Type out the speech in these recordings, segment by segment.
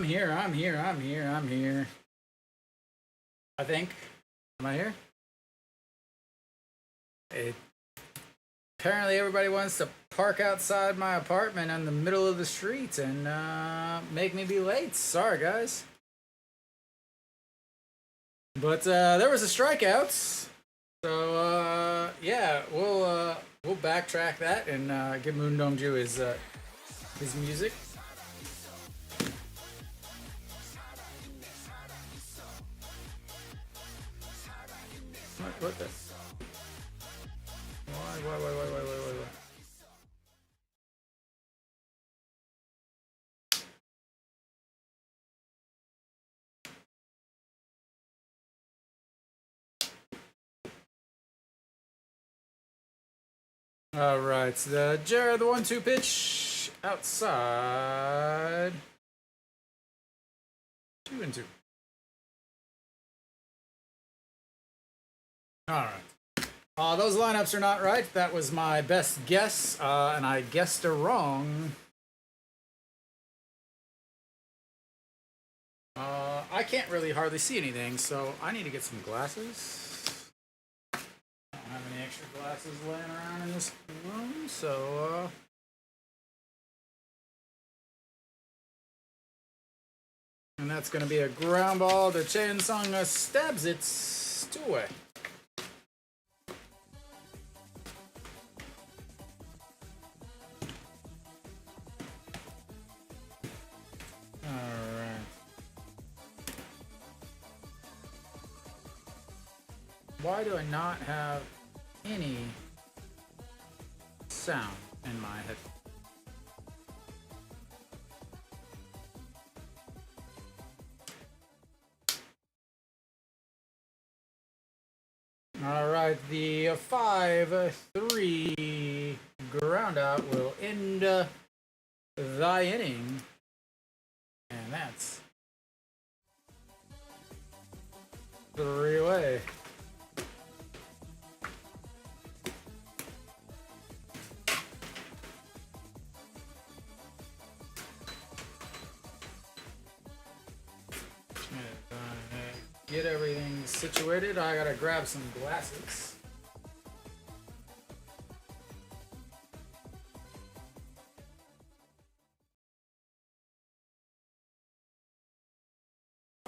I'm here. I think. Am I here? Apparently everybody wants to park outside my apartment in the middle of the street and make me be late. Sorry, guys. But there was a strikeout. So yeah, we'll backtrack that and give Moon Dongju his music. What the? Why? All right, the Jared, the 1-2 pitch outside. 2-2. All right. Those lineups are not right. That was my best guess, and I guessed it wrong. I can't really hardly see anything, so I need to get some glasses. I don't have any extra glasses laying around in this room, so and that's going to be a ground ball. The Chain Song stabs it 2 away. Why do I not have any sound in my head? All right, the 5-3 ground out will end the inning, and that's 3 away. Get everything situated. I gotta grab some glasses.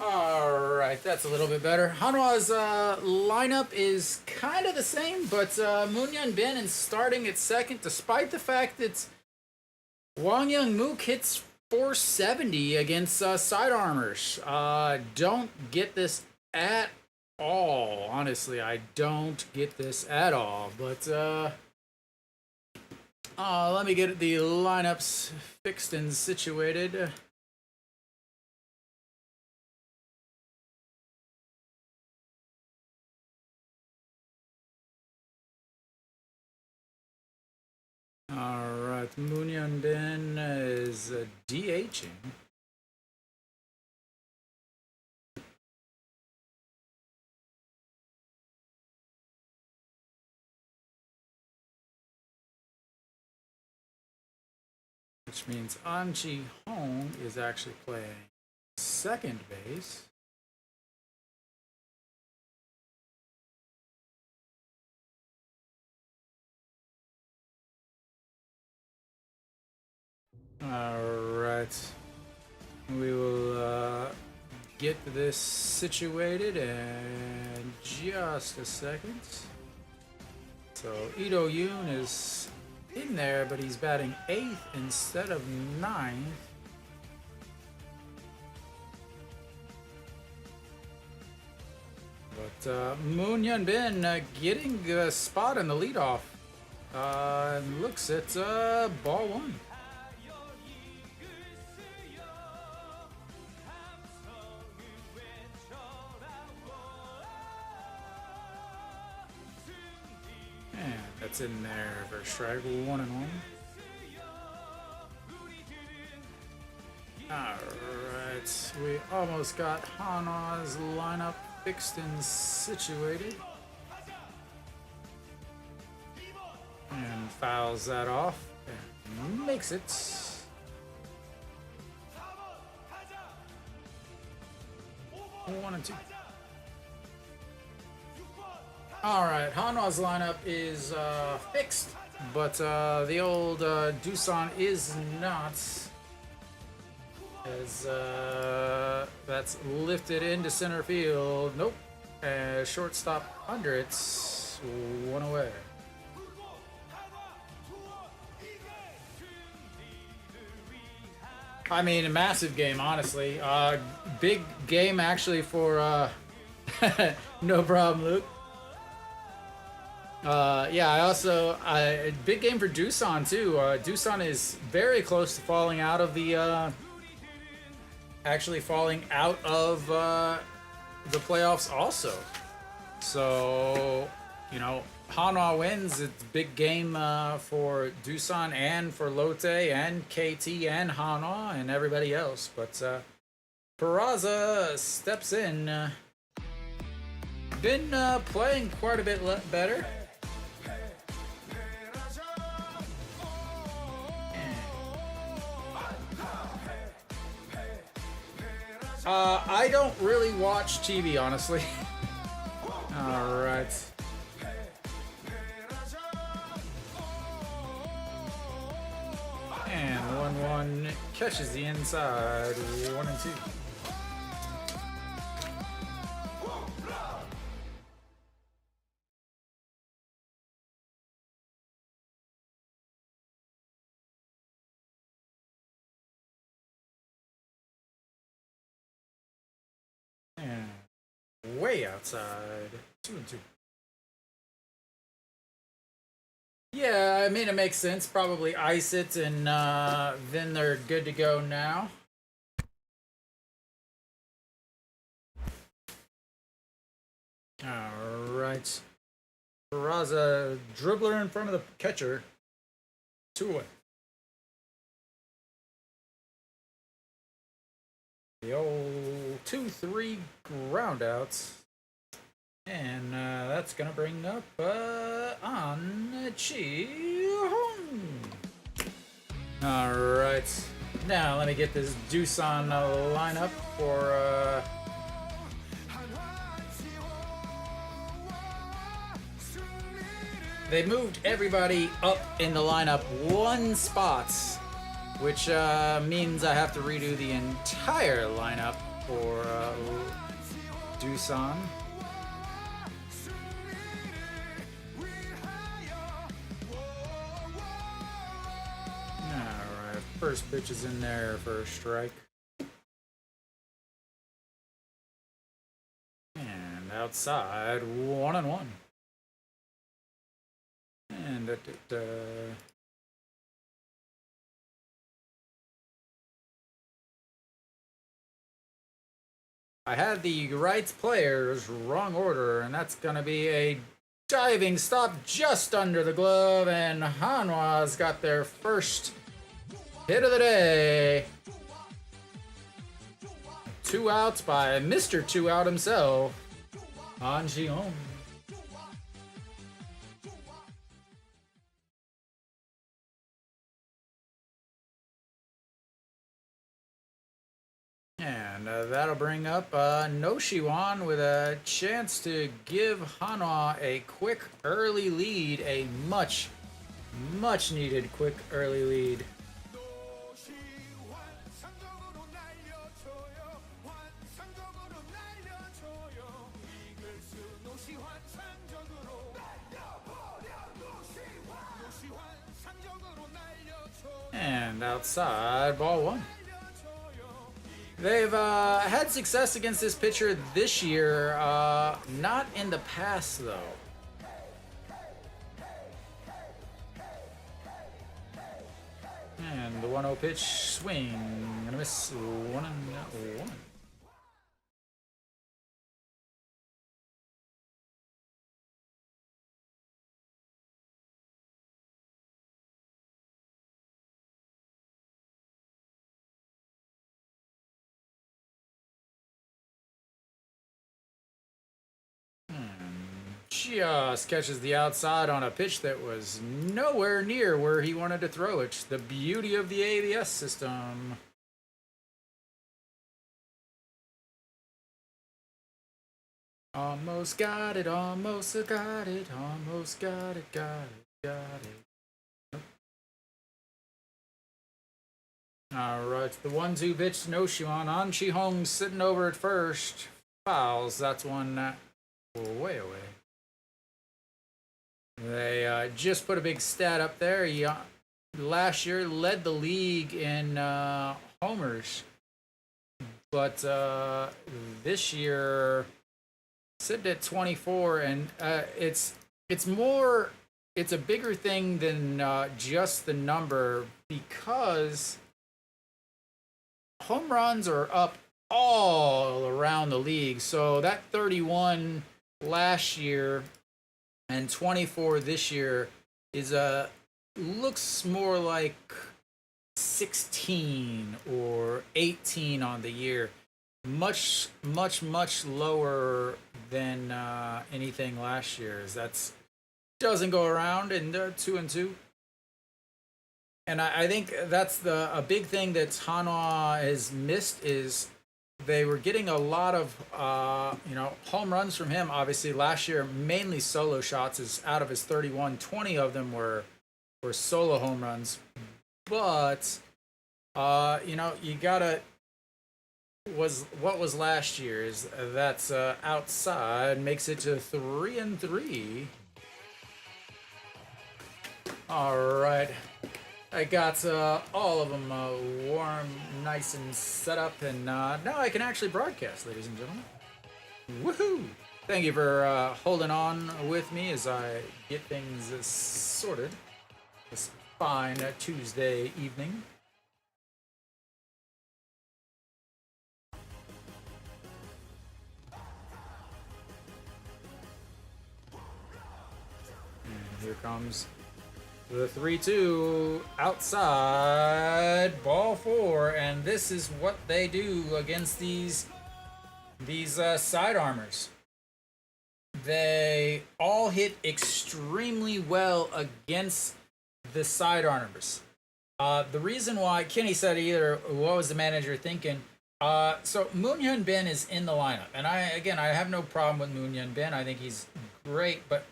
Alright, that's a little bit better. Hanwha's lineup is kind of the same, but Moon Bin is starting at second, despite the fact that Wang Young Mook hits 470 against Sidearmers. Don't get this at all. Honestly, I don't get this at all. But let me get the lineups fixed and situated. Alright, Moon Bin is DHing. Which means An Ji Hong is actually playing second base. Alright. We will get this situated in just a second. So Ito Yoon is in there, but he's batting 8th instead of 9th. But Moon Bin getting a spot in the leadoff. Looks at ball 1. That's in there for strike 1-1. Alright, we almost got Hanwha's lineup fixed and situated. And fouls that off and makes it. 1 and 2. All right, Hanwha's lineup is fixed, but the old Doosan is not. As that's lifted into center field. Nope. Shortstop under it. 1 away. I mean, a massive game, honestly. Big game, actually, for... no problem, Luke. Yeah, I also... big game for Doosan, too. Doosan is very close to falling out of the... actually falling out of the playoffs also. So, you know, Hanwha wins. It's a big game for Doosan and for Lotte and KT and Hanwha and everybody else. But Peraza steps in. Been playing quite a bit better. I don't really watch TV, honestly. All right. And 1-1 catches the inside. 1 and 2. And way outside. 2 and 2. Yeah, I mean, it makes sense. Probably ice it, and then they're good to go now. All right. Peraza, dribbler in front of the catcher. 2 away. The old 2-3 groundouts. And that's going to bring up on Chi-Hong. All right. Now let me get this Doosan lineup for... They moved everybody up in the lineup 1 spot, which means I have to redo the entire lineup for Doosan. Alright, first pitch is in there for a strike. And outside, 1 and 1. And I had the right players, wrong order, and that's gonna be a diving stop just under the glove, and Hanwha's got their first hit of the day. 2 outs by Mr. 2 Out himself, Han Ji-hong. And that'll bring up No Shiwan with a chance to give Hanwha a quick early lead, a much needed quick early lead. And outside, ball 1. They've had success against this pitcher this year, not in the past, though. And the 1-0 pitch, swing, gonna miss. 1-1. Just catches the outside on a pitch that was nowhere near where he wanted to throw it. The beauty of the ABS system. Almost got it, almost got it, almost got it, got it, got it. Alright, the 1-2 pitch to Noshiwan. An Chi-hong sitting over at first. Fouls. That's one way away. They just put a big stat up there. He, last year led the league in homers, but this year sitting at 24, and it's a bigger thing than just the number, because home runs are up all around the league. So that 31 last year and 24 this year is looks more like 16 or 18 on the year. Much lower than anything last year. That's doesn't go around in 2-2. And I think that's a big thing that Hanwha has missed, is they were getting a lot of home runs from him. Obviously, last year mainly solo shots. Is out of his 31, 20 of them were solo home runs. But you gotta what was last year's. That's outside, makes it to 3-3. All right. I got all of them warm, nice, and set up, and now I can actually broadcast, ladies and gentlemen. Woohoo! Thank you for holding on with me as I get things sorted this fine Tuesday evening. And here comes the 3-2 outside, ball 4, and this is what they do against these side armors. They all hit extremely well against the side armors. The reason why Kenny said either, what was the manager thinking? So Moon-Hyun Bin is in the lineup, and I have no problem with Moon-Hyun Bin. I think he's great, but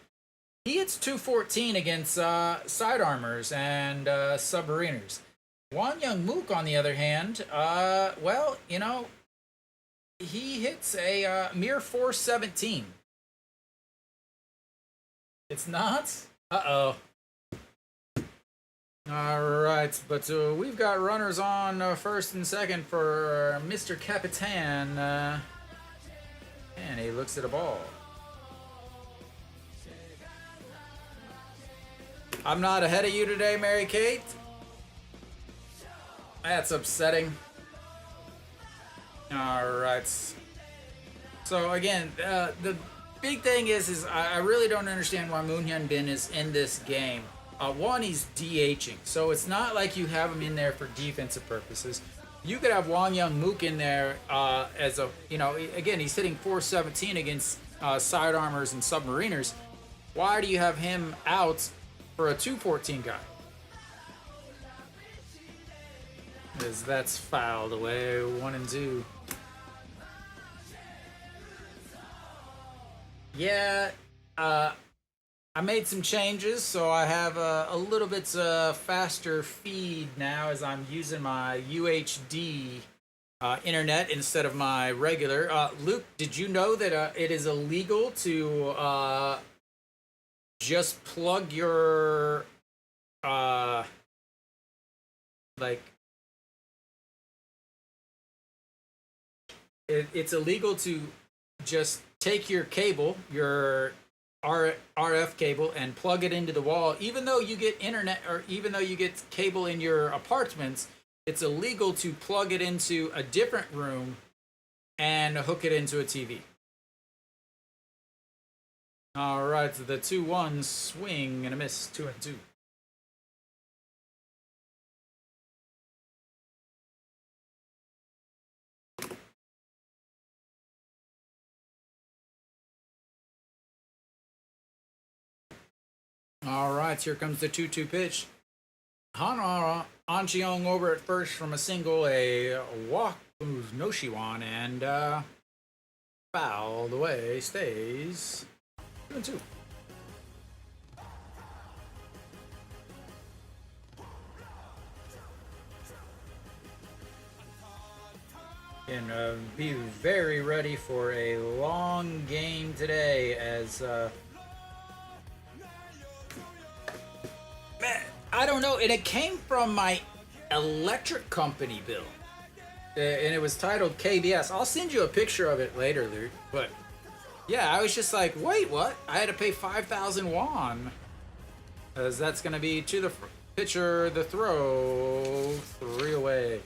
he hits 214 against side armors and submariners. Won Young Mook, on the other hand, he hits a mere 417. It's not? Uh-oh. All right, but we've got runners on first and second for Mr. Capitan. And he looks at a ball. I'm not ahead of you today, Mary Kate. That's upsetting. All right. So again, the big thing is I really don't understand why Moon-Hyun Bin is in this game. One, he's DHing, so it's not like you have him in there for defensive purposes. You could have Won Young Mook in there as a, again, he's hitting 417 against side armors and submariners. Why do you have him out for a 214 guy? Because that's fouled away, 1-2. Yeah, I made some changes, so I have a little bit faster feed now as I'm using my UHD internet instead of my regular. Luke, did you know that it is illegal to just plug your it's illegal to just take your cable, your RF cable, and plug it into the wall. Even though you get internet, or even though you get cable in your apartments, it's illegal to plug it into a different room and hook it into a TV. All right, so the 2-1 swing and a miss, 2-2. All right, here comes the 2-2 pitch. Hanwha An Chi-hong over at first from a single, a walk to Noshiwan, and fouled away, stays 2-2. And be very ready for a long game today as man, I don't know, and it came from my electric company bill. And it was titled KBS. I'll send you a picture of it later, Luke. But yeah, I was just like, wait, what? I had to pay 5,000 won. As that's going to be to the pitcher, the throw, 3 away.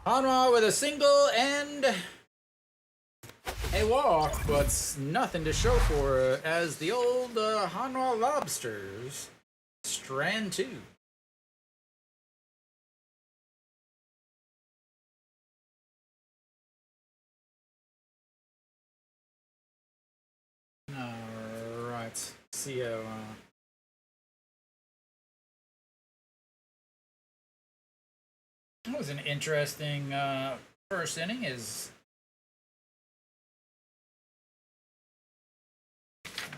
Hanwha with a single and a walk, but nothing to show for it as the old Hanwha Lobsters strand 2. Alright, see how it was an interesting first inning. Is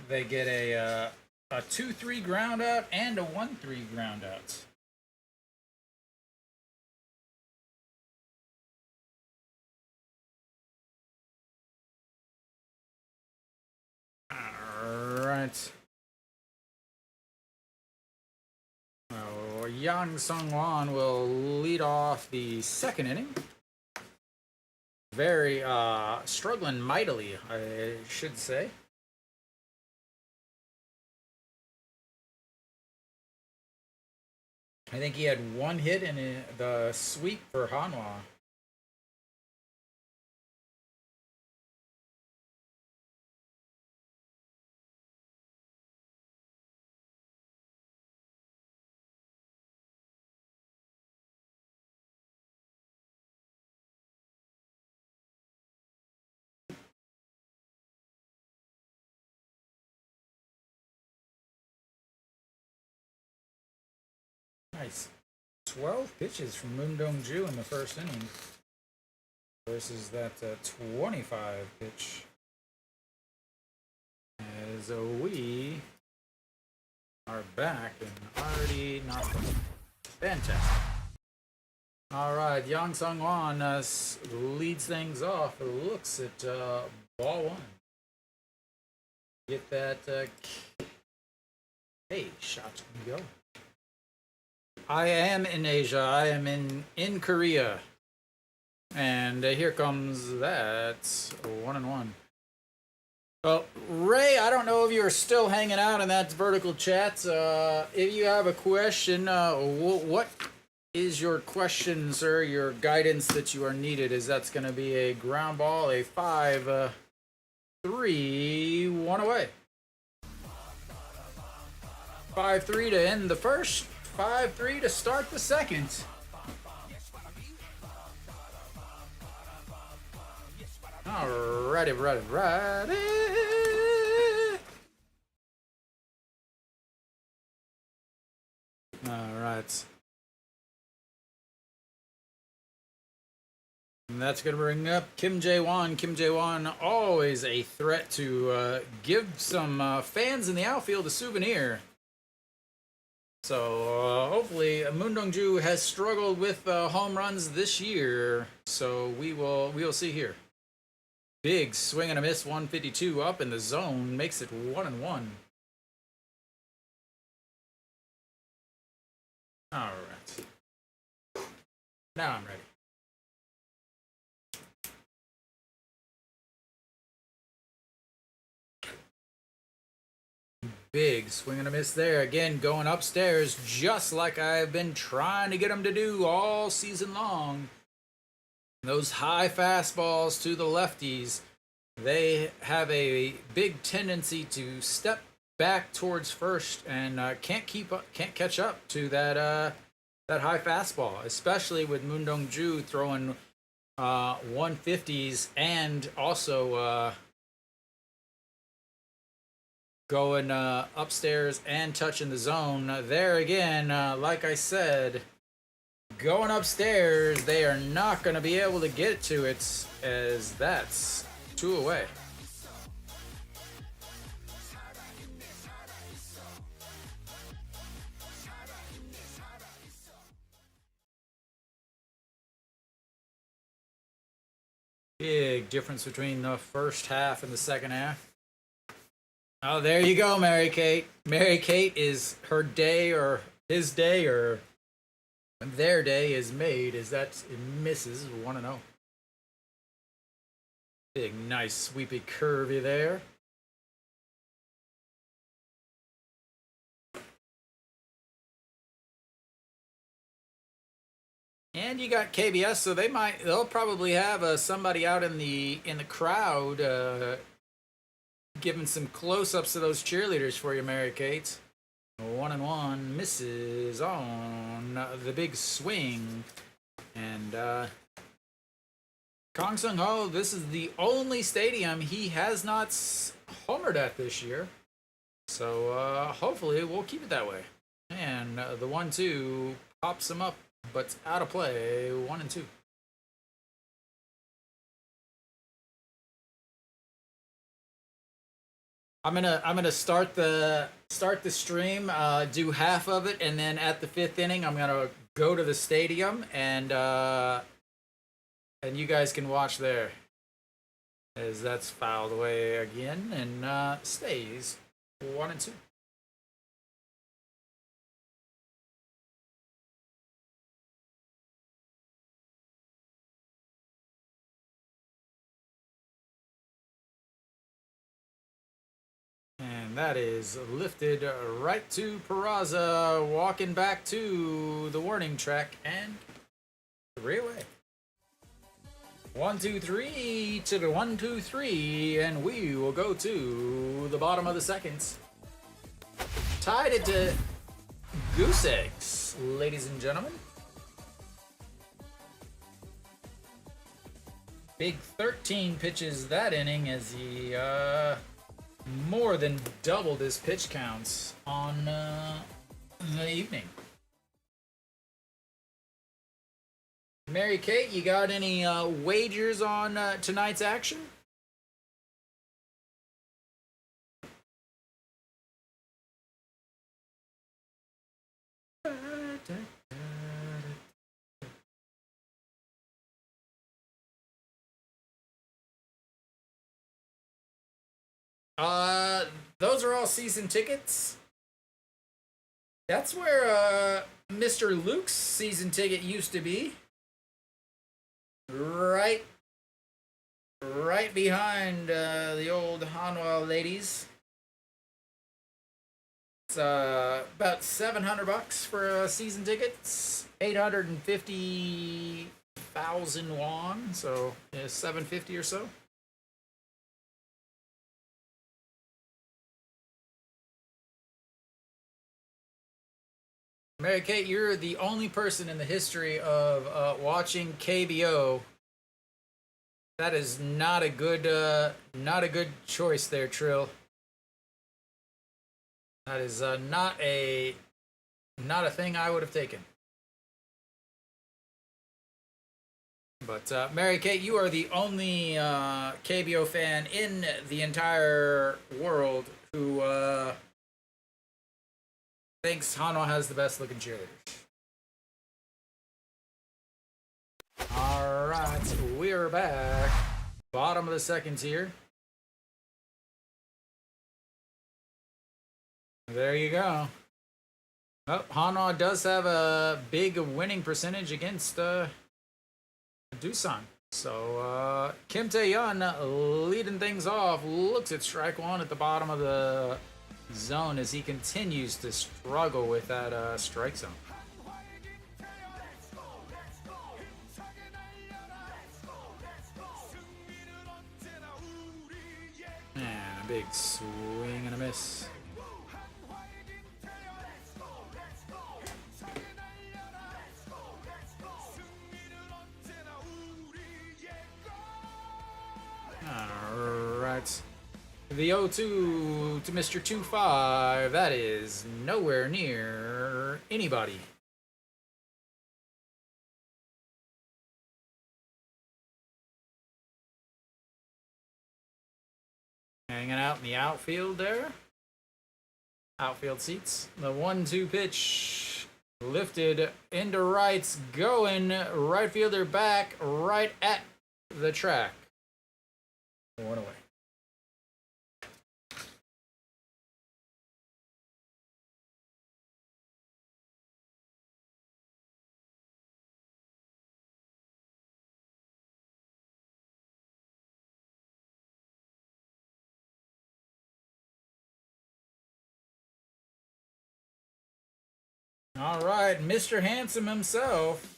they get a 2-3 ground out and a 1-3 ground out. All right. Yang Sung-won will lead off the second inning. Very struggling mightily, I should say. I think he had 1 hit in the sweep for Hanwha. Nice. 12 pitches from Moon Dong-ju in the first inning versus that 25 pitch. As we are back and already not fantastic. All right, Yang Sung-won leads things off. It looks at ball 1. Get that hey, shot and go. I am in Asia. I am in Korea. And here comes that 1-1. Well, Ray, I don't know if you're still hanging out in that vertical chat. If you have a question, what is your question, sir? Your guidance that you are needed is that's going to be a ground ball, a 5-3, 1 away. 5-3 to end the first. 5-3 to start the second. Alrighty. Alright. And that's going to bring up Kim Jae-won. Kim Jae-won, always a threat to give some fans in the outfield a souvenir. So hopefully Moon Dong-ju has struggled with home runs this year. So we will see here. Big swing and a miss, 152 up in the zone, makes it 1-1. All right. Now I'm ready. Big swing and a miss there. Again, going upstairs just like I've been trying to get him to do all season long. Those high fastballs to the lefties, they have a big tendency to step back towards first and can't catch up to that high fastball, especially with Moon Dong-ju throwing 150s and also going upstairs and touching the zone. There again, like I said, going upstairs, they are not going to be able to get to it, as that's 2 away. Big difference between the first half and the second half. Oh, there you go, Mary Kate. Mary Kate is her day or his day or their day is made as that misses 1-0. Big, nice, sweepy curvy there. And you got KBS, so they'll probably have somebody out in the crowd giving some close-ups of those cheerleaders for you, Mary Kate. 1-1 misses on the big swing. And Kang Sung Ho, this is the only stadium he has not homered at this year. So hopefully we'll keep it that way. And the 1-2 pops him up, but out of play. 1-2. I'm gonna start the stream, do half of it, and then at the 5th inning, I'm gonna go to the stadium and you guys can watch there, as that's fouled away again and stays 1-2. And that is lifted right to Peraza, walking back to the warning track, and 3 away. 1-2-3 to the 1-2-3, and we will go to the bottom of the seconds. Tied it to goose eggs, ladies and gentlemen. Big 13 pitches that inning as he more than doubled his pitch counts on the evening. Mary Kate, you got any wagers on tonight's action? Those are all season tickets. That's where Mr. Luke's season ticket used to be. Right behind the old Hanwha ladies. It's about $700 for season tickets. 850,000 won, so yeah, 750 or so. Mary Kate, you're the only person in the history of watching KBO. That is not a good choice there, Trill. That is not a thing I would have taken. But Mary Kate, you are the only KBO fan in the entire world who thinks Hanwha has the best looking cheerleaders. Alright, we're back. Bottom of the second here. There you go. Oh, Hanwha does have a big winning percentage against Doosan. So Kim Daejeon leading things off, looks at strike one at the bottom of the zone as he continues to struggle with that strike zone. And a big swing and a miss. Alright. The 0-2 to Mr. 2-5. That is nowhere near anybody. hanging out in the outfield there. Outfield seats. The 1-2 pitch lifted into rights, going right fielder back right at the track. 1 away. All right, Mr. Handsome himself.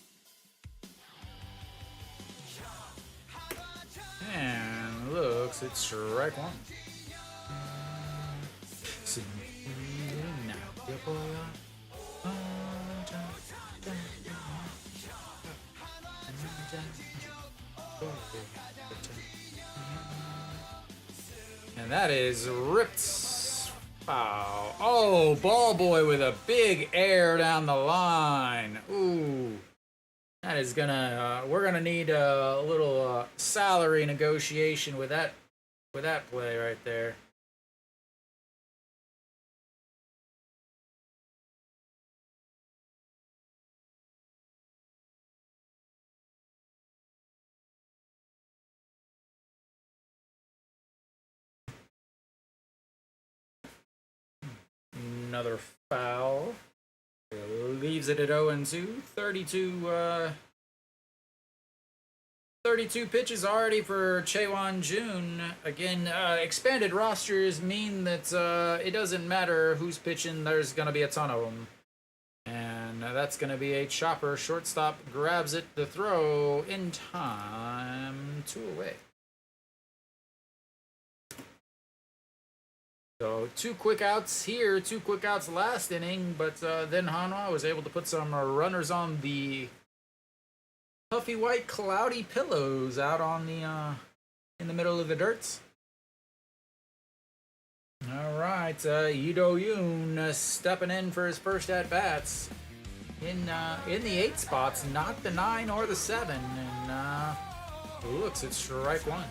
And looks, it's strike one. And that is ripped. Foul. Oh, ball boy with a big air down the line. Ooh. That is gonna, we're gonna need a little salary negotiation with that play right there. Another foul. Leaves it at 0-2. 32 pitches already for Chaewon Jun. Again, expanded rosters mean that it doesn't matter who's pitching, there's going to be a ton of them. And that's going to be a chopper. Shortstop grabs it, the throw in time, 2 away. So 2 quick outs here, 2 quick outs last inning, but then Hanwha was able to put some runners on the puffy white cloudy pillows out on the in the middle of the dirt. All right, Lee Do-yoon stepping in for his first at bats in the 8 spots, not the 9 or the 7, and looks, it's strike one.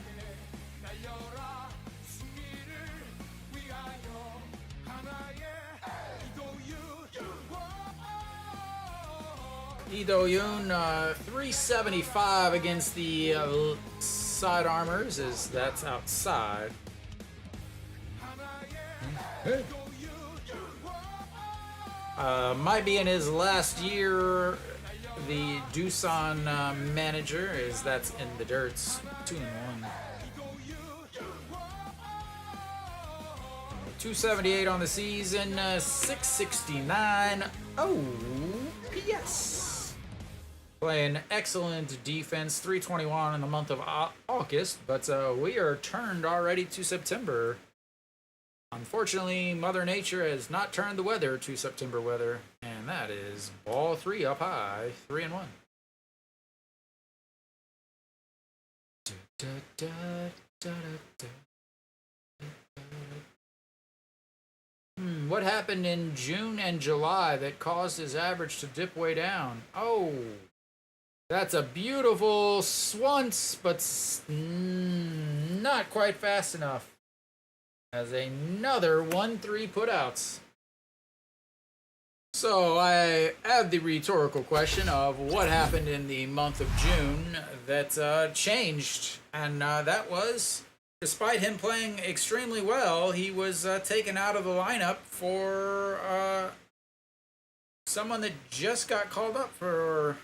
Lee Do-yoon, 375 against the side armors, as that's outside. Might be in his last year, the Doosan manager, as that's in the dirt, 2-1. 278 on the season, 669 OPS. Playing excellent defense, 321 in the month of August, but we are turned already to September. Unfortunately, Mother Nature has not turned the weather to September weather, and that is ball 3 up high, 3-1. What happened in June and July that caused his average to dip way down? Oh, that's a beautiful swunce, but not quite fast enough. As another 1-3 putouts. So I have the rhetorical question of what happened in the month of June that changed, and that was, despite him playing extremely well, he was taken out of the lineup for someone that just got called up for,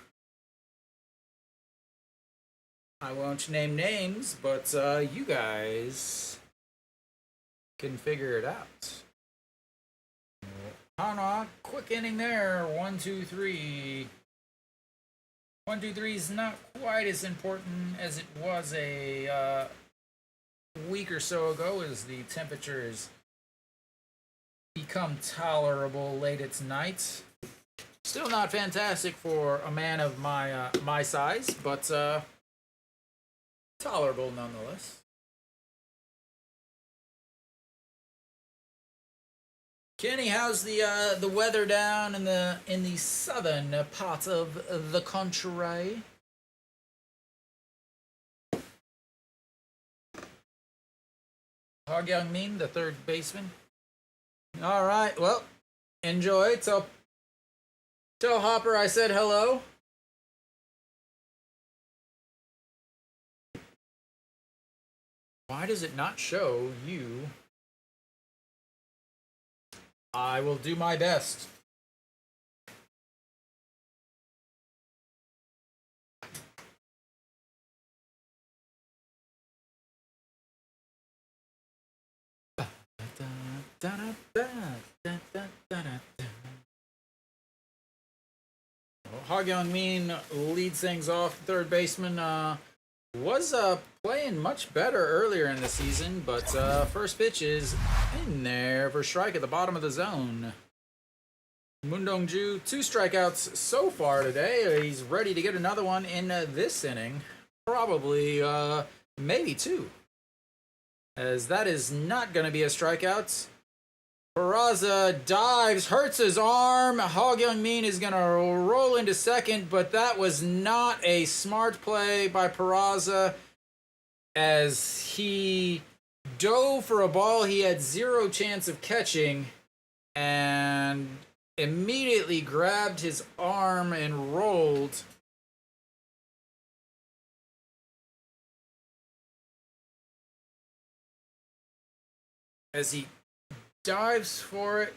I won't name names, but you guys can figure it out. Hanwha, quick inning there, 1-2-3. 1-2-3 is not quite as important as it was a week or so ago, as the temperatures become tolerable late at night. Still not fantastic for a man of my size, but tolerable nonetheless. Kenny, how's the weather down in the southern part of the country? Young Min, the third baseman. All right, well, enjoy. Tell Hopper I said hello. Why does it not show you? I will do my best. Young Min leads things off. Third baseman was playing much better earlier in the season, but first pitch is in there for strike at the bottom of the zone. Moon Dong-ju, 2 strikeouts so far today. He's ready to get another one in this inning. Probably, maybe 2. As that is not going to be a strikeout. Peraza dives, hurts his arm. Young Min is going to roll into second, but that was not a smart play by Peraza, as he dove for a ball he had 0 chance of catching and immediately grabbed his arm and rolled. As he dives for it,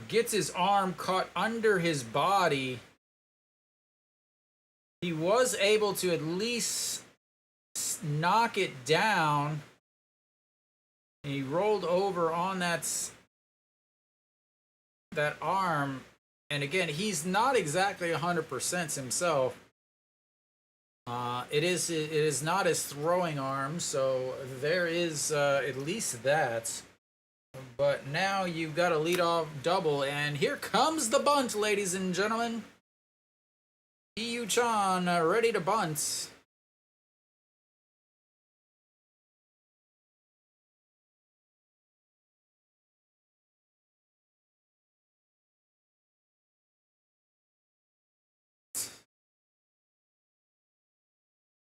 gets his arm caught under his body. He was able to at least knock it down. He rolled over on that arm, and again, he's not exactly 100% himself. It is not his throwing arm, so there is at least that. But now you've got a leadoff double, and here comes the bunt, ladies and gentlemen. Yu-chan ready to bunt.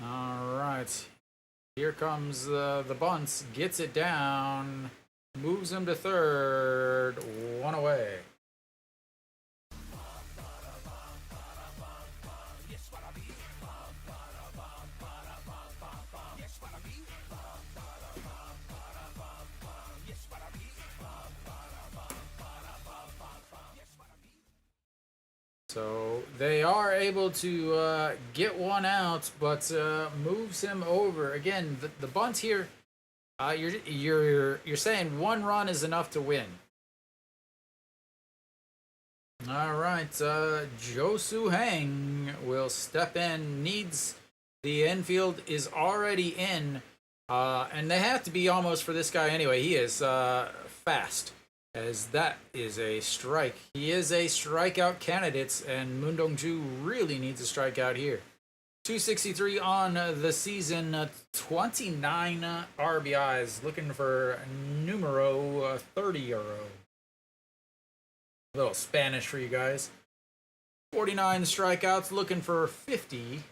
All right, here comes the bunts. Gets it down. Moves him to third. 1 away. So they are able to get one out, but moves him over. Again, the bunt here. You're saying 1 run is enough to win. All right, Josu Hang will step in. Needs the infield is already in, and they have to be almost for this guy anyway. He is fast, as that is a strike. He is a strikeout candidate, and Moon Dong-ju really needs a strikeout here. 263 on the season, 29 RBIs, looking for numero 30. A little Spanish for you guys. 49 strikeouts, looking for 50.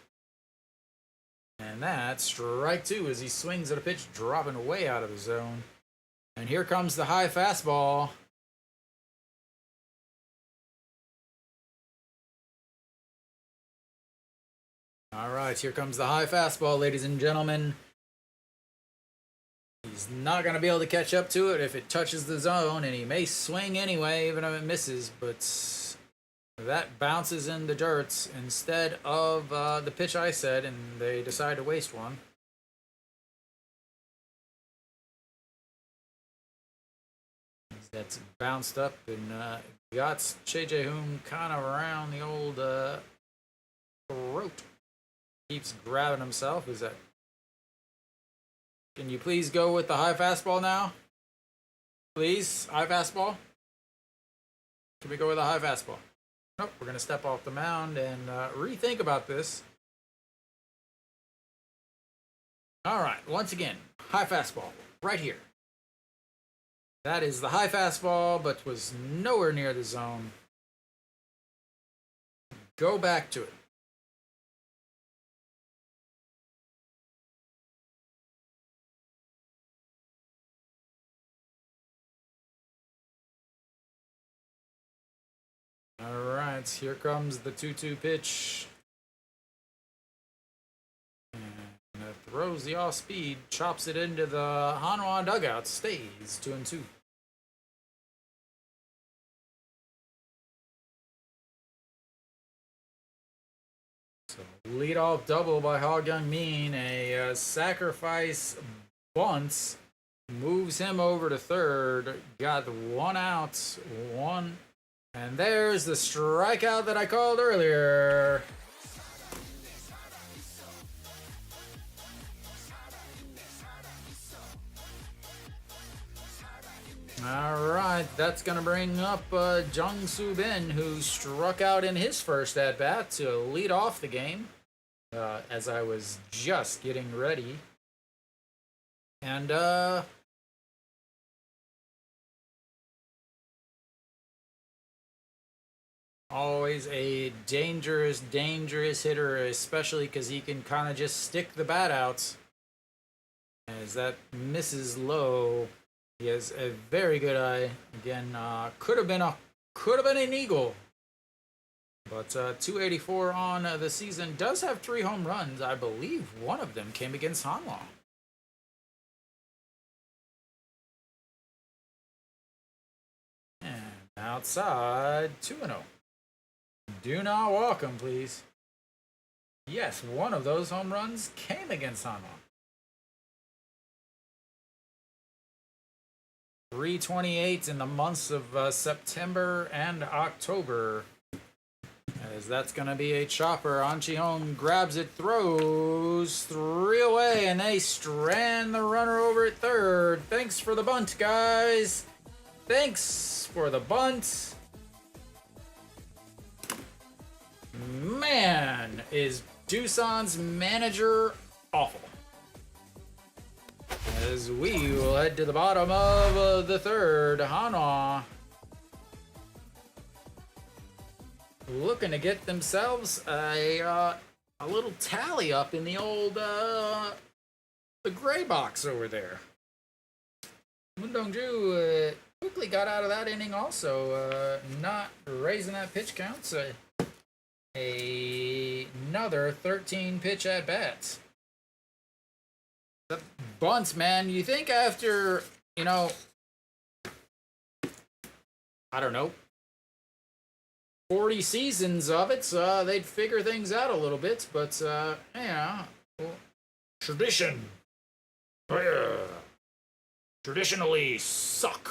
And that's strike 2 as he swings at a pitch, dropping way out of the zone. And here comes the high fastball. All right, here comes the high fastball, ladies and gentlemen. He's not going to be able to catch up to it if it touches the zone, and he may swing anyway, even if it misses, but that bounces in the dirt instead of the pitch I said, and they decide to waste one. That's bounced up and got Che Jae-hoon kind of around the old throat. Keeps grabbing himself. Is that? Can you please go with the high fastball now? Please, high fastball. Can we go with a high fastball? Nope. We're gonna step off the mound and rethink about this. All right. Once again, high fastball right here. That is the high fastball, but was nowhere near the zone. Go back to it. All right, here comes the 2-2 pitch. And throws the off speed, chops it into the Hanwha dugout, stays 2-2. So leadoff double by Ha Young-min, a sacrifice bunts, moves him over to third, got 1 out, and there's the strikeout that I called earlier. All right, that's going to bring up Jung-Soo Bin, who struck out in his first at-bat to lead off the game as I was just getting ready. And always a dangerous hitter, especially because he can kind of just stick the bat out. As that misses low. He has a very good eye. Again, could have been an eagle, but 284 on the season. Does have 3 home runs. I believe one of them came against Hanwha. And outside 2-0. Do not walk him, please. Yes, one of those home runs came against Hanwha. 328 in the months of September and October. As that's going to be a chopper. An Chi-hong grabs it, throws 3 away, and they strand the runner over at third. Thanks for the bunt, guys. Thanks for the bunt. Man, is Doosan's manager awful. As we will head to the bottom of the third, Hanwha looking to get themselves a little tally up in the old the gray box over there. Moon Dong-ju quickly got out of that inning also, not raising that pitch count. So another 13 pitch at bats. The bunts, man. You think after, I don't know, 40 seasons of it, they'd figure things out a little bit, but, tradition. Traditionally suck.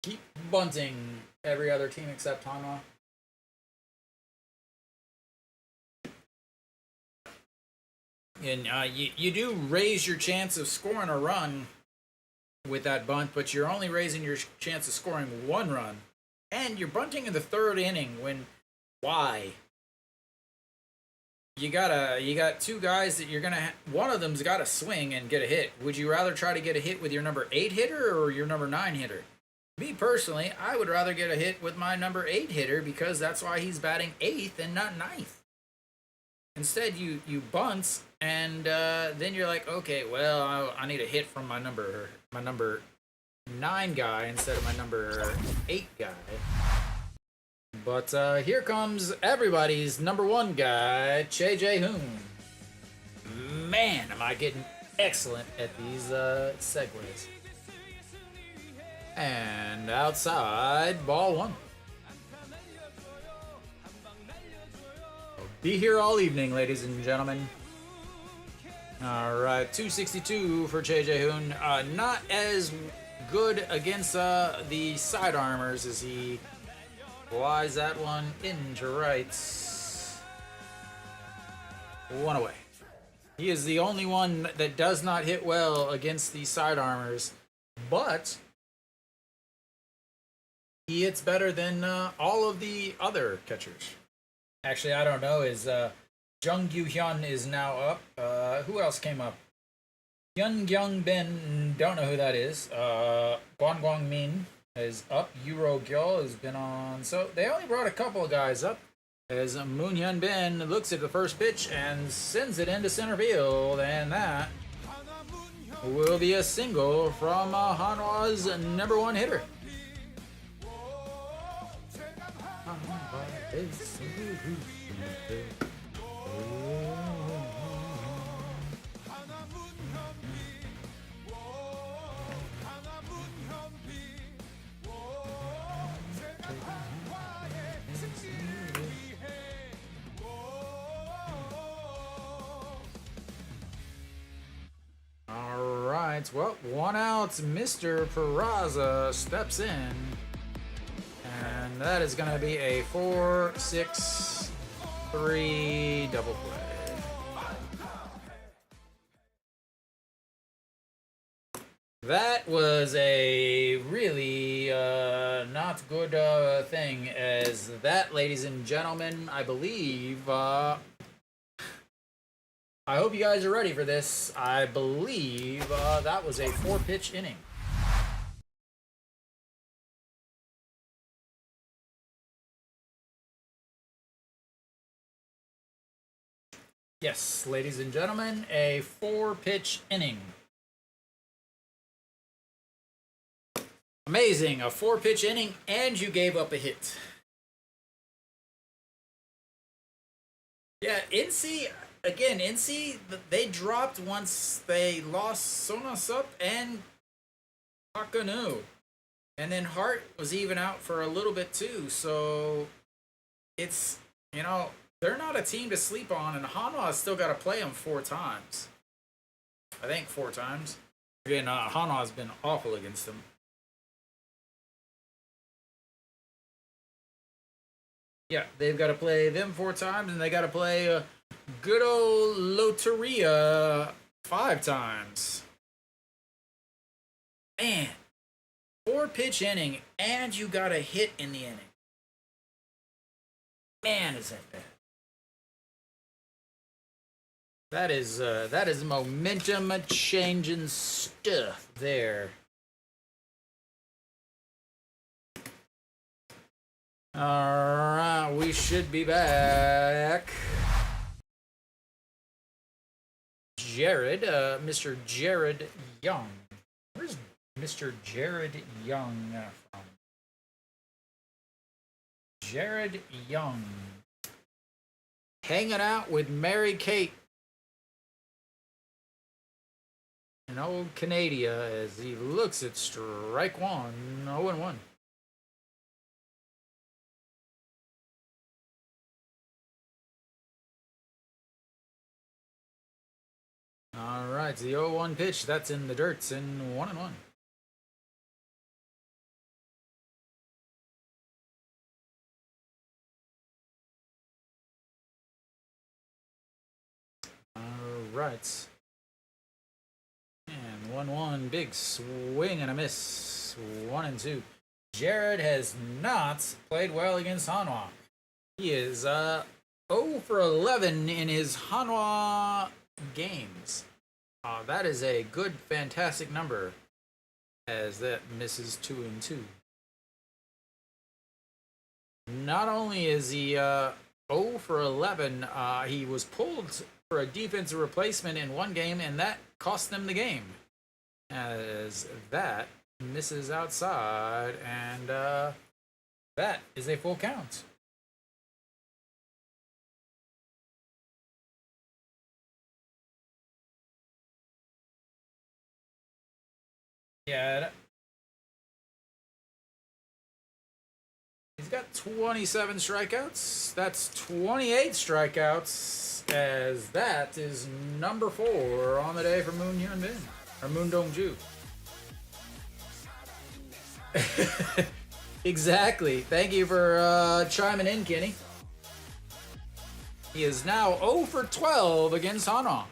Keep bunting every other team except Hanwha. And you do raise your chance of scoring a run with that bunt, but you're only raising your chance of scoring 1 run. And you're bunting in the 3rd inning why? You got 2 guys that you're gonna one of them's got to swing and get a hit. Would you rather try to get a hit with your number 8 hitter or your number 9 hitter? Me personally, I would rather get a hit with my number 8 hitter because that's why he's batting 8th and not 9th. Instead, you bunt, and then you're like, okay, well, I need a hit from my number 9 guy instead of my number 8 guy. But here comes everybody's number 1 guy, Daejeon. Man, am I getting excellent at these segues. And outside, ball 1. Be here all evening, ladies and gentlemen. All right, 262 for Daejeon. Not as good against the sidearmers as he flies that one into right. 1 away. He is the only one that does not hit well against the sidearmers, but he hits better than all of the other catchers. Actually, I don't know. Is Jung Gyu-hyun is now up. Who else came up? Hyun Kyung-bin, don't know who that is. Kwon Kwang-min is up. Euro Gyo has been on. So they only brought a couple of guys up. As Moon Hyun-bin looks at the first pitch and sends it into center field. And that will be a single from Hanwha's number 1 hitter. Alright, well, 1 out. Mr. Peraza steps in. And that is going to be a 4-6-3 double play. That was a really not good thing, as that, ladies and gentlemen, I believe, I hope you guys are ready for this. I believe that was a 4-pitch inning. Yes, ladies and gentlemen, a 4-pitch inning. Amazing, a 4-pitch inning, and you gave up a hit. Yeah, NC, again, NC, they dropped once they lost Sonasup and Hakanu. And then Hart was even out for a little bit too, so it's, you know, they're not a team to sleep on, and Hanwha has still got to play them 4 times. I think 4 times. Again, Hanwha has been awful against them. Yeah, they've got to play them 4 times, and they got to play good old Loteria 5 times. Man, 4-pitch inning, and you got a hit in the inning. Man, is that bad. That is momentum changing stuff there. Alright, we should be back. Jared, Mr. Jared Young. Where's Mr. Jared Young from? Jared Young. Hanging out with Mary Kate. An old Canada as he looks at strike 1, 0-1. All right, the 0-1 pitch. That's in the dirt. It's in 1-1. All right. And 1-1. Big swing and a miss. 1-2. Jared has not played well against Hanwha. He is 0 for 11 in his Hanwha games. That is a good, fantastic number, as that misses 2-2. Not only is he 0 for 11, he was pulled for a defensive replacement in 1 game, and that cost them the game, as that misses outside, and that is a full count. Yeah. He's got 27 strikeouts. That's 28 strikeouts, as that is number 4 on the day for Moon Hyun Bin, or Moon Dong-ju. Exactly. Thank you for chiming in, Kenny. He is now 0 for 12 against Hanwha.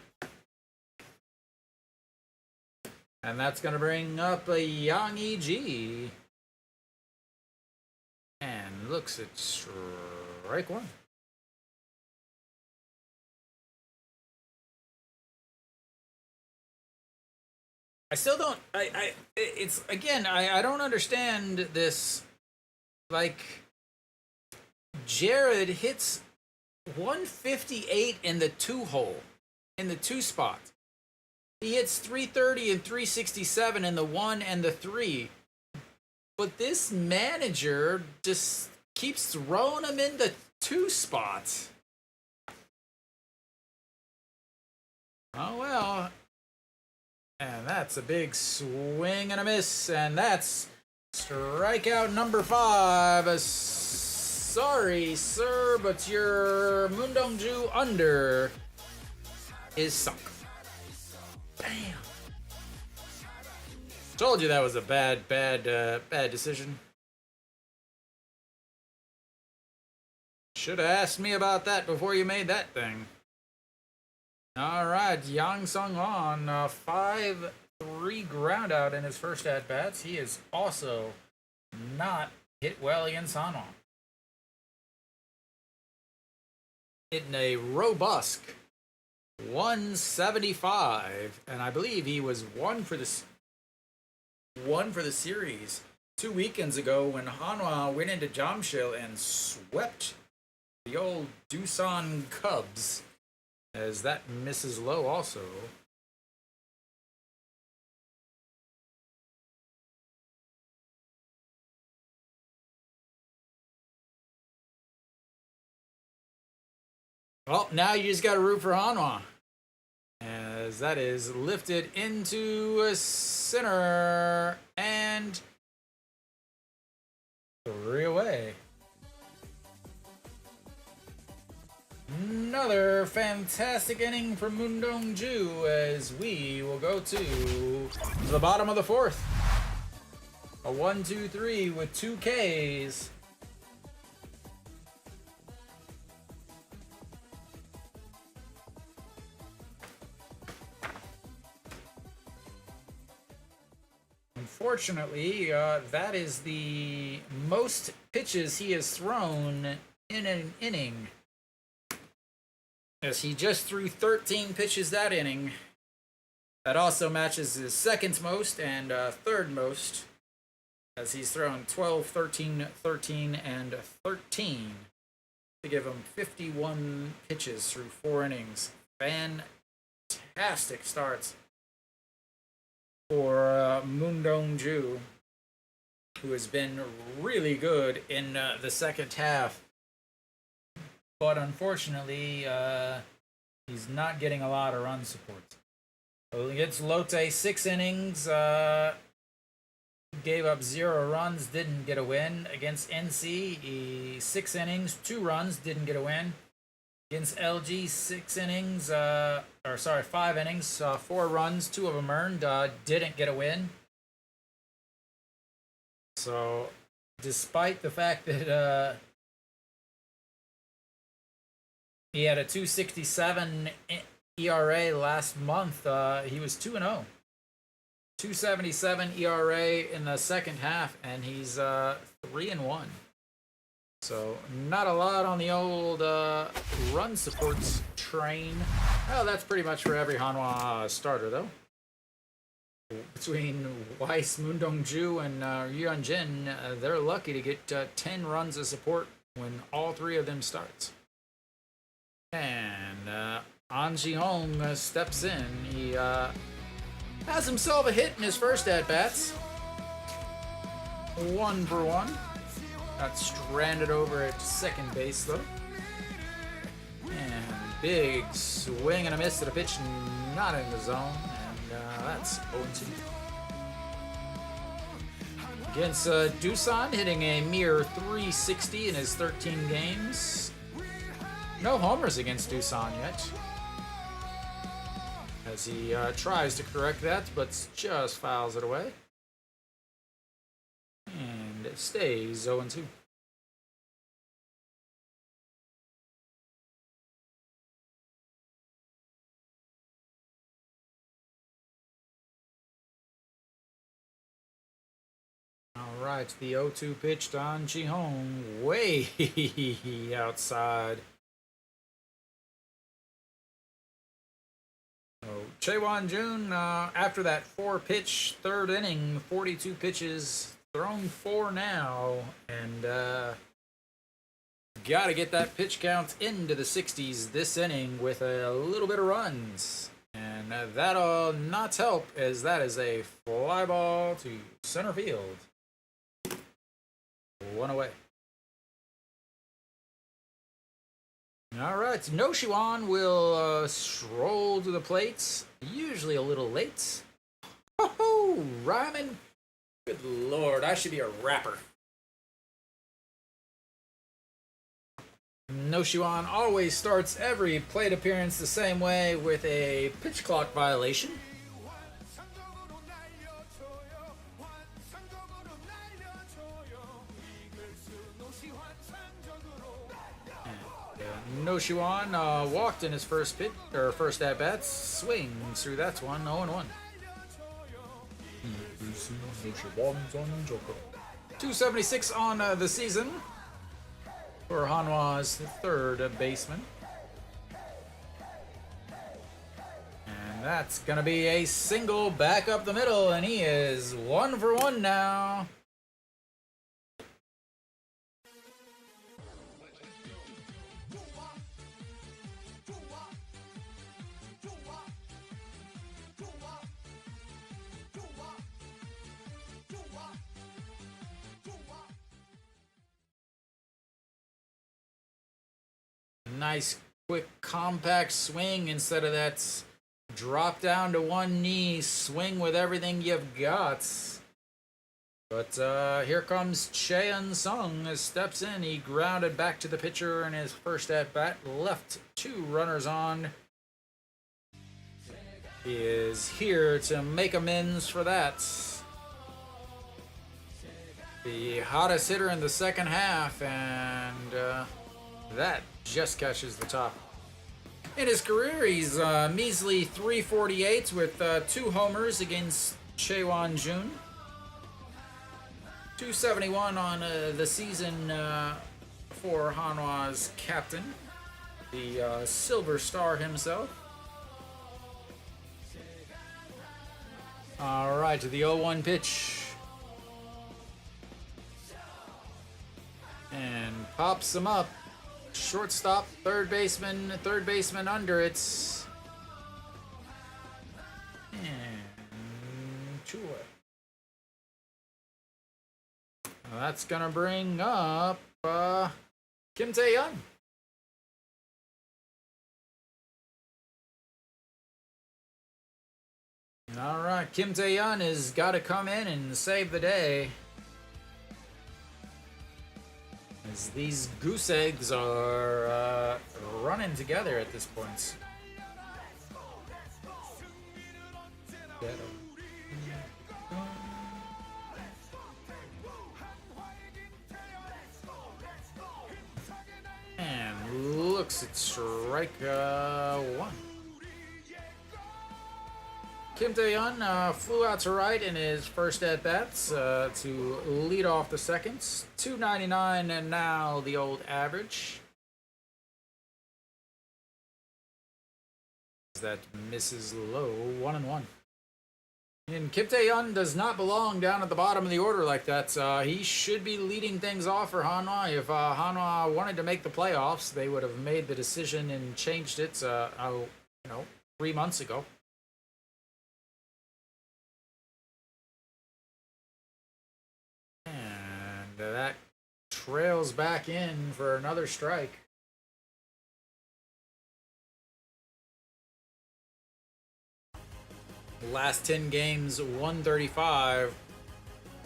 And that's going to bring up a Yang E.G. And looks at strike 1. I still don't, it's, again, I don't understand this. Like, Jared hits 158 in the 2 hole, in the 2 spot. He hits 330 and 367 in the 1 and the 3. But this manager just keeps throwing him into 2 spot. Oh well. And that's a big swing and a miss, and that's strikeout number 5. Sorry, sir, but your Moondongju under is sunk. Bam. Told you that was a bad decision. Should have asked me about that before you made that thing. All right, Yang Sung-hwan, 5-3 ground out in his first at-bats. He is also not hit well against Hanwha. Hitting a robust 175, and I believe he was one for the series 2 weekends ago when Hanwha went into Jamshil and swept the old Doosan Cubs, as that misses low also. Well, now you just got to root for Hanwha, as that is lifted into a center and 3 away. Another fantastic inning from Moondongju, as we will go to the bottom of the 4th. A 1-2-3 with 2 Ks. Unfortunately, that is the most pitches he has thrown in an inning, as he just threw 13 pitches that inning. That also matches his second most and third most, as he's thrown 12, 13, 13, and 13 to give him 51 pitches through 4 innings. Fantastic starts for Moondongju, who has been really good in the second half. But unfortunately, he's not getting a lot of run support. So against Lotte, 6 innings, gave up 0 runs, didn't get a win. Against NC, 6 innings, 2 runs, didn't get a win. Against LG, 5 innings, 4 runs, 2 of them earned, didn't get a win. So, despite the fact that he had a 2.67 ERA last month, he was 2-0. 2.77 ERA in the second half, and he's 3-1. So, not a lot on the old run supports train. Well, that's pretty much for every Hanwha starter, though. Between Weiss, Moondongju, and Ryunjin, they're lucky to get 10 runs of support when all 3 of them starts. And An Ji-hong steps in. He has himself a hit in his first at-bats. 1 for 1. Got stranded over at second base, though. And big swing and a miss at a pitch not in the zone. And that's 0-2. Against Doosan, hitting a mere 360 in his 13 games. No homers against Doosan yet, as he tries to correct that, but just fouls it away. And it stays 0-2. All right, the 0-2 pitch to An Ji-hong, way outside. Chae Won-jun, after that 4-pitch third inning, 42 pitches, thrown 4 now, and got to get that pitch count into the 60s this inning with a little bit of runs. And that'll not help, as that is a fly ball to center field. 1 away. All right, No Shiwan will stroll to the plates, usually a little late. Oh, rhyming. Good lord, I should be a rapper. No Shiwan always starts every plate appearance the same way with a pitch clock violation. No Shiwan walked in his first pitch or first at bat. Swings through that one, 0-1. 276 on the season for Hanwha's third baseman. And that's going to be a single back up the middle, and he is 1 for 1 now. Nice, quick, compact swing instead of that drop down to one knee, swing with everything you've got. But here comes Cheon Sung as steps in. He grounded back to the pitcher in his first at bat, left 2 runners on. He is here to make amends for that. The hottest hitter in the second half, and that just catches the top. In his career, he's measly 348 with 2 homers against Chaewon-jun. 271 on the season for Hanwha's captain, the Silver Star himself. All right, to the 0-1 pitch. And pops him up. Shortstop, third baseman under it. And Chua. That's gonna bring up Kim Tae-yeon. All right, Kim Tae-yeon has got to come in and save the day, as these goose eggs are running together at this point. And looks at strike 1. Kim Daejeon flew out to right in his first at-bats to lead off the seconds. 299 and now the old average. That misses low, 1-1. And Kim Tae-yeon does not belong down at the bottom of the order like that. He should be leading things off for Hanwha. If Hanwha wanted to make the playoffs, they would have made the decision and changed it 3 months ago. And that trails back in for another strike. Last 10 games, 135,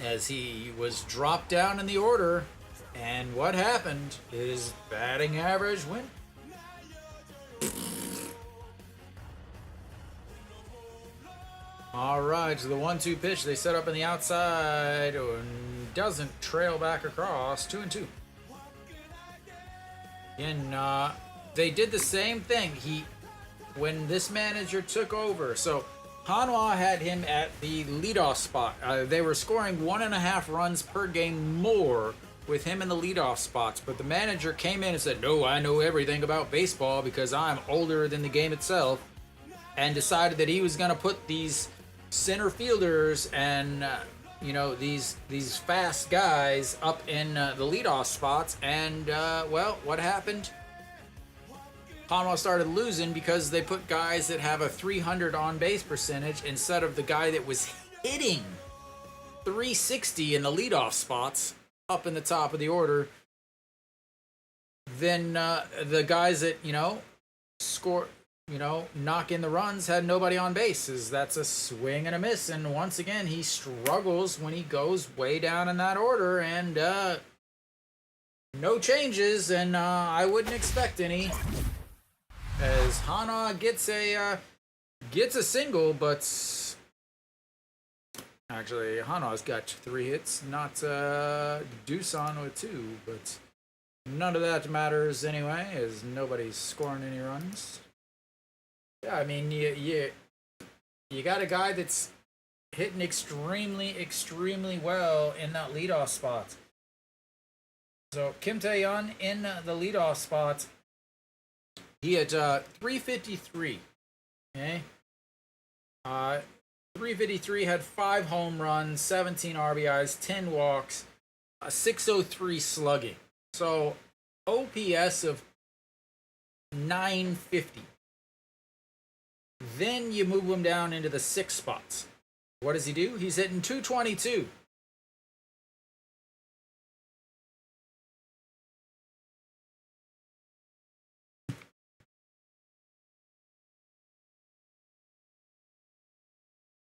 as he was dropped down in the order. And what happened? His batting average went. All right, so the 1-2 pitch they set up on the outside and doesn't trail back across. 2-2. Again, they did the same thing. When this manager took over, so Hanwha had him at the leadoff spot. They were scoring 1.5 runs per game more with him in the leadoff spots, but the manager came in and said, "No, I know everything about baseball because I'm older than the game itself," and decided that he was going to put these center fielders and these fast guys up in the leadoff spots. And well, what happened? Hanwha started losing because they put guys that have a 300 on-base percentage instead of the guy that was hitting 360 in the leadoff spots up in the top of the order. then the guys that, score, knock in the runs had nobody on base. That's a swing and a miss. And once again, he struggles when he goes way down in that order, and no changes, and I wouldn't expect any. As Hanwha gets a single, but actually Hanwha's got 3 hits, not Doosan with 2, but none of that matters anyway, as nobody's scoring any runs. Yeah, I mean, you got a guy that's hitting extremely well in that leadoff spot. So Kim Tae-yeon in the leadoff spot, he had 353. Okay, 353, had 5 home runs, 17 RBIs, 10 walks, 603 slugging. So OPS of 950. Then you move him down into the 6 spots. What does he do? He's hitting 222.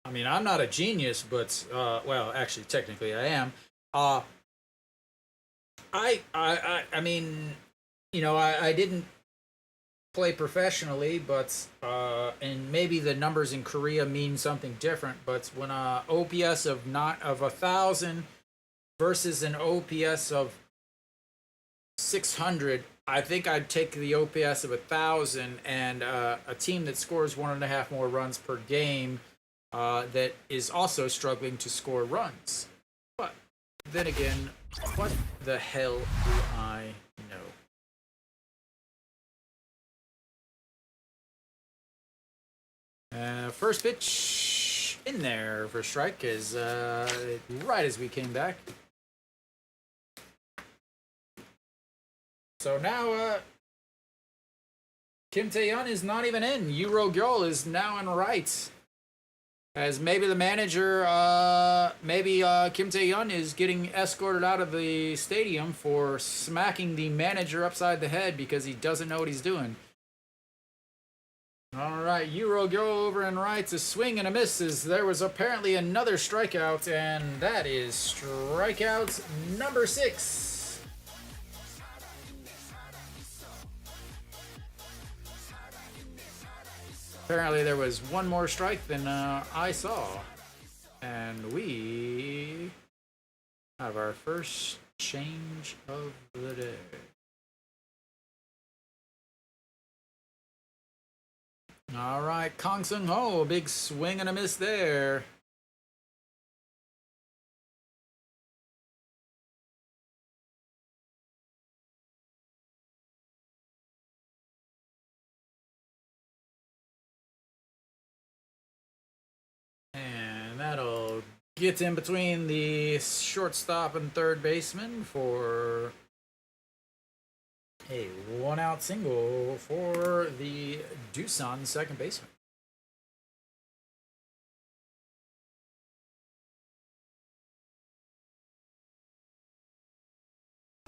I mean, I'm not a genius, but well, actually, technically, I am. I mean, I didn't play professionally, but and maybe the numbers in Korea mean something different. But when OPS of 1,000 versus an OPS of 600, I think I'd take the OPS of 1,000, and a team that scores 1.5 more runs per game that is also struggling to score runs. But then again, what the hell do I know? First pitch in there for strike is right as we came back. So now Kim Tae-yeon is not even in. Euro Gyol is now in right. As maybe the manager, Kim Tae-yeon is getting escorted out of the stadium for smacking the manager upside the head because he doesn't know what he's doing. All right, Euro Gyol over in right's a swing and a miss. As there was apparently another strikeout, and that is strikeout number 6. Apparently there was one more strike than I saw. And we have our first change of the day. All right, Kang Seung-ho, a big swing and a miss there. And that'll get in between the shortstop and third baseman for a 1-out single for the Doosan second baseman.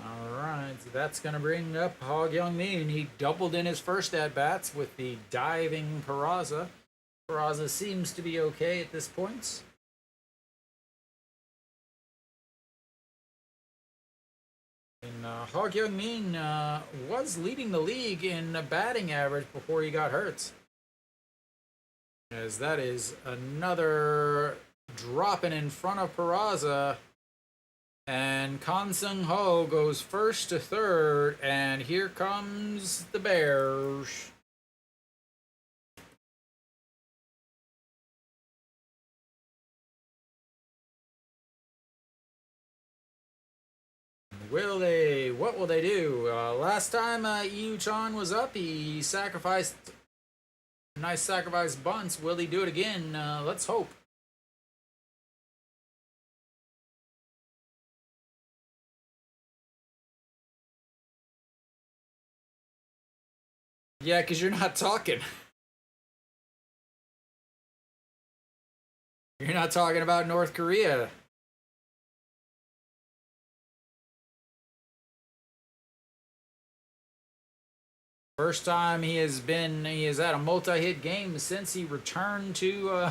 Alright, so that's going to bring up Ha Kyung-min. He doubled in his first at-bats with the diving Peraza. Peraza seems to be okay at this point. And Ha Kyung-min was leading the league in batting average before he got hurt. As that is another dropping in front of Peraza. And Kang Seung-ho goes first to third, and here comes the Bears. What will they do? Last time Yu Chan was up, he sacrificed nice sacrifice bunts. Will he do it again? Let's hope. Yeah, because you're not talking. You're not talking about North Korea. First time he has at a multi-hit game since he returned to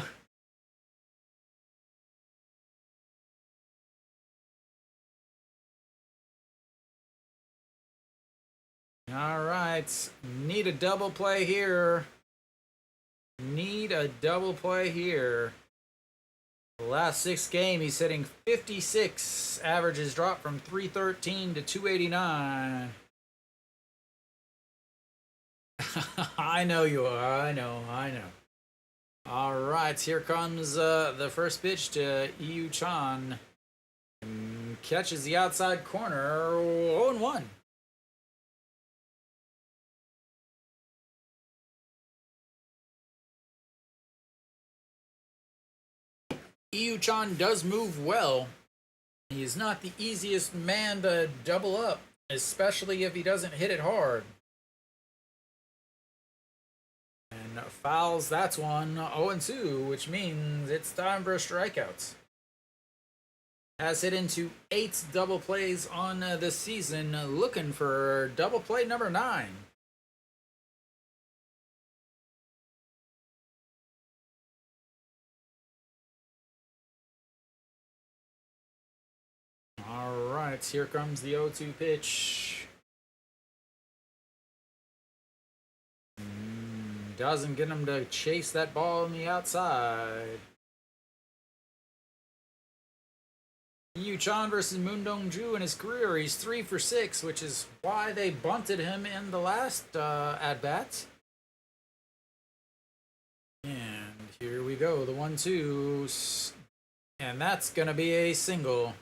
all right, need a double play here. Need a double play here. The last 6 games, he's hitting 56. Averages dropped from 313 to 289. I know you are. I know. All right, here comes the first pitch to Yu Chan. Catches the outside corner. 0-1. Yu Chan does move well. He is not the easiest man to double up, especially if he doesn't hit it hard. And fouls, that's one. 0-2, which means it's time for strikeouts. Has hit into 8 double plays on this season, looking for double play number 9. All right, here comes the 0-2 pitch. Doesn't get him to chase that ball on the outside. Yu Chan versus Moon Dong-ju in his career. He's 3 for 6, which is why they bunted him in the last at-bat. And here we go, the 1-2. And that's going to be a single.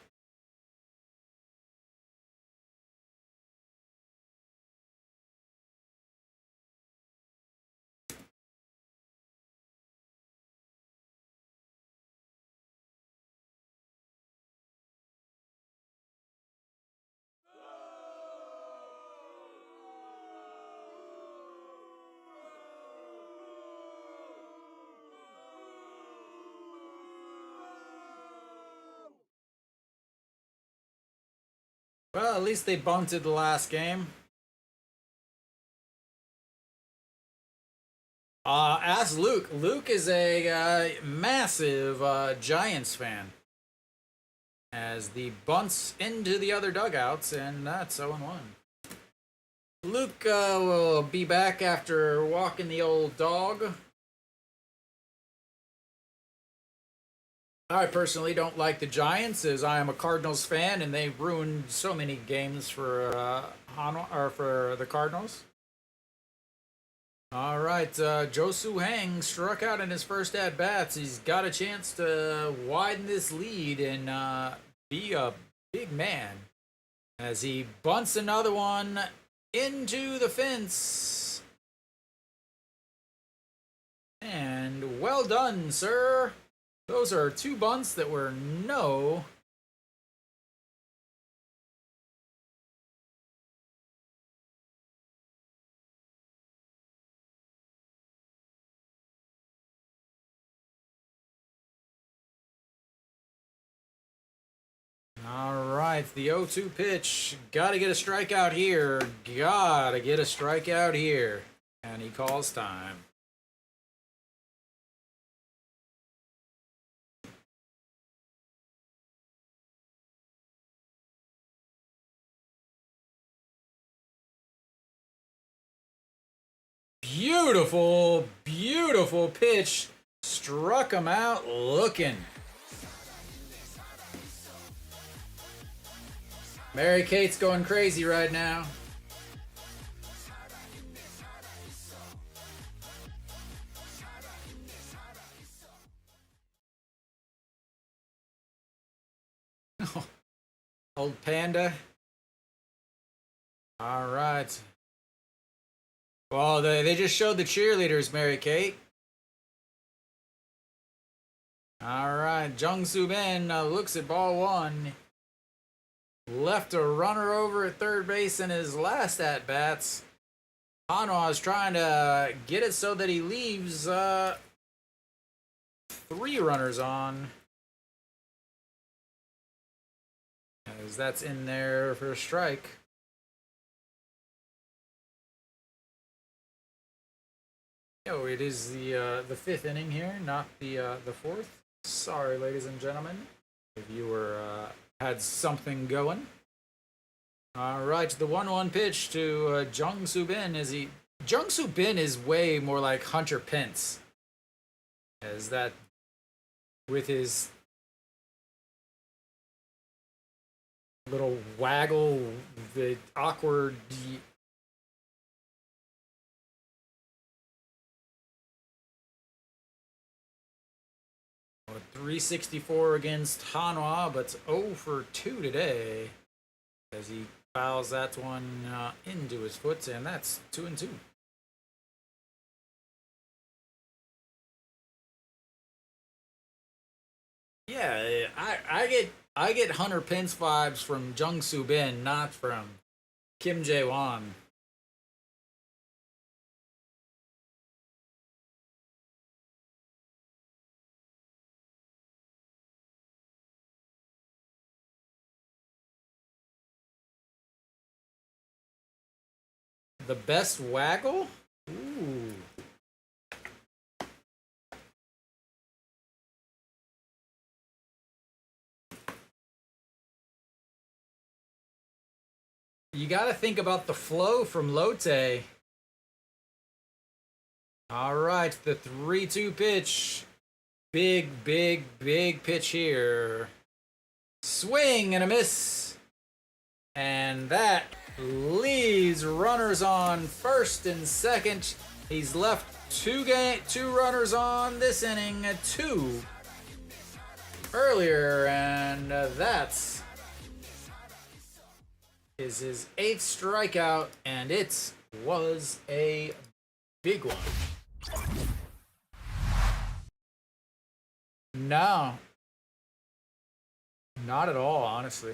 Well, at least they bunted the last game. Ask Luke. Luke is a massive Giants fan. As the bunts into the other dugouts, and that's 0-1. Luke will be back after walking the old dog. I personally don't like the Giants, as I am a Cardinals fan, and they ruined so many games for for the Cardinals. All right, Josu Hang struck out in his first at bats. He's got a chance to widen this lead and be a big man as he bunts another one into the fence. And well done, sir. Those are 2 bunts that were no. All right, the 0-2 pitch. Gotta get a strikeout here. Gotta get a strikeout here. And he calls time. Beautiful, beautiful pitch. Struck him out looking. Mary Kate's going crazy right now. Old panda. All right. Well, they just showed the cheerleaders, Mary Kate. All right, Jung Soo Ben looks at ball 1. Left a runner over at third base in his last at bats. Hanwha is trying to get it so that he leaves 3 runners on. As that's in there for a strike. Oh, it is the fifth inning here, not the fourth. Sorry, ladies and gentlemen, if you were had something going. All right, the 1-1 pitch to Jung Soo Bin. Jung Soo Bin is way more like Hunter Pence, as that with his little waggle, the awkward. 364 against Hanwha, but 0 for 2 today as he fouls that one into his foot, and that's 2-2. Yeah, I get Hunter Pence vibes from Jung Soo Bin, not from Kim Jae Won. The best waggle? Ooh. You got to think about the flow from Lotte. All right, the 3-2 pitch. Big pitch here. Swing and a miss. And that leaves runners on first and second. He's left two runners on this inning, 2 earlier, and that's his 8th strikeout, and it was a big one. No, not at all, honestly.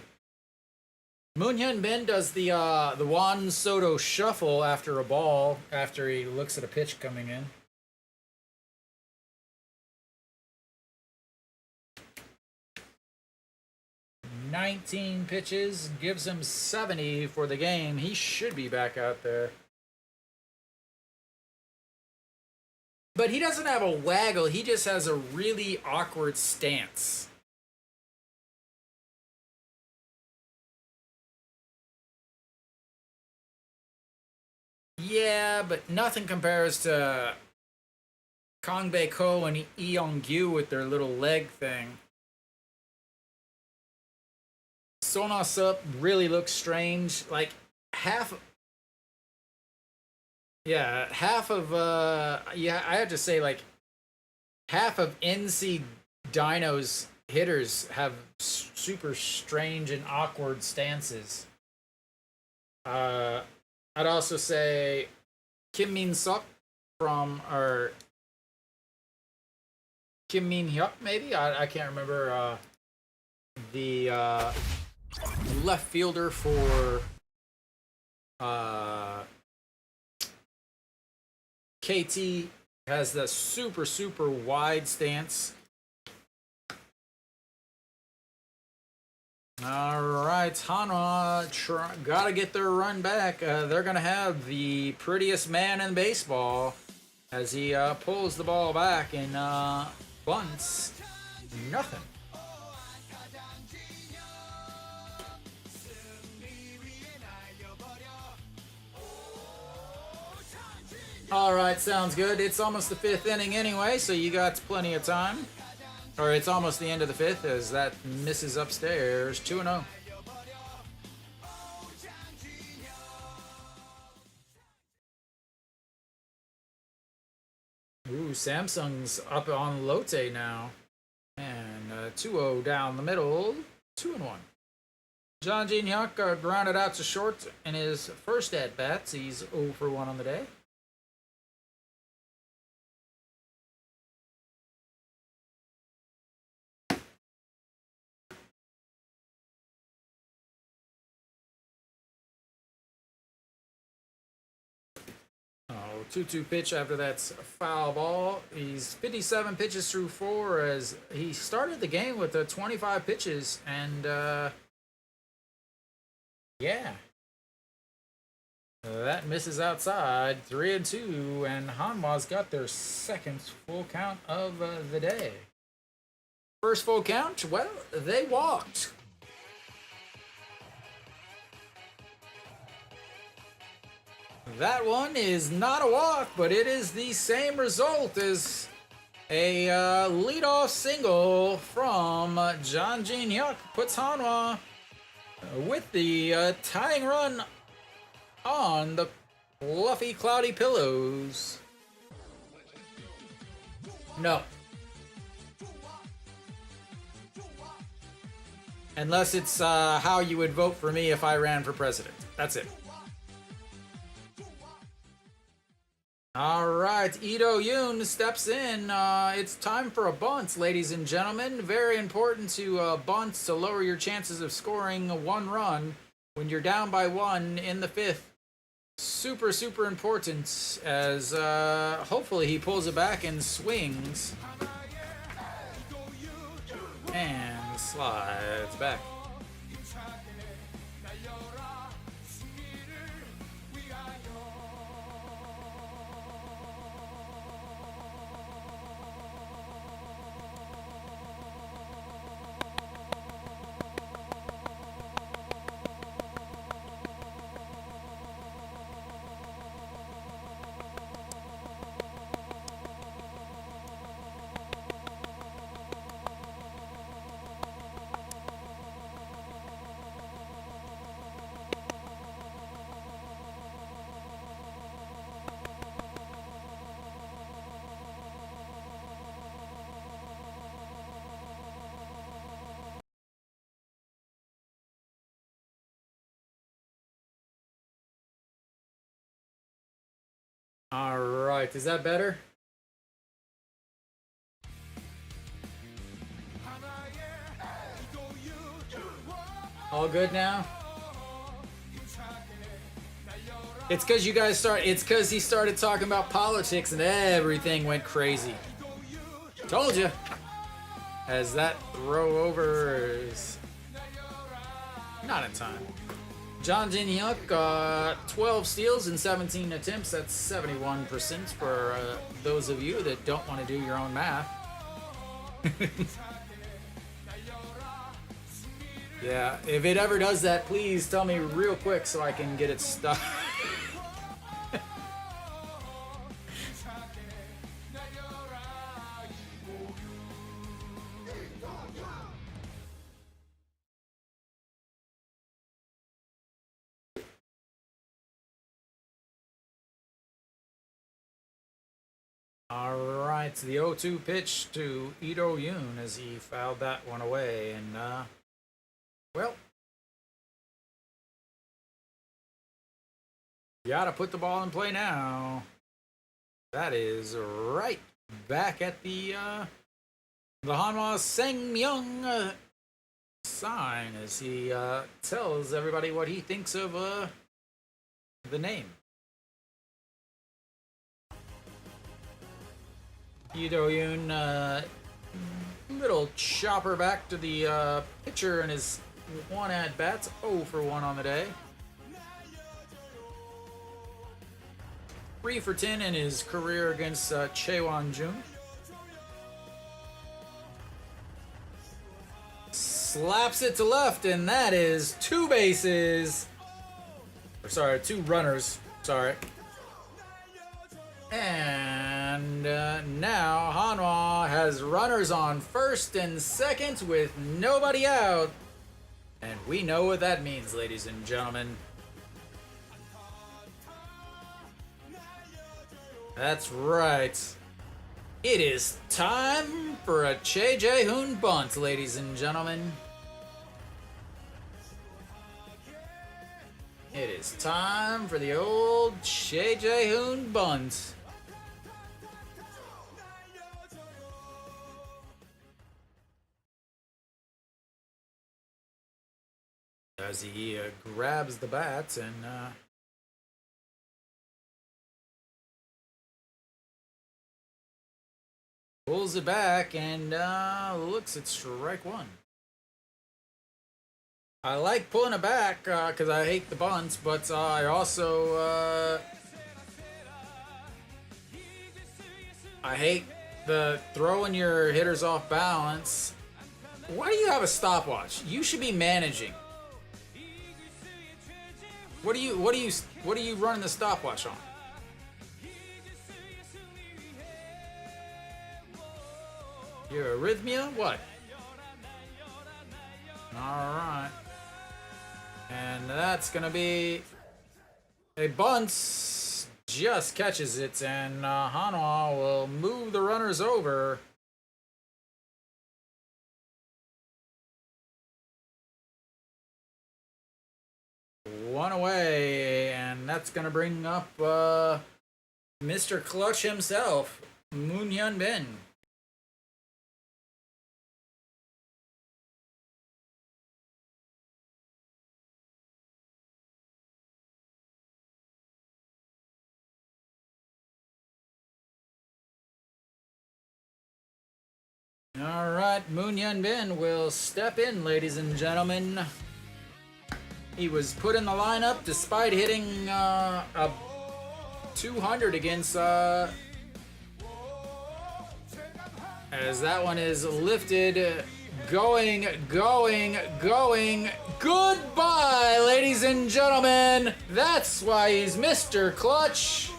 Moon Hyun Bin does the Juan Soto shuffle after a ball, after he looks at a pitch coming in. "19 pitches, gives him 70 for the game. He should be back out there. But he doesn't have a waggle, he just has a really awkward stance. Yeah, but nothing compares to Kang Bae Ko and Lee Young Gyu with their little leg thing. Sona Sup really looks strange. Like half of I have to say, like, half of NC Dino's hitters have super strange and awkward stances. I'd also say Kim Min Suk or Kim Min Hyuk, maybe? I can't remember the left fielder for KT has the super wide stance. All right, Hanwha gotta get their run back. They're gonna have the prettiest man in baseball as he pulls the ball back and bunts. Nothing. All right, sounds good. It's almost the 5th inning anyway, so you got plenty of time. Or it's almost the end of the 5th as that misses upstairs. 2-0. Ooh, Samsung's up on Lotte now. And 2-0 down the middle. 2-1. John Jin Hyuk grounded out to short in his first at-bats. He's 0 for 1 on the day. Oh, 2-2 pitch after that's a foul ball. He's 57 pitches through 4 as he started the game with 25 pitches, and yeah. That misses outside. 3-2, and Hanwha's got their second full count of the day. First full count, well, they walked. That one is not a walk, but it is the same result as a leadoff single from John Jin Hyuk puts Hanwha with the tying run on the fluffy, cloudy pillows. No. Unless it's how you would vote for me if I ran for president. That's it. All right, Ito Yoon steps in. It's time for a bunt, ladies and gentlemen. Very important to bunt to lower your chances of scoring one run when you're down by one in the fifth. Super, super important as hopefully he pulls it back and swings. And slides back. All right, is that better? All good now? It's because you guys it's because he started talking about politics and everything went crazy. Told you. As that throw over is not in time. John Jin Hyuk, 12 steals in 17 attempts. That's 71% for those of you that don't want to do your own math. Yeah, if it ever does that, please tell me real quick so I can get it stopped. Alright, the 0-2 pitch to Ito Yoon as he fouled that one away. And, well, you gotta put the ball in play now. That is right back at the Hanwha Sangmyeong sign as he tells everybody what he thinks of the name. Ito Yoon, little chopper back to the pitcher and his one at bats, 0 for 1 on the day. 3 for 10 in his career against Chaewon-jung. Slaps it to left, and that is 2 bases. Or sorry, 2 runners. Sorry. And now Hanwha has runners on first and second with nobody out. And we know what that means, ladies and gentlemen. That's right. It is time for a Che Jae-hoon bunt, ladies and gentlemen. It is time for the old Che Jae-hoon bunt. As he grabs the bat and pulls it back and looks at strike 1. I like pulling it back because I hate the bunts, but I also I hate the throwing your hitters off balance. Why do you have a stopwatch? You should be managing. What are you running the stopwatch on? Your arrhythmia? What? Alright. And that's gonna be a bunt. Just catches it, and Hanwha will move the runners over. One away, and that's gonna bring up Mr. Clutch himself, Moon Hyun Bin. All right, Moon Hyun Bin will step in, ladies and gentlemen. He was put in the lineup despite hitting a 200 against as that one is lifted. Going. Goodbye, ladies and gentlemen. That's why he's Mr. Clutch.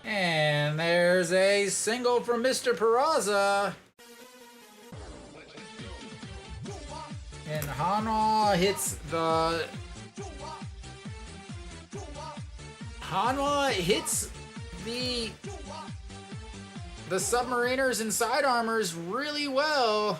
And there's a single from Mr. Peraza. And Hanwha hits the... Hanwha hits the Submariners and Side Armors really well.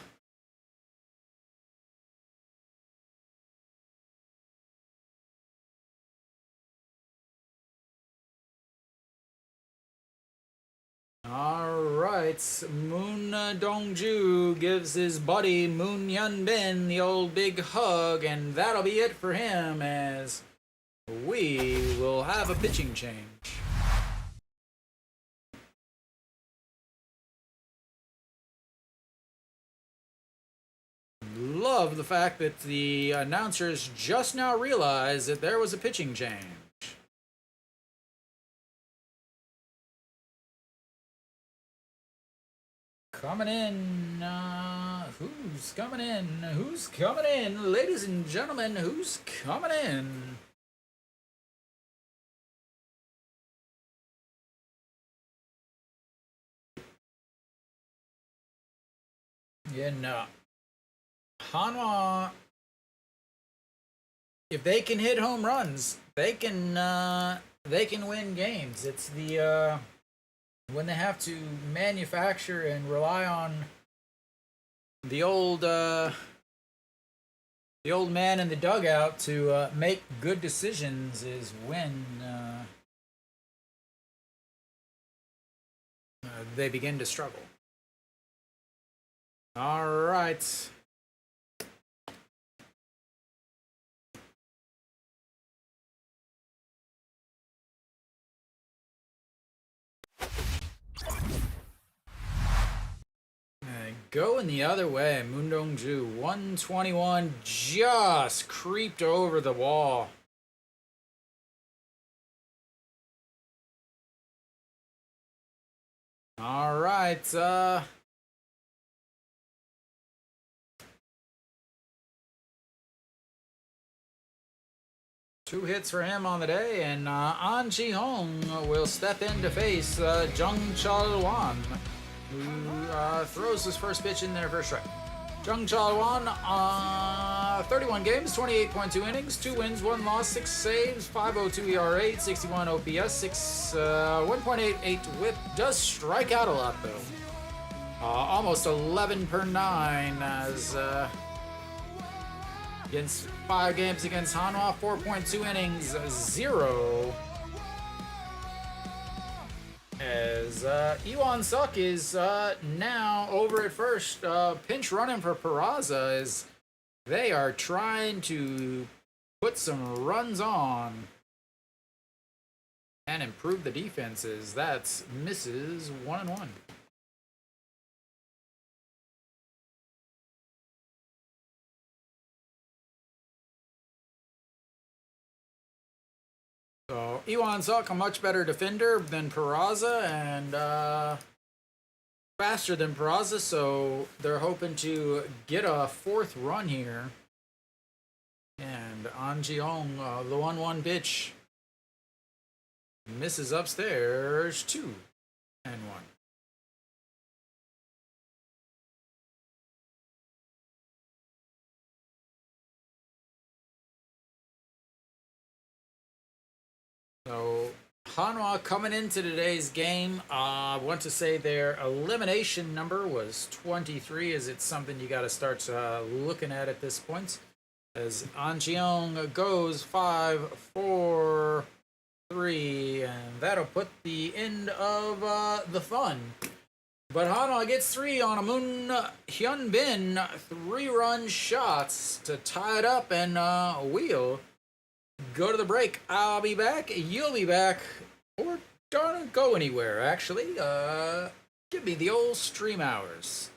Alright, Moon Dongju gives his buddy Moon Hyun Bin the old big hug, and that'll be it for him as we will have a pitching change. Love the fact that the announcers just now realized that there was a pitching change. Coming in, who's coming in? Who's coming in? Ladies and gentlemen, who's coming in? Yeah, no. Hanwha, if they can hit home runs, they can win games. It's the when they have to manufacture and rely on the old man in the dugout to make good decisions is when they begin to struggle. All right. Going the other way, Moon Dongju, 121, just creeped over the wall. All right, 2 hits for him on the day, and An Ji-hong will step in to face Jung Chul-won. who throws his first pitch in there for a strike. Jung Chal-won, 31 games, 28.2 innings, 2 wins, 1 loss, 6 saves, 5.02 ERA, 861 OPS, 1.88 whip. Does strike out a lot, though. Almost 11 per 9 as against 5 games against Hanwha, 4.2 innings, 0. As Iwan Suk is now over at first, pinch running for Peraza as they are trying to put some runs on and improve the defenses. That's misses 1-1. So Iwan Suk, a much better defender than Peraza and faster than Peraza, so they're hoping to get a 4th run here. And An Ji-ong, the 1-1 pitch, misses upstairs, 2-1. So Hanwha coming into today's game, I want to say their elimination number was 23, as it's something you got to start looking at this point. As An Ji-ong goes 5-4-3, and that'll put the end of the fun. But Hanwha gets 3 on a Moon Hyun Bin 3-run shots to tie it up, and we'll go to the break. I'll be back. You'll be back. Or don't go anywhere, actually. Give me the old stream hours.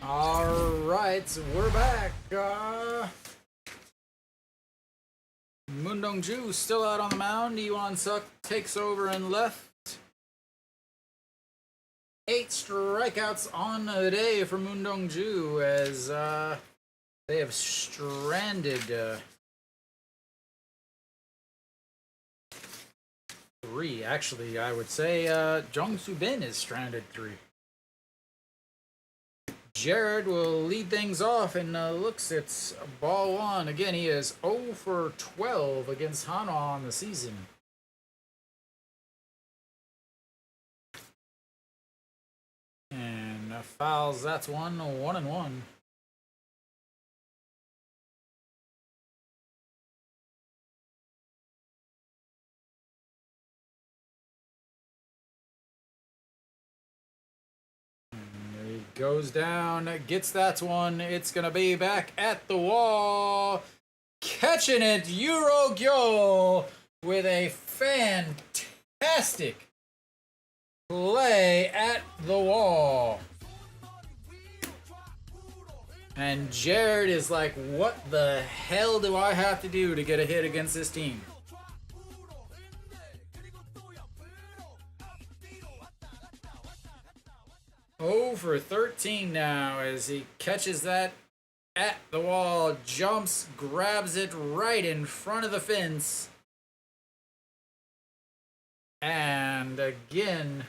Alright, so we're back. Moon Dong-ju still out on the mound. Iwan Suk takes over and left. 8 strikeouts on the day for Moon Dong-ju as they have stranded 3. Actually, I would say Jung-Soo Bin is stranded 3. Jared will lead things off and looks it's ball 1. Again, he is 0 for 12 against Hanwha on the season. And fouls, that's 1-1. Goes down, gets that one. It's going to be back at the wall. Catching it, Euro Gyo with a fantastic play at the wall. And Jared is like, what the hell do I have to do to get a hit against this team? For 13 now as he catches that at the wall, jumps, grabs it right in front of the fence. And again,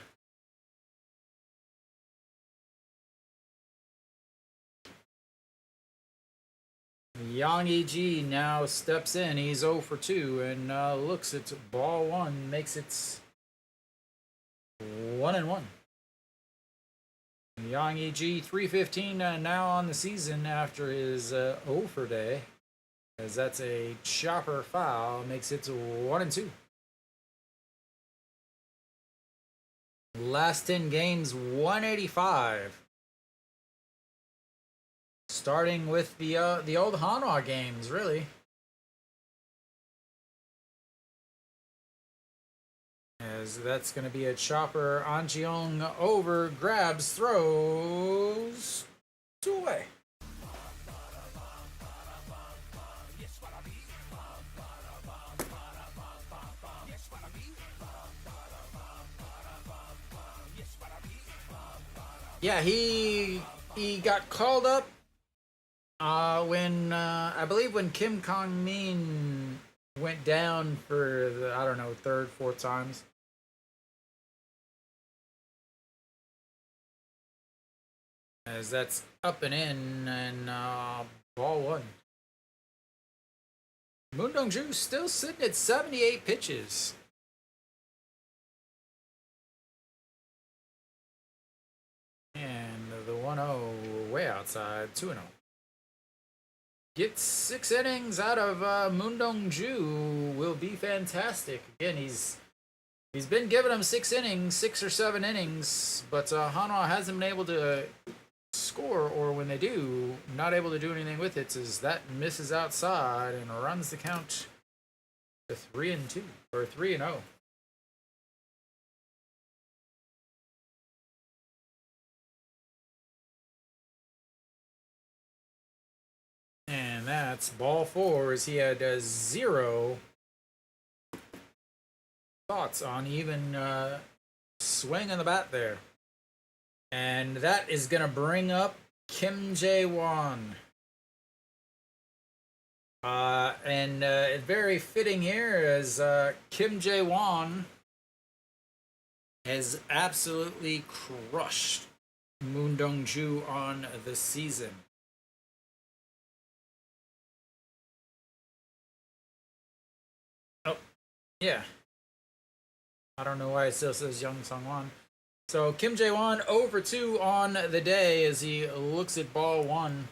Yang E.G. now steps in. He's 0 for 2 and looks at ball 1, makes it 1-1. Yang E.G. 315 now on the season after his 0 for day, as that's a chopper foul, makes it 1-2. Last 10 games, 185. Starting with the old Hanwha games, really. As that's going to be a chopper. Anjeong over, grabs, throws 2 away. Yeah, he got called up when I believe when Kim Kong-min went down for the, I don't know, 3rd, 4th times. As that's up and in, and ball 1. Moon Dong-ju still sitting at 78 pitches. And the 1-0 way outside, 2-0. Gets 6 innings out of Moon Dong-ju will be fantastic. Again, he's been giving them 6 innings, 6 or 7 innings, but Hanwha hasn't been able to score, or when they do, not able to do anything with it, as that misses outside and runs the count to 3-2 or 3-0. And that's ball 4, as he had 0 thoughts on even swinging the bat there. And that is going to bring up Kim Jae-won. And very fitting here, as Kim Jae-won has absolutely crushed Moon Dong-ju on the season. Oh, yeah. I don't know why it still says Young Sung-won. So Kim Jae-won 0 for 2 on the day as he looks at ball 1.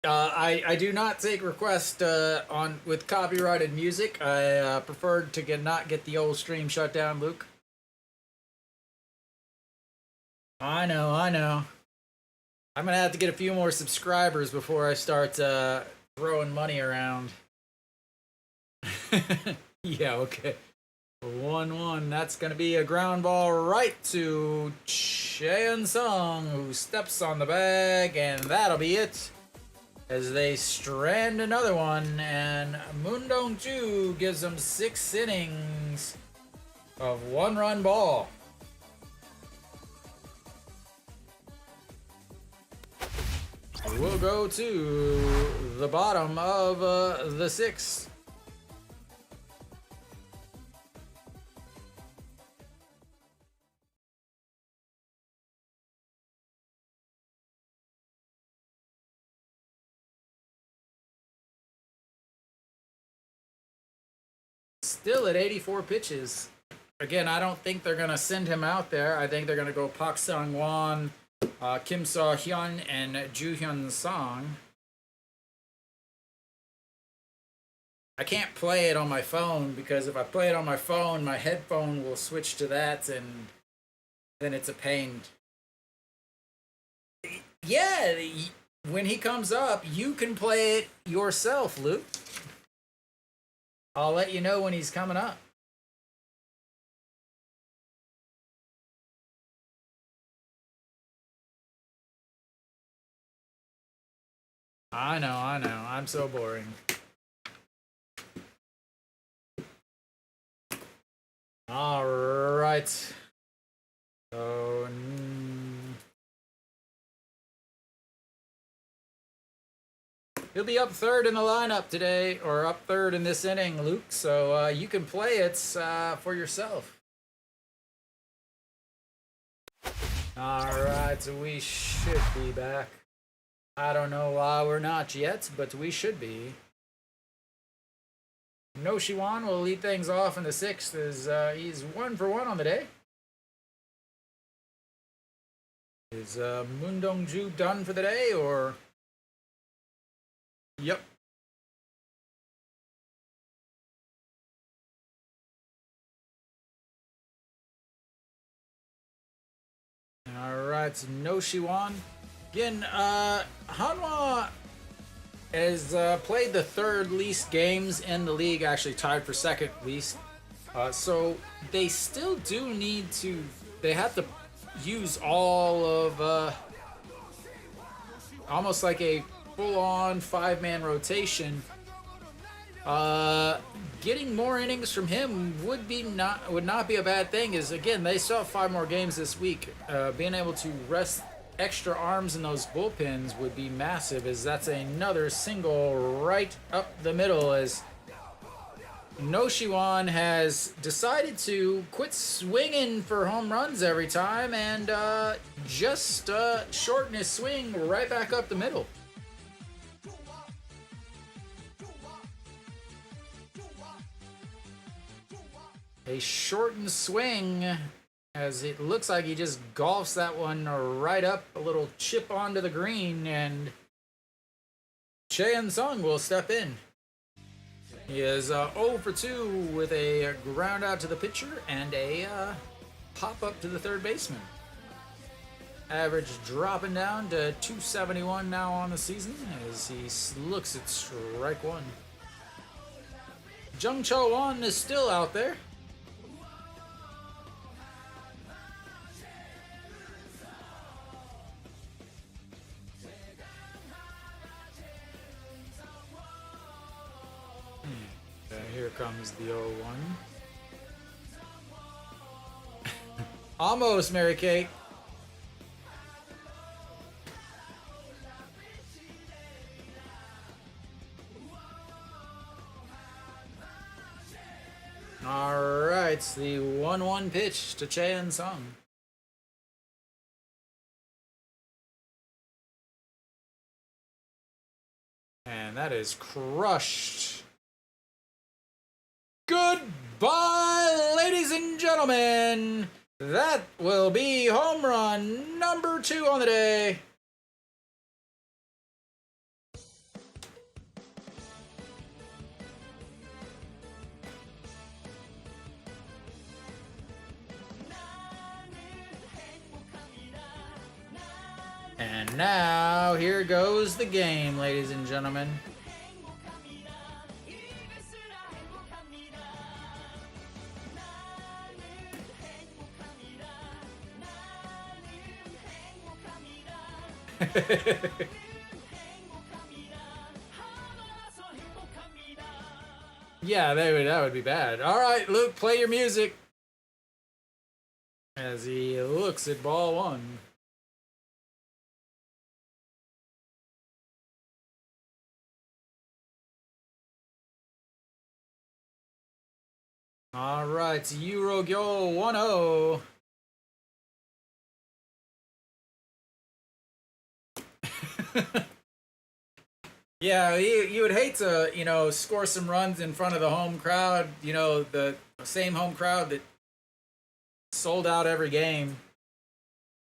I do not take requests on with copyrighted music. I prefer to not get the old stream shut down, Luke. I know, I know. I'm gonna have to get a few more subscribers before I start throwing money around. Yeah, okay. 1-1. That's gonna be a ground ball right to Chaeyeon Sung, who steps on the bag, and that'll be it. As they strand another one, and Moon Dong-ju gives them 6 innings of 1-run ball. We'll go to the bottom of the 6th. Still at 84 pitches. Again, I don't think they're going to send him out there. I think they're going to go Park Sang-won, Kim So-hyun, and Ju Hyun-song. I can't play it on my phone because if I play it on my phone, my headphone will switch to that, and then it's a pain. Yeah, when he comes up, you can play it yourself, Luke. I'll let you know when he's coming up. I know, I know. I'm so boring. All right. So he'll be up third in the lineup today, or up third in this inning, Luke. So you can play it for yourself. All right, so we should be back. I don't know why we're not yet, but we should be. No Shiwan will lead things off in the 6th as he's 1 for 1 on the day. Is Moon Dong-ju done for the day, or? Yep. All right, no Shiwan. Again, Hanwha has played the 3rd least games in the league, actually tied for 2nd least. So they still do need to, they have to use all of, almost like a full-on 5-man rotation. Getting more innings from him would not be a bad thing. Is again, they still have 5 more games this week. Being able to rest extra arms in those bullpens would be massive, as that's another single right up the middle, as No Shiwan has decided to quit swinging for home runs every time and just shorten his swing right back up the middle. A shortened swing, as it looks like he just golfs that one right up, a little chip onto the green, and Chaeyeon Sung will step in. He is 0 for 2 with a ground out to the pitcher and a pop up to the 3rd baseman. Average dropping down to 271 now on the season as he looks at strike 1. Jung Cho-won is still out there. Here comes the 0-1. Almost, Mary Kate. All right, the 1-1 pitch to Chaeyeon Sung. And that is crushed. Goodbye, ladies and gentlemen. That will be home run number 2 on the day. And now, here goes the game, ladies and gentlemen. Yeah, that would be bad. All right, Luke, play your music. As he looks at ball one. All right, Eurogyo 1-0. Yeah, you would hate to, score some runs in front of the home crowd, the same home crowd that sold out every game,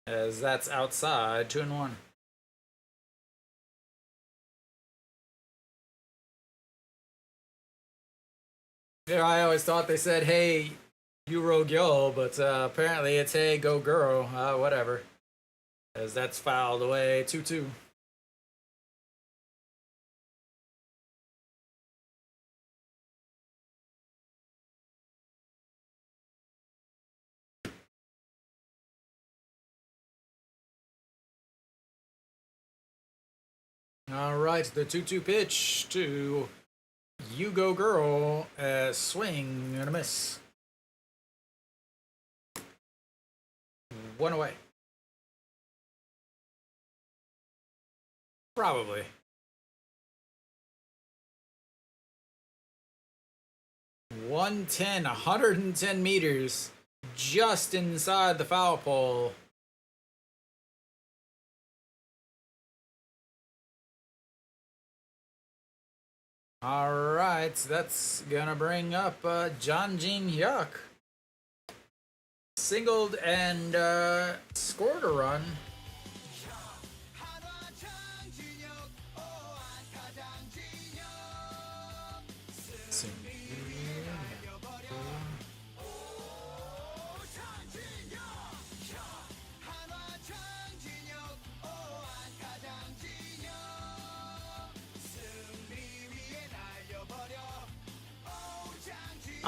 as that's outside, 2-1. Yeah, I always thought they said, hey, Euro Gil, but apparently it's hey, go girl, whatever. As that's fouled away, 2-2. All right, the 2-2 pitch to You Go Girl. Swing and a miss. One away. Probably. 110 meters, just inside the foul pole. All right, that's gonna bring up John Jin Hyuk. Singled and scored a run.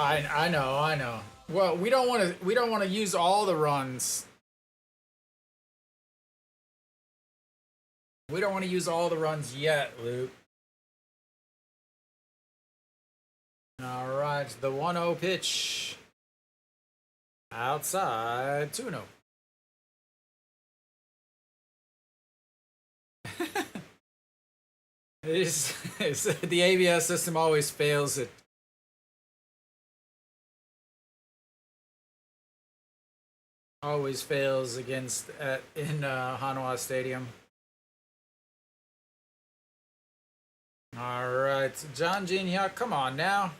I know. Well, we don't want to use all the runs. We don't want to use all the runs yet, Luke. All right, the 1-0 pitch. Outside, 2-0. The ABS system always fails it. Always fails against in Hanwha Stadium. All right, John Jin Hyuk, come on now.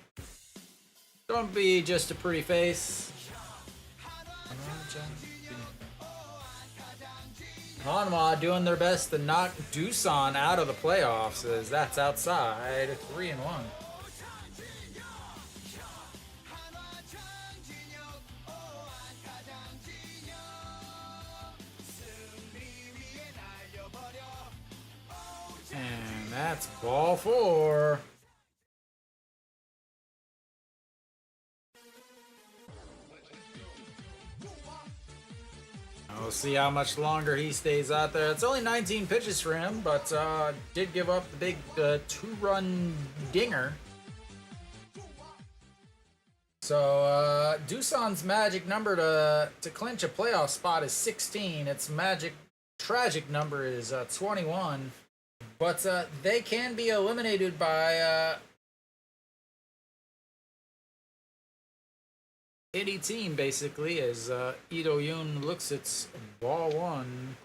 Don't be just a pretty face. Hanwha doing their best to knock Doosan out of the playoffs, as that's outside, 3-1. And that's ball 4. We'll see how much longer he stays out there. It's only 19 pitches for him, but did give up the big 2-run dinger. So Doosan's magic number to clinch a playoff spot is 16. Its tragic number is 21. But they can be eliminated by any team, basically, as Ito Yoon looks at ball 1.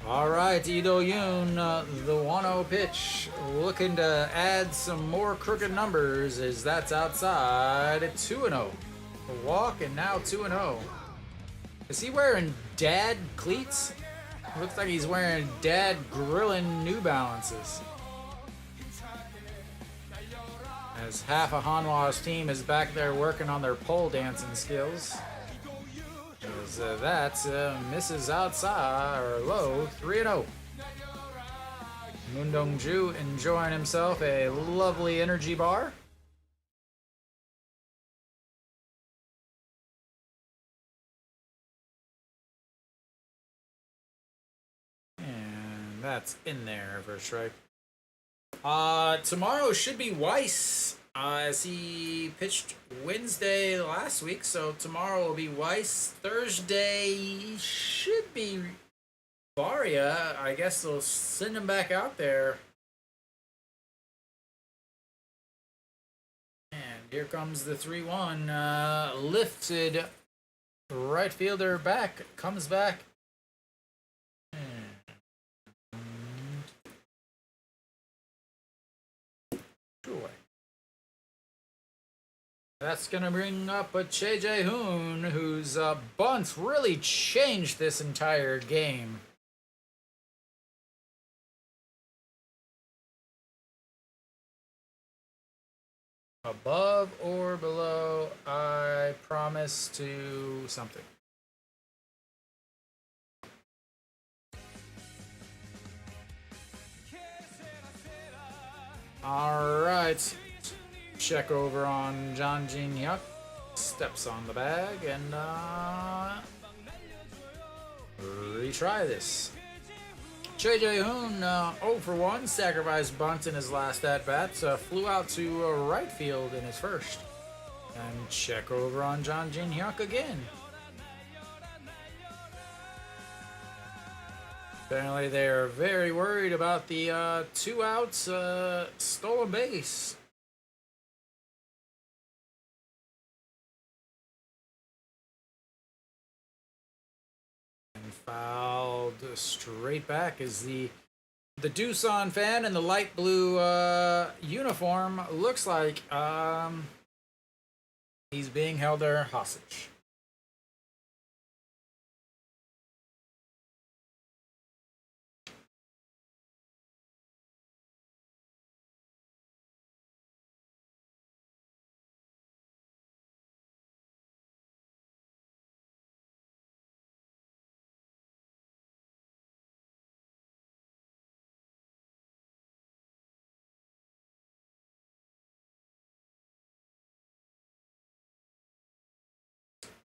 All right, Ito Yoon, the 1-0 pitch, looking to add some more crooked numbers, as that's outside at 2-0. A walk, and now 2-0. Is he wearing dad cleats? Looks like he's wearing dad grilling New Balances. As half of Hanwha's team is back there working on their pole dancing skills. As that misses outside, or low, 3-0. Moon Dong-ju enjoying himself a lovely energy bar. And that's in there for a strike. Tomorrow should be Weiss, as he pitched Wednesday last week, so tomorrow will be Weiss. Thursday should be Varia. I guess they'll send him back out there. And here comes the 3-1. Lifted right fielder back. Comes back. That's going to bring up a Daejeon, whose bunts really changed this entire game. Above or below, I promise to something. All right. Check over on Jeonjin Hyuk. Steps on the bag and retry this. Daejeon 0 for 1, sacrificed bunt in his last at-bat, flew out to right field in his first. And check over on Jeonjin Hyuk again. Apparently they are very worried about the 2 outs stolen base. Fouled straight back as the Doosan fan in the light blue uniform looks like he's being held there hostage.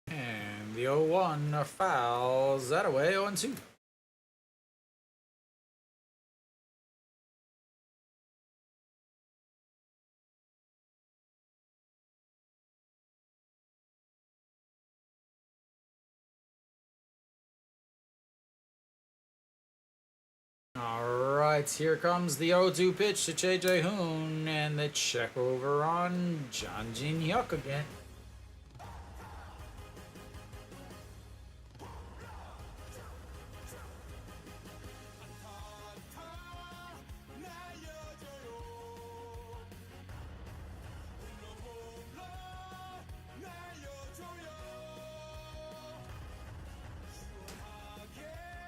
And the 0-1 fouls that away, 0-2. Alright, here comes the 0-2 pitch to Daejeon, and the check over on Jeonjin Hyuk again.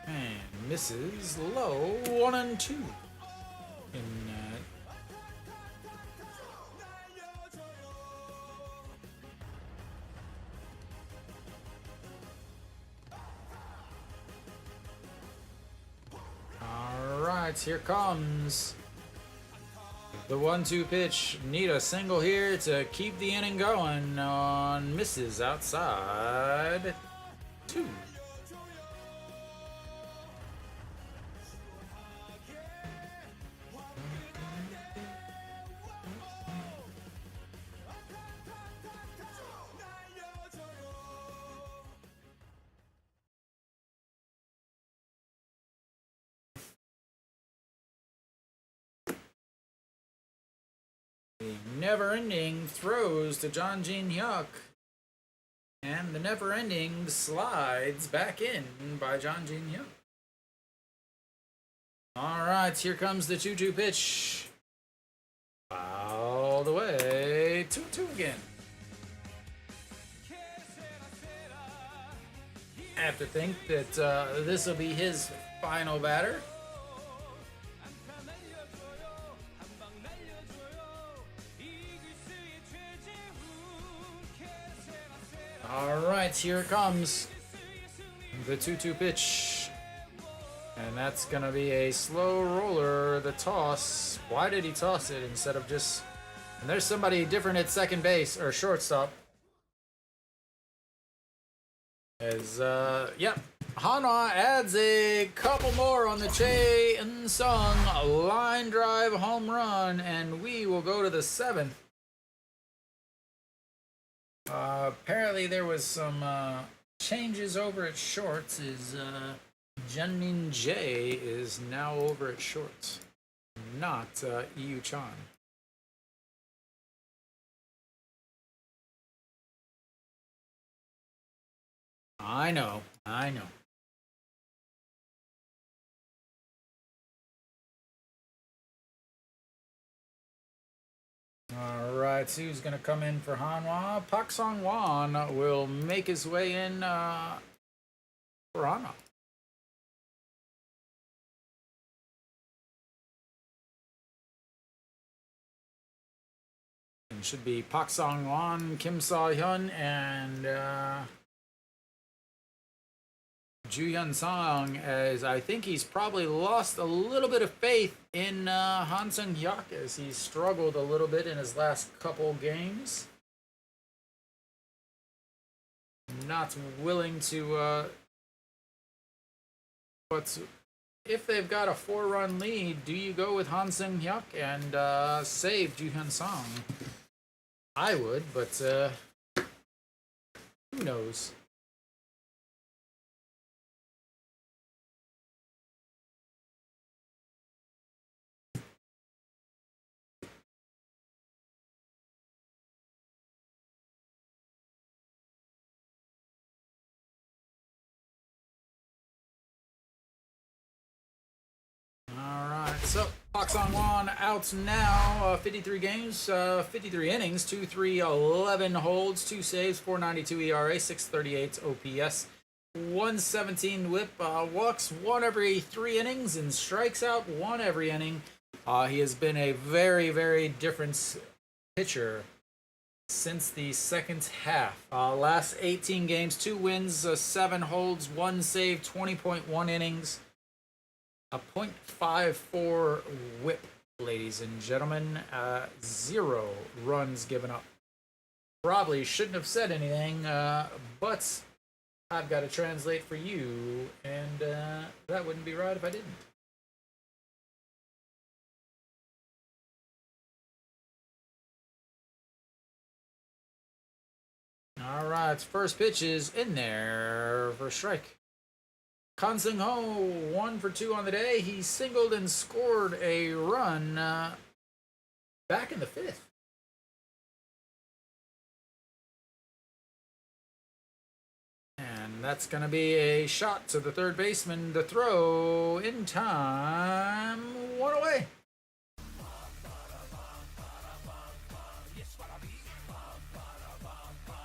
And misses low, 1-2. In Alright, here comes the 1-2 pitch. Need a single here to keep the inning going on misses outside 2. Never-ending throws to Jeonjin Hyuk, and the never-ending slides back in by Jeonjin Hyuk. All right, here comes the 2-2 pitch. Fouled away, 2-2 again. I have to think that this will be his final batter. right, here it comes. The 2-2 pitch. And that's going to be a slow roller. The toss. Why did he toss it instead of just... And there's somebody different at second base or shortstop. As, yep. Hanwha adds a couple more on the Chae In-sung line drive home run, and we will go to the 7th. Apparently there was some changes over at shorts. Jeonmin Jae is now over at shorts, not Yu Chan. I know. All right, so who's going to come in for Hanwha? Pak Song-won will make his way in for Hanwha. It should be Pak Song-won, Kim Saw-hyun, and Ju Hyun-sung, as I think he's probably lost a little bit of faith in Han Sung-hyuk, as he struggled a little bit in his last couple games. Not willing to... but if they've got a 4-run lead, do you go with Han Sung-hyuk and save Ju Hyun-sung? I would, but who knows? So, Pak Song-won out now, 53 games, 53 innings, 2-3, 11 holds, 2 saves, 4.92 ERA, 6.38 OPS, 117 whip, walks 1 every 3 innings, and strikes out 1 every inning. He has been a very, very different pitcher since the second half. Last 18 games, 2 wins, 7 holds, 1 save, 20.1 innings. A .54 whip, ladies and gentlemen. 0 runs given up. Probably shouldn't have said anything, but I've got to translate for you, and that wouldn't be right if I didn't. All right, first pitch is in there for a strike. Kan Seung-ho, 1 for 2 on the day. He singled and scored a run back in the 5th. And that's going to be a shot to the third baseman. The throw in time. 1 away.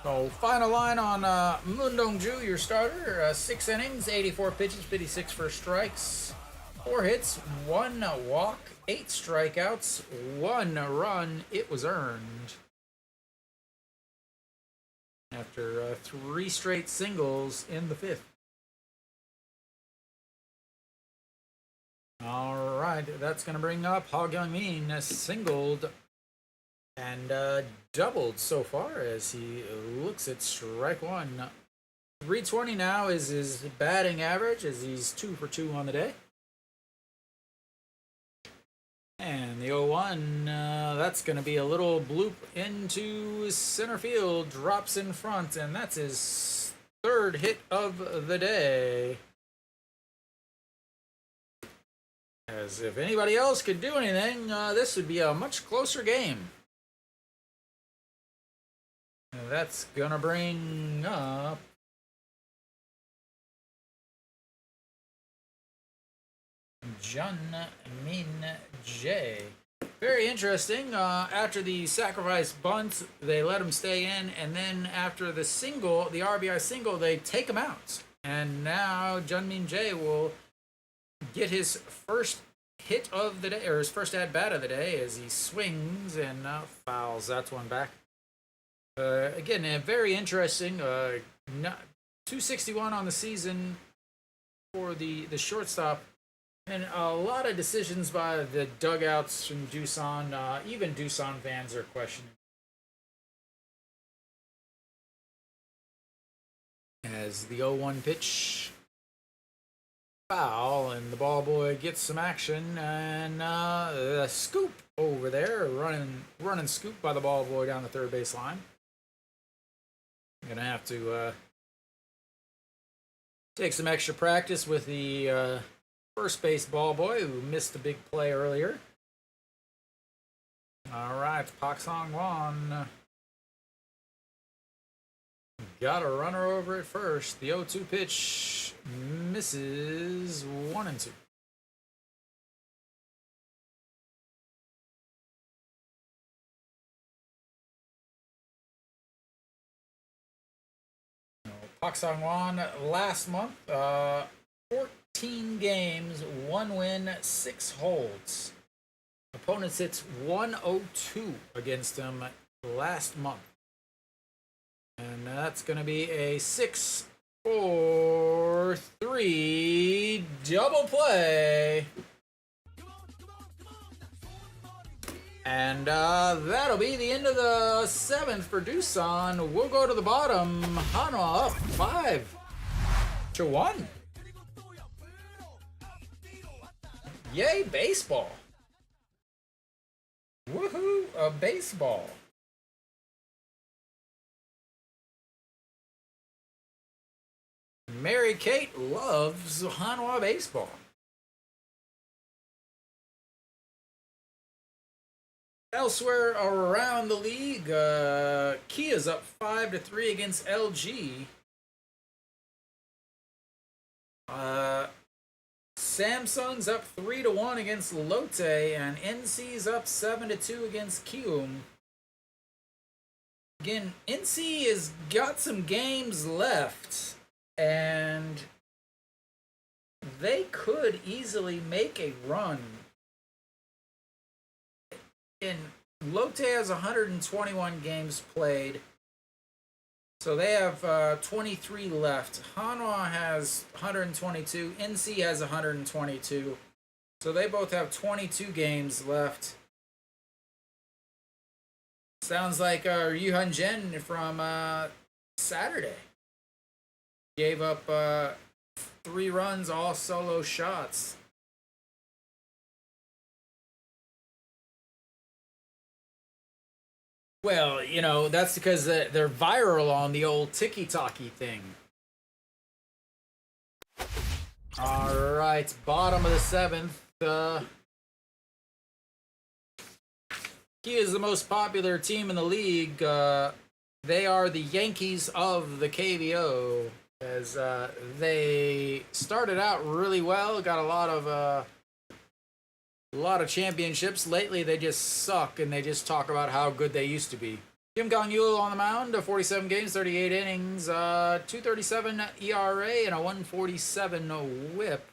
So, final line on Moon Dong-ju, your starter. 6 innings, 84 pitches, 56 first strikes, 4 hits, 1 walk, 8 strikeouts, 1 run. It was earned after 3 straight singles in the 5th. All right, that's going to bring up Ha Kyung-min, singled and doubled so far as he looks at strike 1. 320 now is his batting average, as he's 2 for 2 on the day. And the 0-1, that's going to be a little bloop into center field, drops in front, and that's his 3rd hit of the day. As if anybody else could do anything, this would be a much closer game. That's gonna bring up Jeonmin Jae. Very interesting. After the sacrifice bunt, they let him stay in, and then after the single, the RBI single, they take him out. And now Jeonmin Jae will get his first hit of the day, or his first at bat of the day, as he swings and fouls. That's one back. Again, very interesting. Not 261 on the season for the shortstop. And a lot of decisions by the dugouts from Doosan. Even Doosan fans are questioning. As the 0-1 pitch, foul, and the ball boy gets some action, and the scoop over there, running scoop by the ball boy down the third base line. Gonna have to take some extra practice with the first base ball boy who missed a big play earlier. All right, Pak Sang-won got a runner over at first. The 0-2 pitch misses 1-2. Pak Sang-won last month, 14 games, 1 win, 6 holds. Opponents hits 102 against him last month. And that's going to be a 6-4-3 double play. And that'll be the end of the 7th for Doosan. We'll go to the bottom. Hanwha up 5-1. Yay, baseball. Woohoo, a baseball. Mary Kate loves Hanwha baseball. Elsewhere around the league, Kia's up 5-3 against LG. Samsung's up 3-1 against Lotte, and NC's up 7-2 against Kium. Again, NC has got some games left, and they could easily make a run. And Lotte has 121 games played, so they have 23 left. Hanwha has 122. NC has 122. So they both have 22 games left. Sounds like Ryu Hyun-jin from Saturday gave up 3 runs, all solo shots. Well, you know, that's because they're viral on the old tiki-taki thing. All right, bottom of the 7th. He is the most popular team in the league. They are the Yankees of the KBO, as they started out really well, got a lot of championships. Lately, they just suck, and they just talk about how good they used to be. Kim Gong-yul on the mound, 47 games, 38 innings, 2.37 ERA, and a 1.47 WHIP.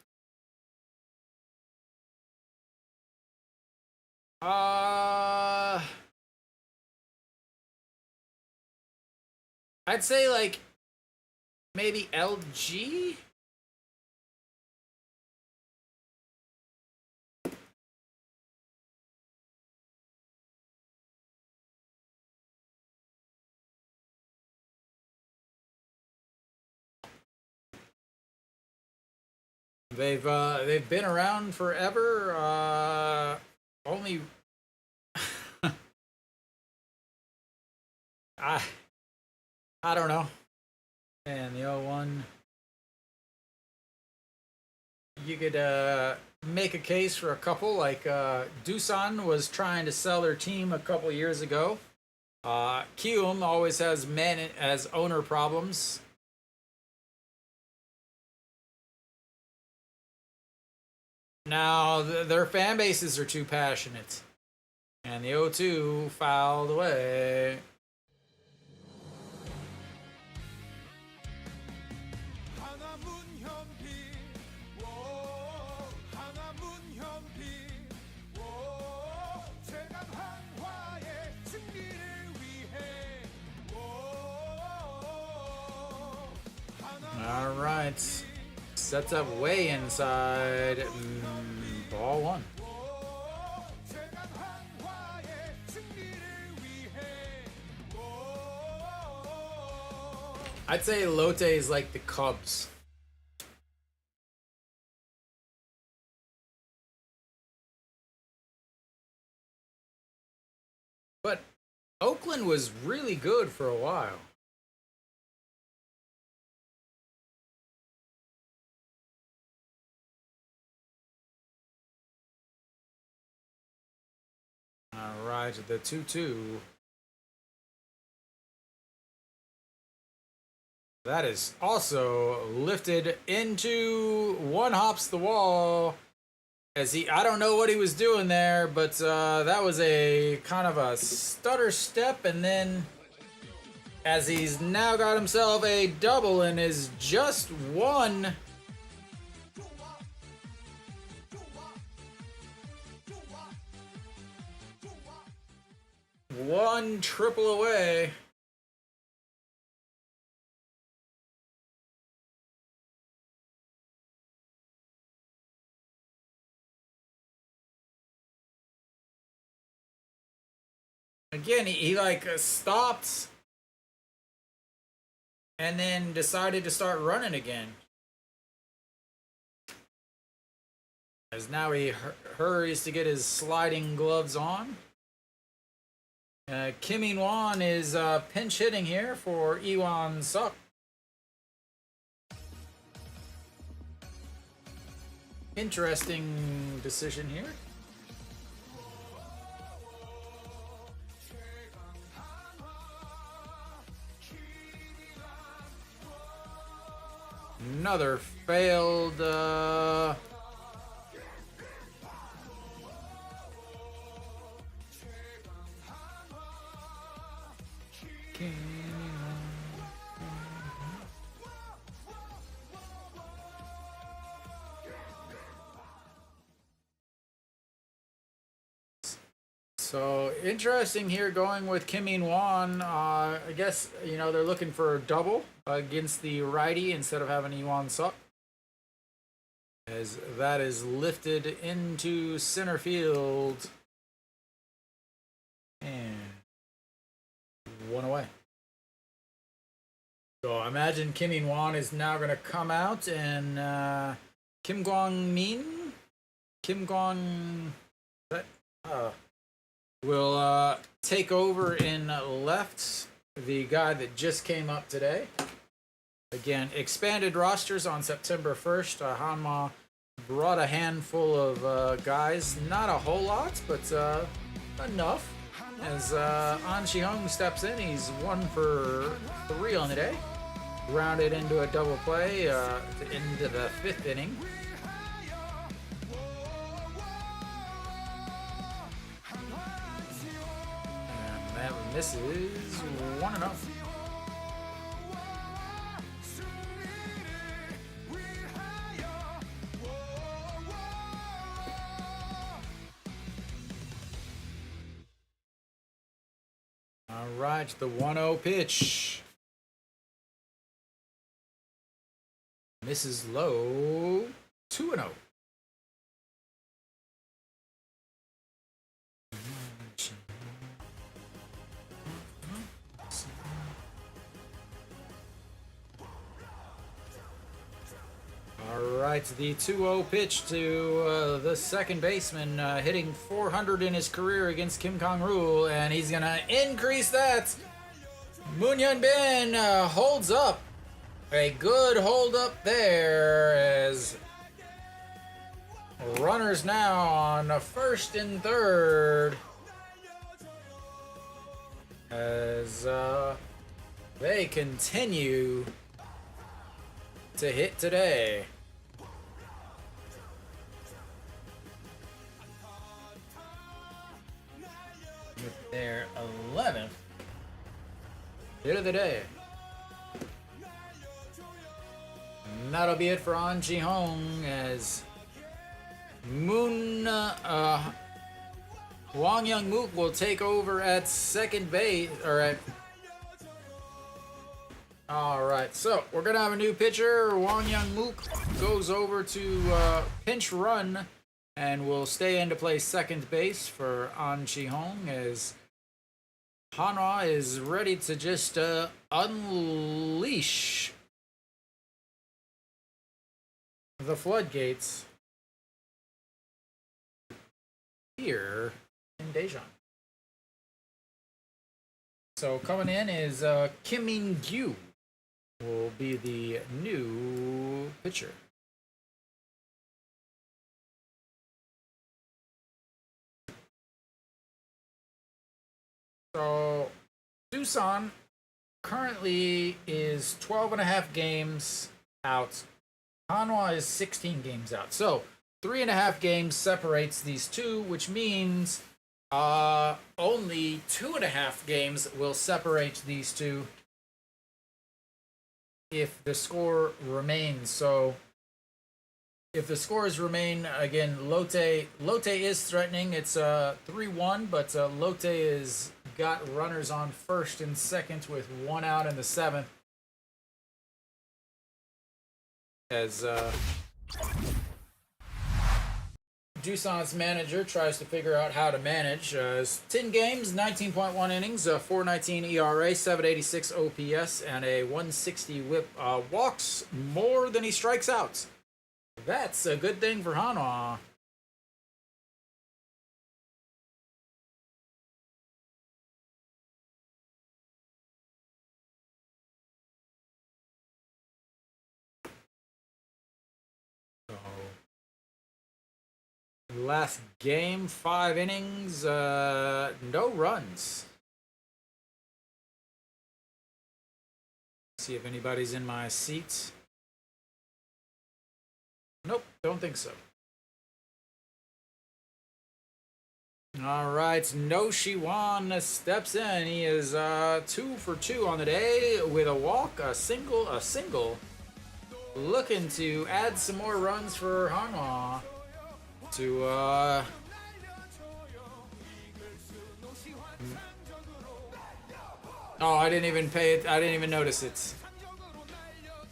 I'd say, like, maybe LG? They've been around forever. Only I don't know. And the 0-1, you could make a case for a couple. Like Doosan was trying to sell their team a couple years ago. Kium always has owner problems. Now, their fan bases are too passionate. And the 0-2 fouled away. Sets up way inside. Ball one. I'd say Lotte is like the Cubs. But Oakland was really good for a while. All right, the 2-2. That is also lifted into one hops the wall. As I don't know what he was doing there, but that was a kind of a stutter step, and then as he's now got himself a double and is just one triple away. Again, he like stopped and then decided to start running again. As now he hurries to get his sliding gloves on. Kim In-won is pinch hitting here for Iwan Suk. Interesting decision here. Another failed So interesting here going with Kim In-won. I guess, you know, they're looking for a double against the righty instead of having Iwan Suk. As that is lifted into center field. And one away. So I imagine Kim In-won is now going to come out and Kim Kwang-min will take over in left, the guy that just came up today. Again, expanded rosters on September 1st. Hanwha brought a handful of guys. Not a whole lot, but enough. As An Shi-hung steps in, he's 1 for 3 on the day. Rounded into a double play into the 5th inning. And that misses 1-0. All right, the 1-0 pitch. Misses low, 2-0. All right, the 2-0 pitch to the second baseman, hitting 400 in his career against Kim Kang-rul, and he's gonna increase that. Moon-hyun Bin holds up. A good hold up there, as runners now on first and third, as they continue to hit today. With their 11th hit of the day. And that'll be it for An Shi-hung, as Hwang Young-mook will take over at second base, or at All right, so we're gonna have a new pitcher. Wang Young Mook goes over to pinch run, and will stay in to play second base for An Chi Hong as Hanwha is ready to just unleash the floodgates here in Daejeon. So coming in is Kim Min-gyu will be the new pitcher. So Doosan currently is 12 and a half games out. Hanwha is 16 games out. So 3.5 games separates these two, which means only 2.5 games will separate these two if the score remains. So if the scores remain, again, Lotte is threatening. It's 3-1, but Lotte is got runners on first and second with 1 out in the 7th. As Doosan's manager tries to figure out how to manage. 10 games, 19.1 innings, 4.19 ERA, 7.86 OPS, and a 160 whip. Walks more than he strikes out. That's a good thing for Hanwha. Last game, 5 innings, no runs. See if anybody's in my seat. Nope, don't think so. All right, No Shiwan steps in. He is 2 for 2 on the day with a walk, a single. Looking to add some more runs for Hanwha. Oh, I didn't even pay it. I didn't even notice it.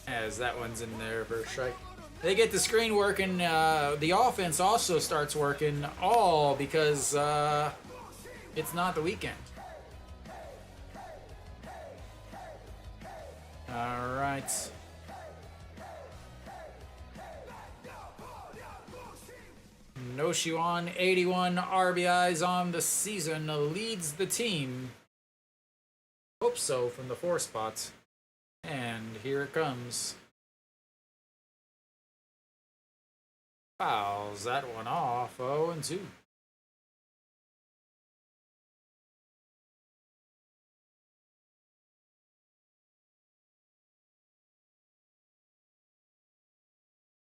As that one's in there for a strike. They get the screen working. The offense also starts working, all because it's not the weekend. All right. No Shiwan, 81 RBIs on the season, leads the team. Hope so from the 4 spot. And here it comes. Fouls that one off, 0-2.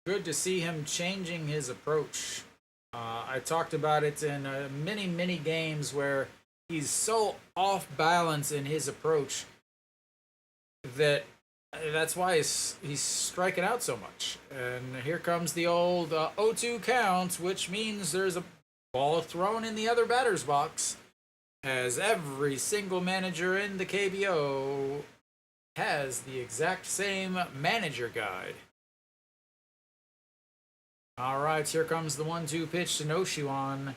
Good to see him changing his approach. I talked about it in many games where he's so off balance in his approach that's why he's striking out so much. And here comes the old 0-2 count, which means there's a ball thrown in the other batter's box, as every single manager in the KBO has the exact same manager guide. All right, here comes the 1-2 pitch to No Shiwan.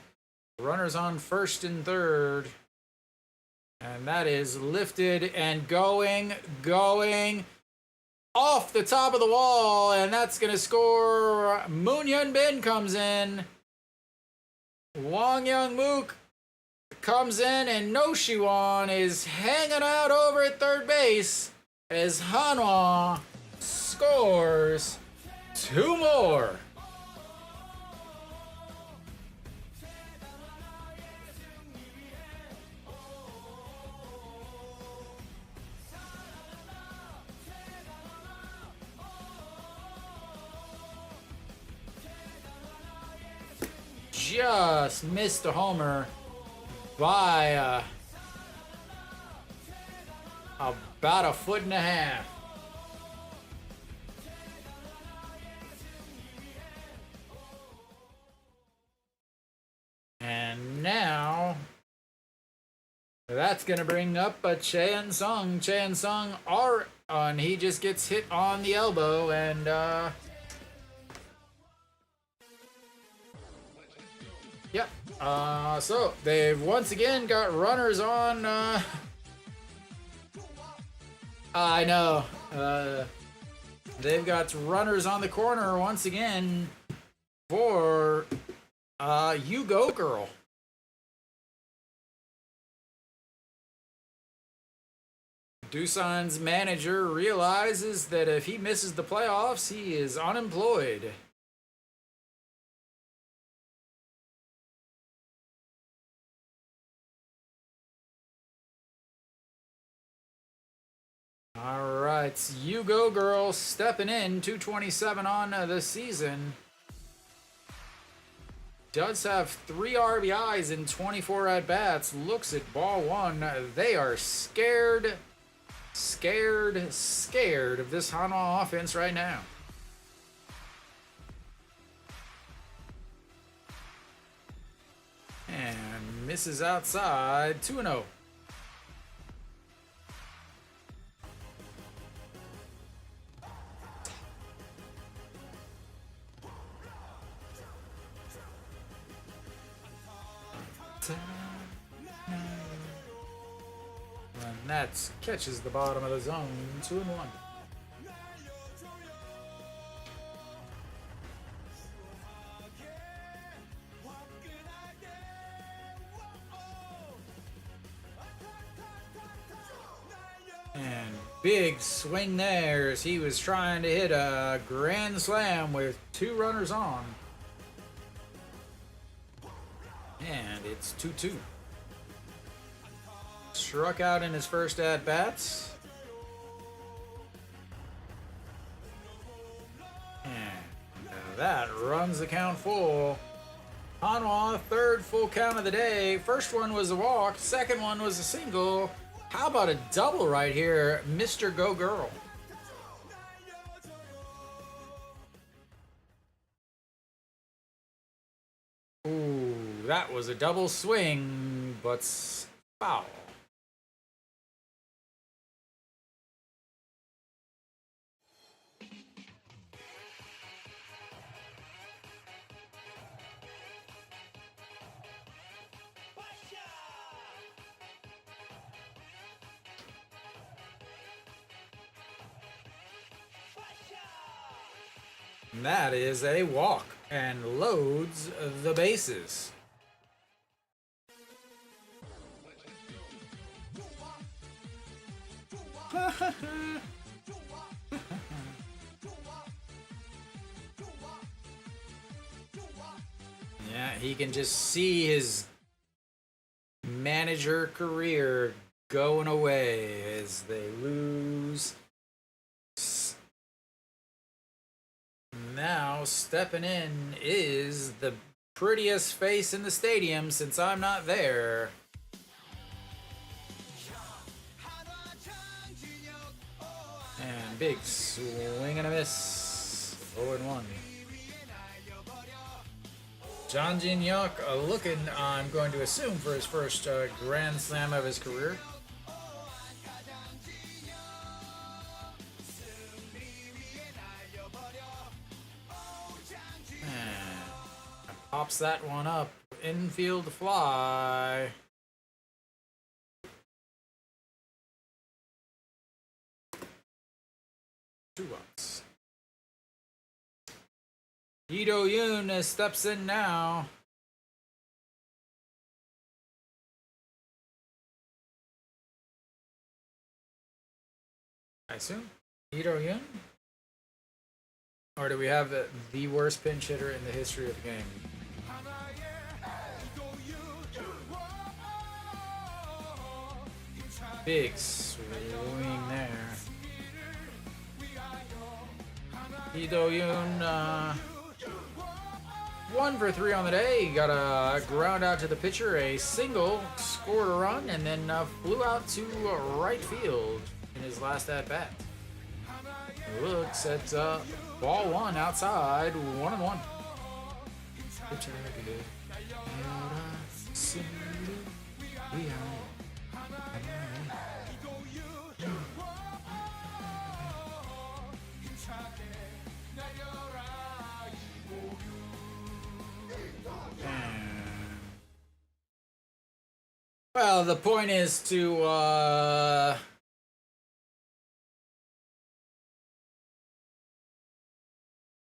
Runners on first and third. And that is lifted and going off the top of the wall. And that's going to score. Moon-Hyun Bin comes in. Wang Young Mook comes in, and No Shiwan is hanging out over at third base as Hanwha scores 2 more. Just missed a homer by about 1.5 feet. And now that's going to bring up a Chaeun Sung. Chaeun Sung and he just gets hit on the elbow, and yep. So they've once again got runners on. I know. They've got runners on the corner once again for You Go Girl. Doosan's manager realizes that if he misses the playoffs, he is unemployed. All right, You Go Girl stepping in, 227 on the season. Does have 3 RBIs in 24 at-bats. Looks at ball 1. They are scared of this Hanwha offense right now. And misses outside, 2-0. And that catches the bottom of the zone, 2-1. And big swing there as he was trying to hit a grand slam with 2 runners on. And it's 2-2. Struck out in his first at-bats. And that runs the count full. Hanwha, 3rd full count of the day. First one was a walk. Second one was a single. How about a double right here, Mr. Go Girl? Ooh, that was a double swing, but foul. And that is a walk and loads the bases. Yeah, he can just see his manager career going away as they lose. Now, stepping in is the prettiest face in the stadium since I'm not there. And big swing and a miss. 0-1. Daejeon looking, I'm going to assume, for his first grand slam of his career. Pops that one up. Infield fly. Two outs. Daejeon steps in now. I assume. Daejeon? Or do we have the worst pinch hitter in the history of the game? Big swing there. Daejeon, 1 for 3 on the day. He got a ground out to the pitcher, a single, scored a run, and then flew out to right field in his last at-bat. Looks at ball 1 outside, 1-1. Well, the point is to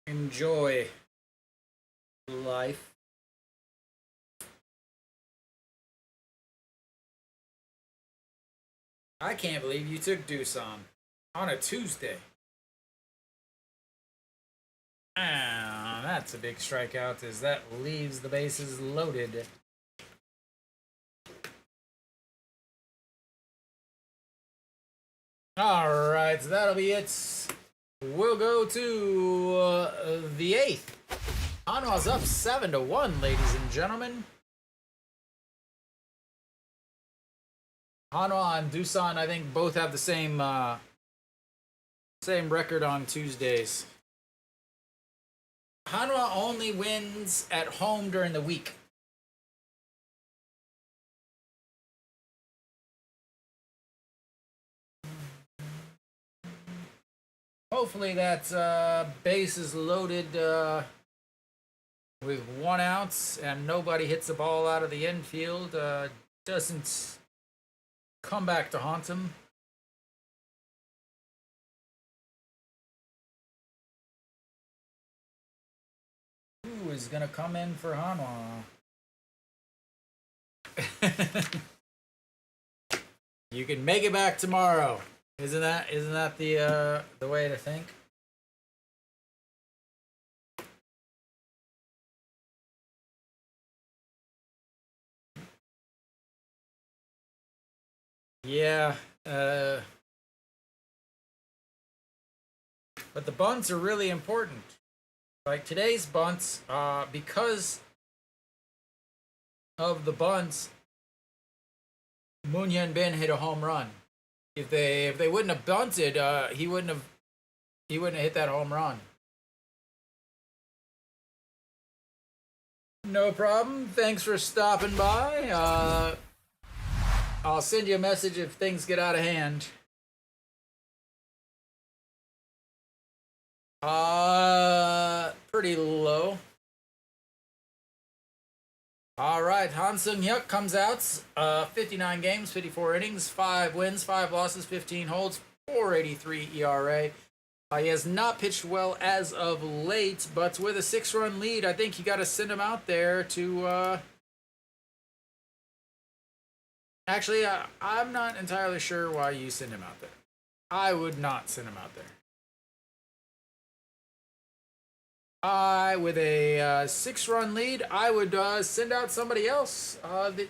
enjoy life. I can't believe you took Doosan on a Tuesday. Ah, that's a big strikeout as that leaves the bases loaded. All right, so that'll be it. We'll go to the eighth. Hanwha's up 7-1, ladies and gentlemen. Hanwha and Doosan, I think, both have the same record on Tuesdays. Hanwha only wins at home during the week. Hopefully that base is loaded with 1 out and nobody hits the ball out of the infield. Doesn't come back to haunt him. Who is gonna come in for Hanwha? You can make it back tomorrow. Isn't that the way to think? Yeah, but the bunts are really important. Like today's bunts, because of the bunts, Moon Hyun Bin hit a home run. If they wouldn't have bunted, he wouldn't have hit that home run. No problem. Thanks for stopping by. I'll send you a message if things get out of hand. Pretty low. All right, Han Sung-hyuk comes out. 59 games, 54 innings, 5 wins, 5 losses, 15 holds, 4.83 ERA. He has not pitched well as of late, but with a 6-run lead, I think you got to send him out there to. Actually, I'm not entirely sure why you send him out there. I would not send him out there. With a 6-run lead, I would send out somebody else. That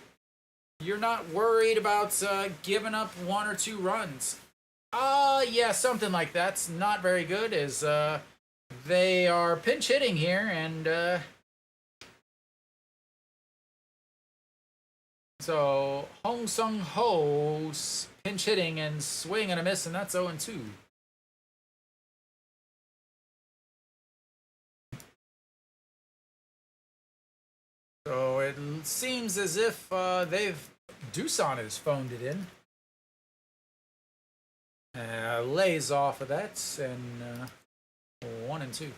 you're not worried about giving up 1 or 2 runs. Yeah, something like that's not very good. As they are pinch hitting here, and so Hong Sung Ho's pinch hitting and swing and a miss, and that's 0-2. So it seems as if Doosan has phoned it in. Lays off of that, and 1-2.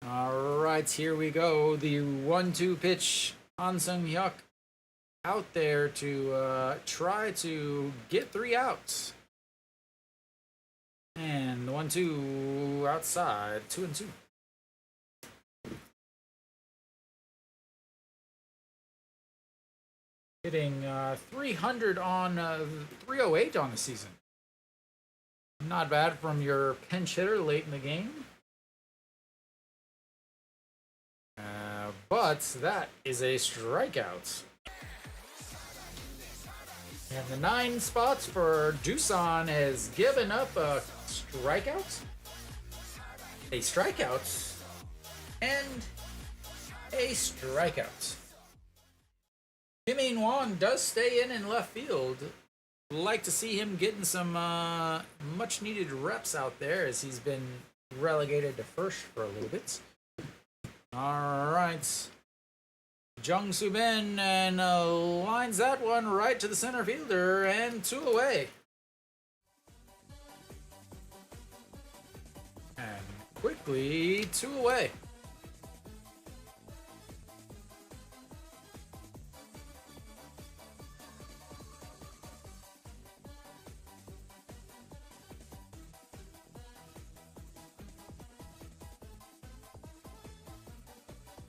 All right, here we go. The 1-2 pitch. Han Sung-hyuk out there to try to get 3 outs. And the 1-2 outside, 2-2. Hitting 300 on 308 on the season. Not bad from your pinch hitter late in the game. But that is a strikeout. And the 9 spots for Doosan has given up a strikeout, and a strikeout. Kim In-won does stay in left field. Like to see him getting some much needed reps out there as he's been relegated to first for a little bit. All right. Jung Soo Bin and lines that one right to the center fielder, and 2 away. quickly 2 away.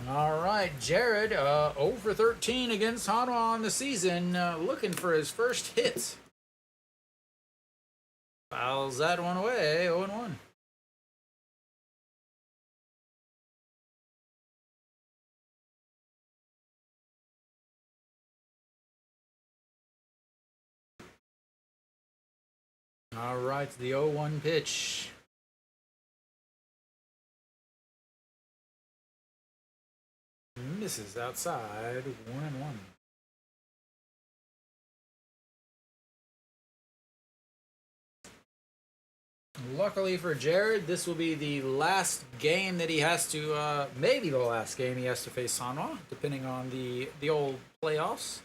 All right, Jared, 0 for 13 against Hanwha on the season, looking for his first hit. Fouls that one away, 0-1. All right, the 0-1 pitch. Misses outside, 1-1. Luckily for Jared, this will be the last game that he has to, maybe the last game he has to face Hanwha, depending on the old playoffs.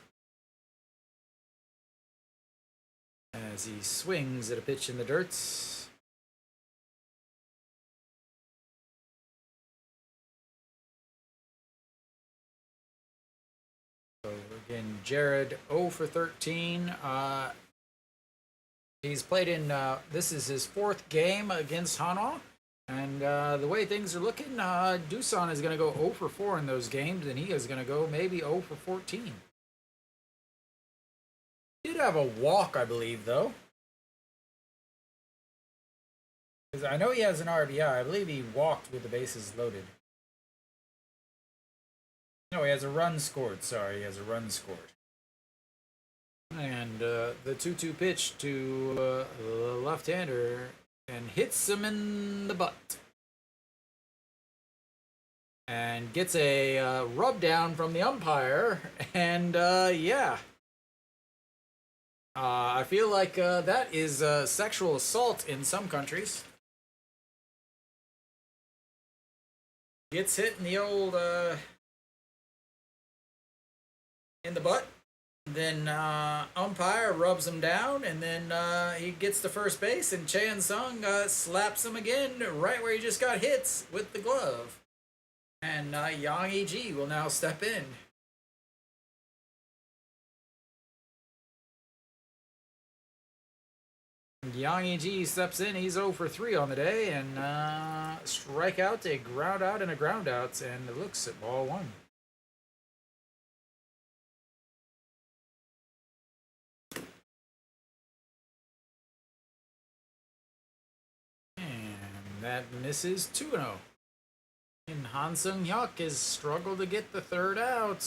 As he swings at a pitch in the dirt. So again, Jared 0 for 13. He's played in, this is his 4th game against Hanwha. And the way things are looking, Doosan is going to go 0 for 4 in those games, and he is going to go maybe 0 for 14. He did have a walk, I believe, though. Because I know he has an RBI. I believe he walked with the bases loaded. No, he has a run scored. Sorry, he has a run scored. And the 2-2 pitch to the left-hander and hits him in the butt. And gets a rub down from the umpire. And yeah. I feel like that is sexual assault in some countries. Gets hit in the old in the butt. Then umpire rubs him down, and then he gets to first base, and Chan Sung slaps him again right where he just got hit with the glove. And Yang E.G. will now step in. Yang E.G. steps in. He's 0 for 3 on the day, and strikeout, a ground out, and a ground out, and it looks at ball 1. That misses 2-0. And Han Sung-hyuk has struggled to get the 3rd out.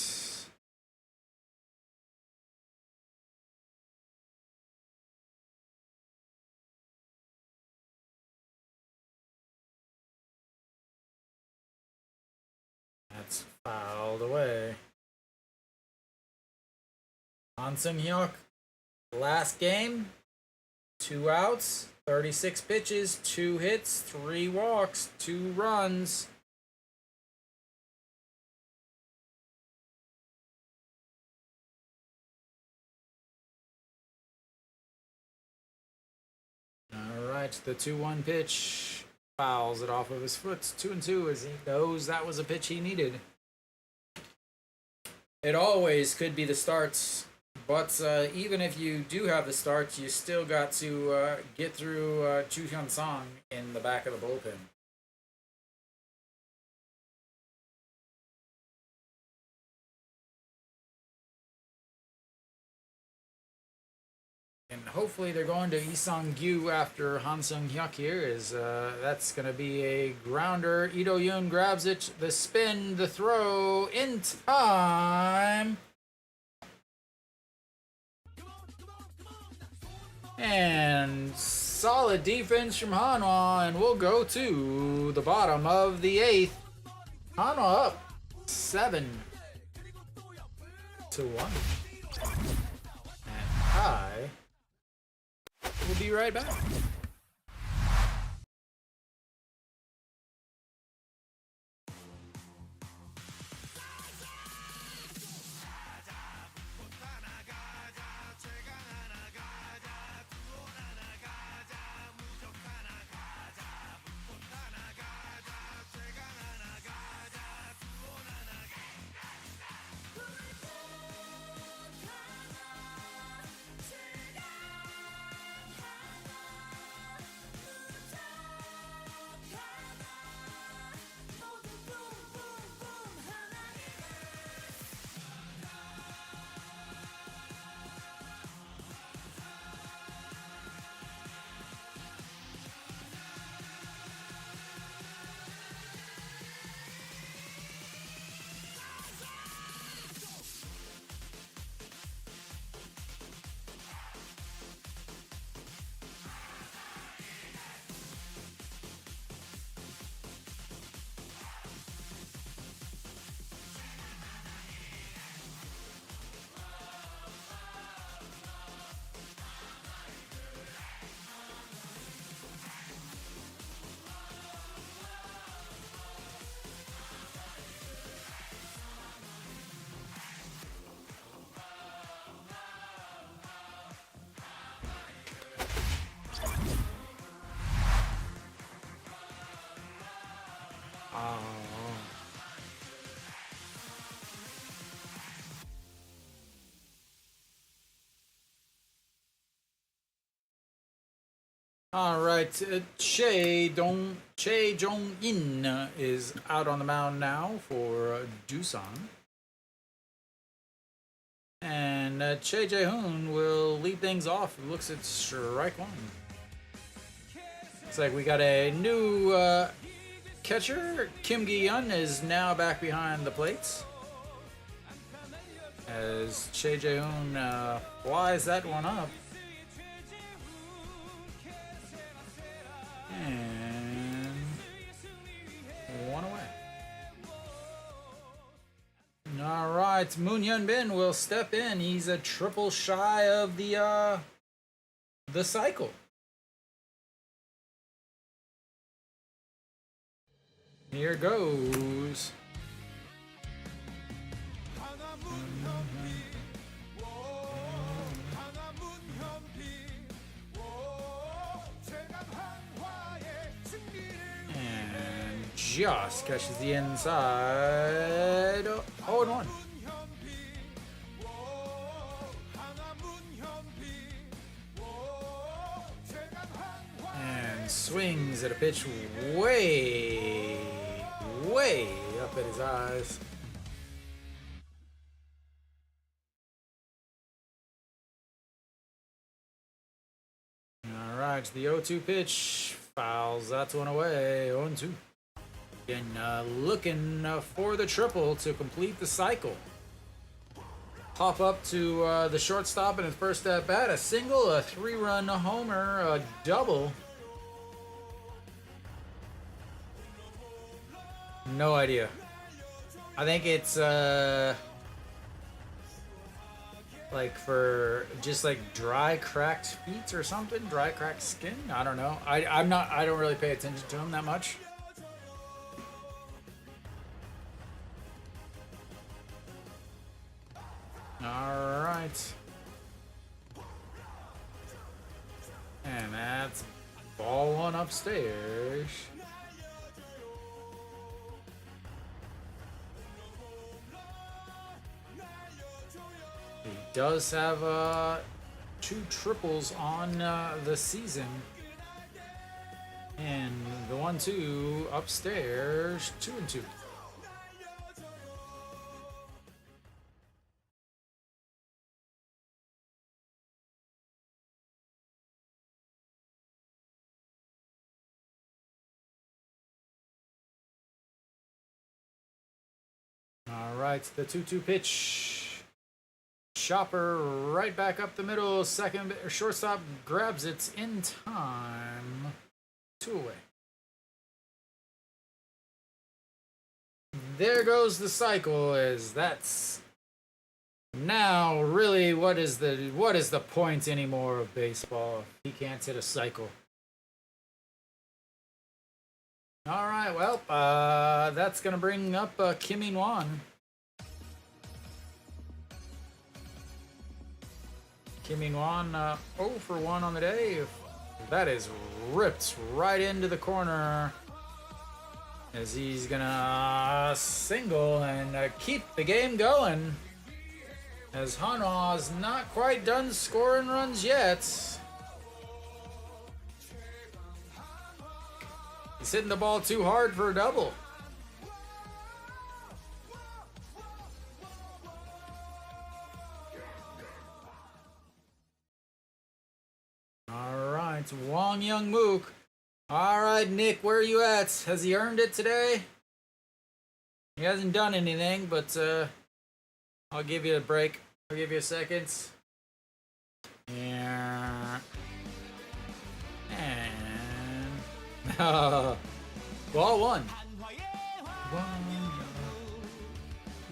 That's fouled away. Han Sung-hyuk, last game, 2 outs. 36 pitches, 2 hits, 3 walks, 2 runs. All right, the 2-1 pitch fouls it off of his foot. 2-2 as he knows that was a pitch he needed. It always could be the starts. But even if you do have the starts, you still got to get through Chu Hyun Song in the back of the bullpen. And hopefully they're going to Lee Sung-gyu after Han Sung-hyuk here. That's going to be a grounder. Lee Do-yoon grabs it, the spin, the throw, in time. And solid defense from Hanwha, and we'll go to the bottom of the 8th. Hanwha up 7-1. And I will be right back. All right, Che Jong-in is out on the mound now for Doosan. And Che Jae-hoon will lead things off. It looks at strike one. Looks like we got a new catcher. Kim Gi-yeon is now back behind the plates. As Che Jae-hoon flies that one up. And one away. All right, Moon Hyun Bin will step in. He's a triple shy of the cycle. Here goes. Just catches the inside. 0-1. And swings at a pitch way up at his eyes. All right, the 0-2 pitch fouls that one away. 0-2. And looking for the triple to complete the cycle. Pop up to the shortstop in his first at bat. A single, a 3-run homer, a double. No idea. I think it's like for just like dry cracked feet or something, dry cracked skin. I don't know. I don't really pay attention to him that much. All right. And that's ball one upstairs. He does have 2 triples on the season. And the 1-2 upstairs, 2-2. All right, the 2-2 pitch. Chopper right back up the middle. Second shortstop grabs it in time. 2 away. There goes the cycle. As that's now really what is the point anymore of baseball if he can't hit a cycle? All right, well, that's going to bring up Kim In-won. Kim In-won 0 for 1 on the day. That is ripped right into the corner as he's going to single and keep the game going. As Hanwha's not quite done scoring runs yet. He's hitting the ball too hard for a double. All right, Wong Young Mook. All right, Nick, where are you at? Has he earned it today? He hasn't done anything, but I'll give you a break. I'll give you a second. Yeah. And ball one.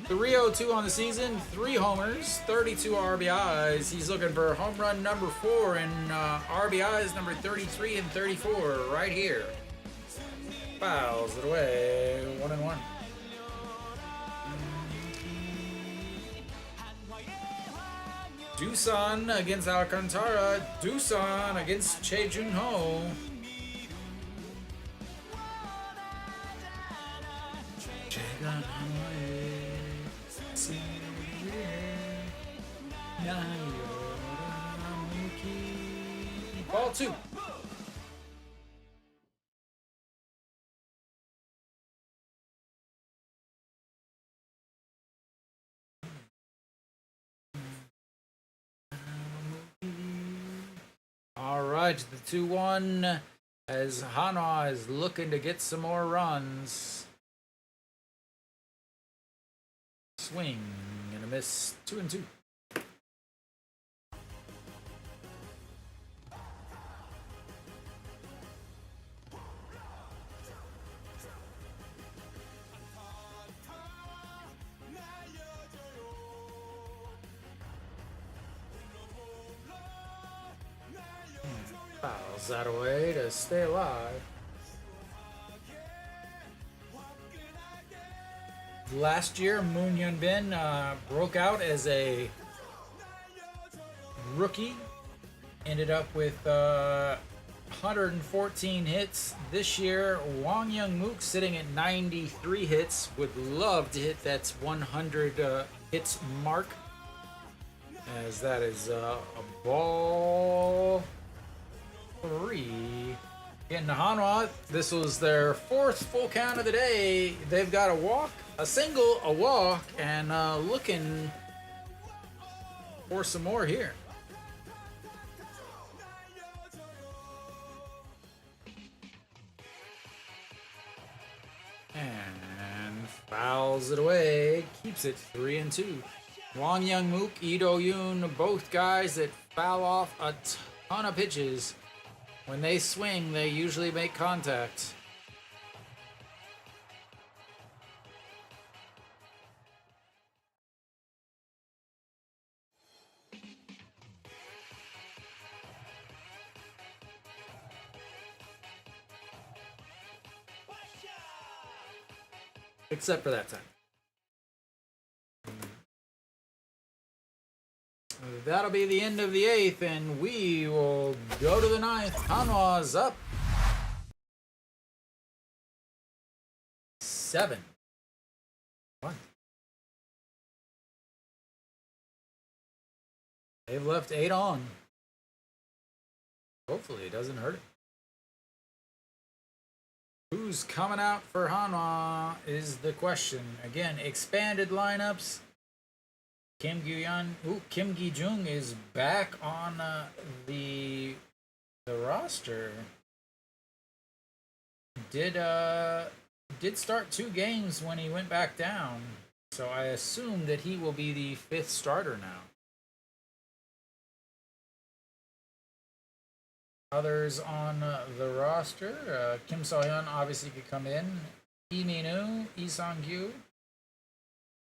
302 on the season, 3 homers, 32 RBIs. He's looking for home run number 4 and RBIs number 33 and 34 right here. Fouls it away, 1-1. Doosan against Alcantara. Doosan against Che Jun-ho. Ball 2. tied to the 2-1 as Hanwha is looking to get some more runs. Swing and a miss. 2-2. Fouls that away to stay alive. Last year, Moon Hyun Bin broke out as a rookie. Ended up with 114 hits. This year, Wang Young Mook sitting at 93 hits. Would love to hit that 100 hits mark. As that is a ball 3. Getting to Hanwha. This was their 4th full count of the day. They've got a walk, a single, a walk, and looking for some more here. And fouls it away. Keeps it 3-2. Wang Young Mook, Lee Do-yoon, both guys that foul off a ton of pitches. When they swing, they usually make contact. Except for that time. That'll be the end of the 8th, and we will go to the 9th. Hanwha's up 7-1. They've left 8 on. Hopefully it doesn't hurt it. Who's coming out for Hanwha is the question. Again, expanded lineups. Kim Gi-jung is back on the roster. Did start 2 games when he went back down, so I assume that he will be the 5th starter now. Others on the roster: Kim So-hyun obviously could come in. Lee Min-woo, Lee Sang-kyu,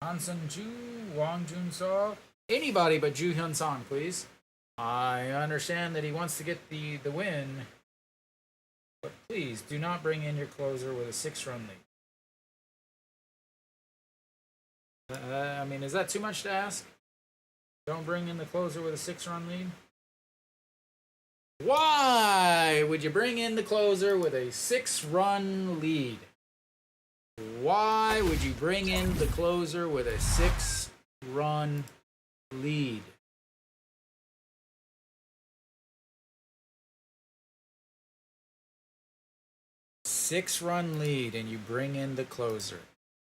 Han Sun-ju, Wang Jun-so. Anybody but Ju Hyun-song, please. I understand that he wants to get the win, but please do not bring in your closer with a 6-run lead. I mean, is that too much to ask? Don't bring in the closer with a 6-run lead? Why would you bring in the closer with a 6-run lead? Why would you bring in the closer with a 6-run lead? Six-run lead, and you bring in the closer.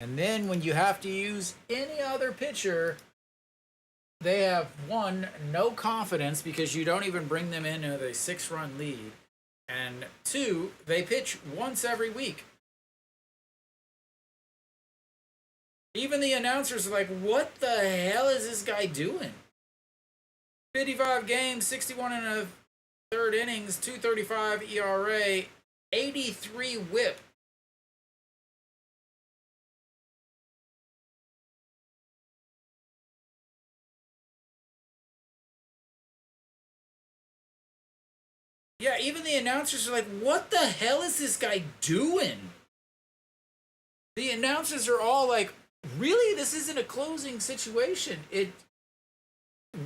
And then when you have to use any other pitcher, they have, 1, no confidence because you don't even bring them in with a 6-run lead. And 2, they pitch once every week. Even the announcers are like, what the hell is this guy doing? 55 games, 61 and a third innings, 2.35 ERA, 83 whip. Yeah, even the announcers are like, what the hell is this guy doing? The announcers are all like, really? This isn't a closing situation.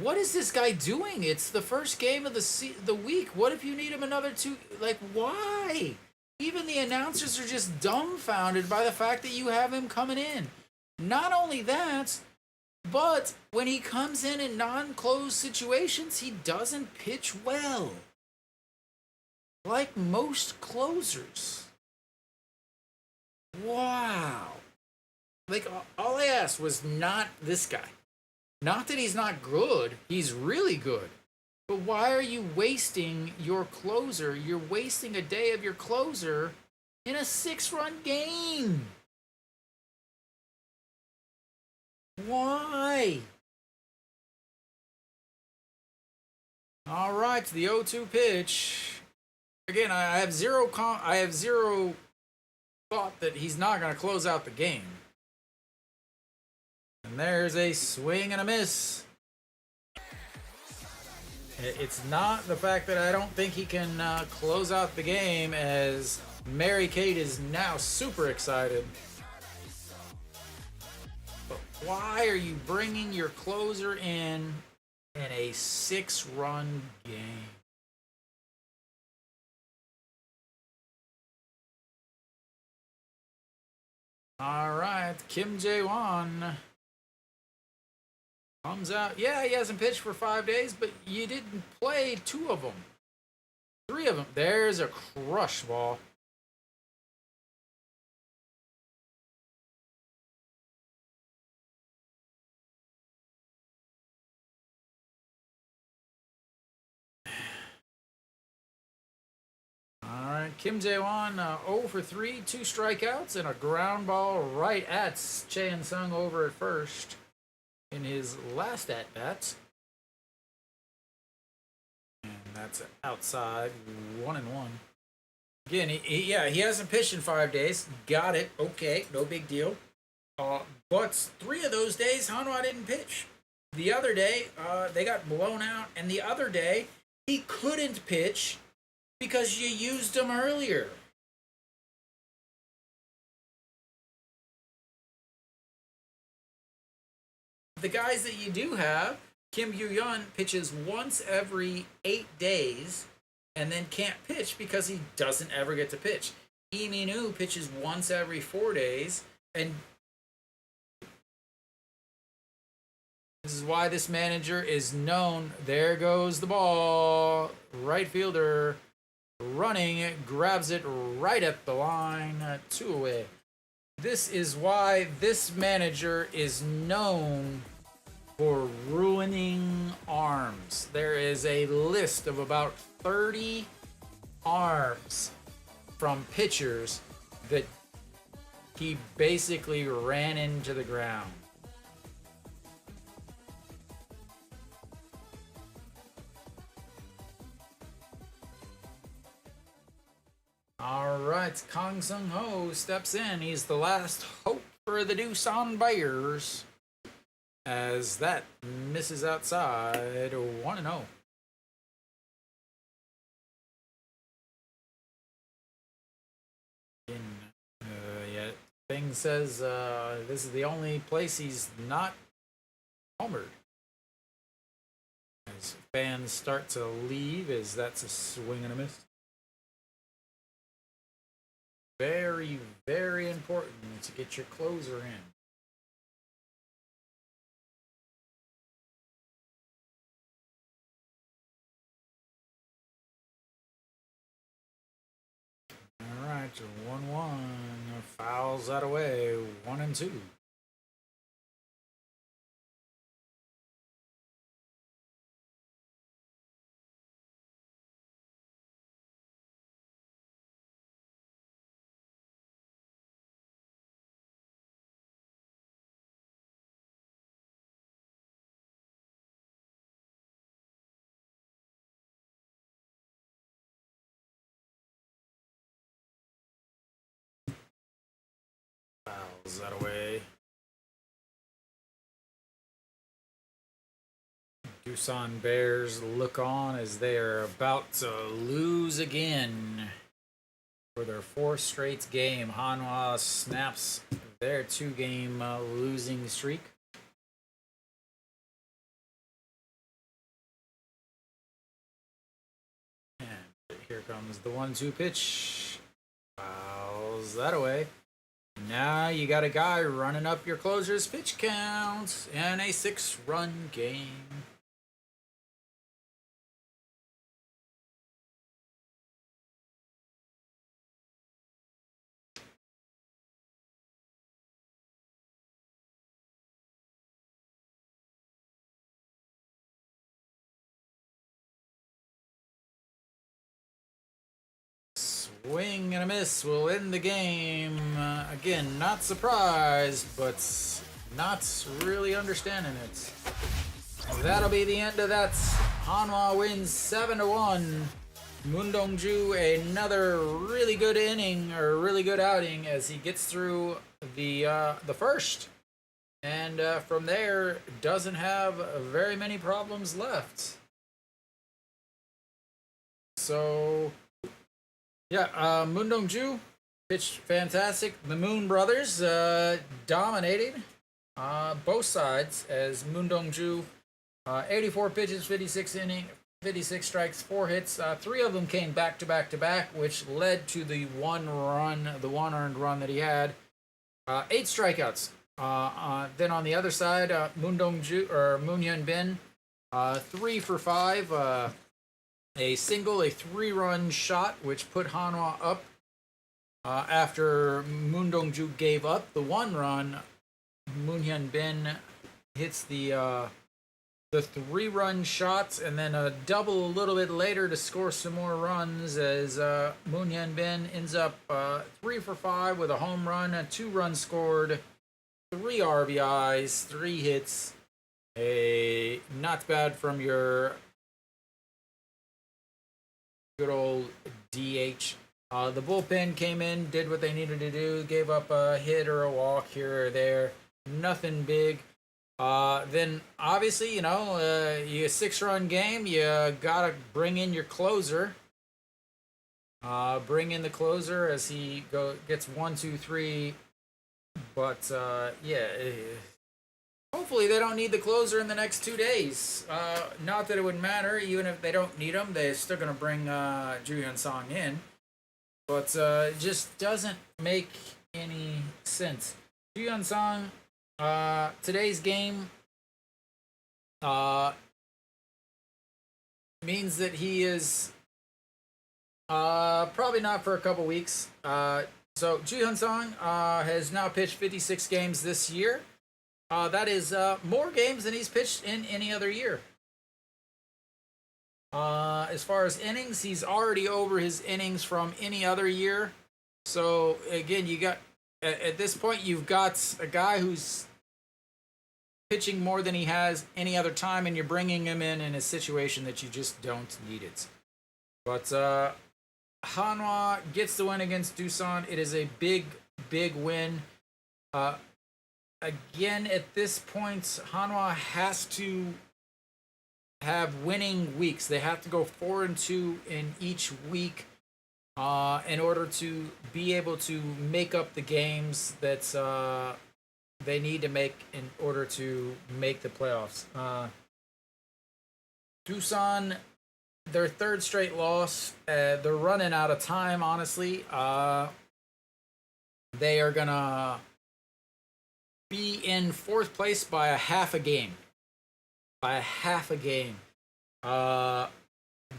What is this guy doing? It's the first game of the week. What if you need him another 2? Like, why? Even the announcers are just dumbfounded by the fact that you have him coming in. Not only that, but when he comes in non-closed situations, he doesn't pitch well. Like most closers. Wow. Like, all I asked was not this guy. Not that he's not good. He's really good. But why are you wasting your closer? You're wasting a day of your closer in a 6-run game. Why? All right, the 0-2 pitch. Again, I have zero thought that he's not going to close out the game. And there's a swing and a miss. It's not the fact that I don't think he can close out the game, as Mary Kate is now super excited. But why are you bringing your closer in a 6-run game? All right, Kim Jae-won comes out. Yeah, he hasn't pitched for 5 days, but you didn't play 2 of them. 3 of them. There's a crush ball. All right, Kim Jae-won 0 for 3, 2 strikeouts, and a ground ball right at Chae Sung over at first in his last at bat. And that's outside, 1-1. Again, he hasn't pitched in 5 days. Got it. Okay, no big deal. But 3 of those days, Hanwha didn't pitch. The other day, they got blown out, and the other day, he couldn't pitch because you used him earlier. The guys that you do have, Kim Yoo-yeon pitches once every 8 days and then can't pitch because he doesn't ever get to pitch. Lee Min-woo pitches once every 4 days, and this is why this manager is known. There goes the ball. Right fielder running, grabs it right at the line, 2 away. This is why this manager is known for ruining arms. There is a list of about 30 arms from pitchers that he basically ran into the ground. All right, Kang Sung-ho steps in. He's the last hope for the Doosan Bears, as that misses outside, 1-0. Yeah, thing says this is the only place he's not homered. As fans start to leave, as that's a swing and a miss. Very, very important to get your closer in. All right, 1-1. Fouls that away, 1-2. Fouls that away. Doosan Bears look on as they are about to lose again for their 4th straight game. Hanwha snaps their 2-game losing streak. And here comes the 1-2 pitch. Fouls that away. Now you got a guy running up your closer's pitch count in a 6-run game. Swing and a miss will end the game. Again, not surprised, but not really understanding it. That'll be the end of that. Hanwha wins 7-1. Moon Dong-ju, another really good inning, or really good outing, as he gets through the first. And from there, doesn't have very many problems left. So, yeah, Moon Dong-ju pitched fantastic. The Moon brothers dominated both sides, as Moon Dong-ju 84 pitches, 56 strikes, 4 hits. 3 of them came back to back to back, which led to the one earned run that he had. 8 strikeouts. Then on the other side, Moon Hyun Bin, 3 for 5. A single, a 3-run shot, which put Hanwha up. After Moon Dong-ju gave up the 1 run, Moon Hyun Bin hits the 3-run shot, and then a double a little bit later to score some more runs, as Moon Hyun Bin ends up 3 for 5 with a home run, a 2 runs scored, 3 RBIs, 3 hits. Not bad from your good old DH. The bullpen came in, did what they needed to do, gave up a hit or a walk here or there. Nothing big. Then obviously, you know, you a 6-run game, you gotta bring in your closer. Bring in the closer as he gets 1, 2, 3. But yeah, hopefully they don't need the closer in the next 2 days. Not that it would matter, even if they don't need him, they're still gonna bring Ju-Hyun Song in. But it just doesn't make any sense. Ju-Hyun Song, today's game means that he is probably not for a couple weeks. So Ju-Hyun Song has now pitched 56 games this year. That is more games than he's pitched in any other year. As far as innings, he's already over his innings from any other year. So again, you got at this point you've got a guy who's pitching more than he has any other time, and you're bringing him in a situation that you just don't need it. But Hanwha gets the win against Doosan. It is a big win. Again, at this point, Hanwha has to have winning weeks. They have to go 4-2 in each week in order to be able to make up the games that they need to make in order to make the playoffs. Doosan, their 3rd straight loss. They're running out of time, honestly. They are gonna be in 4th place by a half a game.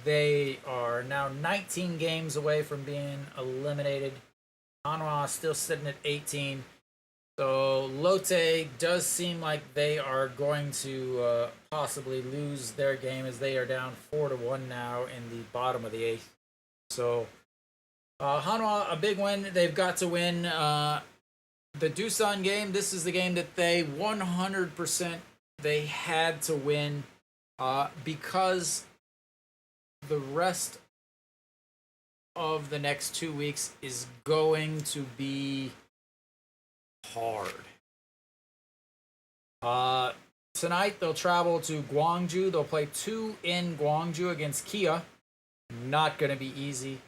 They are now 19 games away from being eliminated. Hanwha still sitting at 18. So Lotte does seem like they are going to possibly lose their game, as they are down 4-1 now in the bottom of the 8th. So Hanwha, a big win. They've got to win the Doosan game. This is the game that they 100% they had to win because the rest of the next 2 weeks is going to be hard. Tonight they'll travel to Gwangju. They'll play 2 in Gwangju against Kia. Not going to be easy.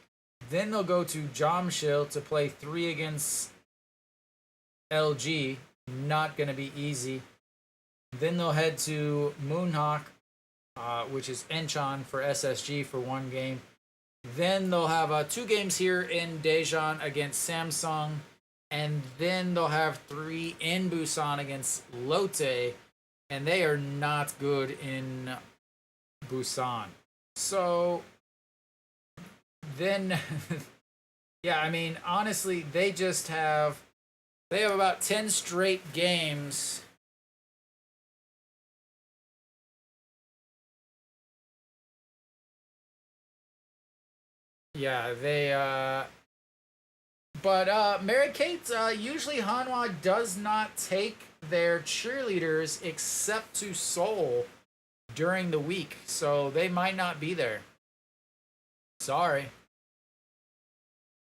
Then they'll go to Jamshil to play 3 against LG. Not going to be easy. Then they'll head to Moonhak, which is Encheon, for SSG for 1 game. Then they'll have 2 games here in Daejeon against Samsung. And then they'll have 3 in Busan against Lotte. And they are not good in Busan. So then, yeah, I mean, honestly, they have about 10 straight games. Yeah, But Mary Kate, usually Hanwha does not take their cheerleaders except to Seoul during the week, so they might not be there. Sorry.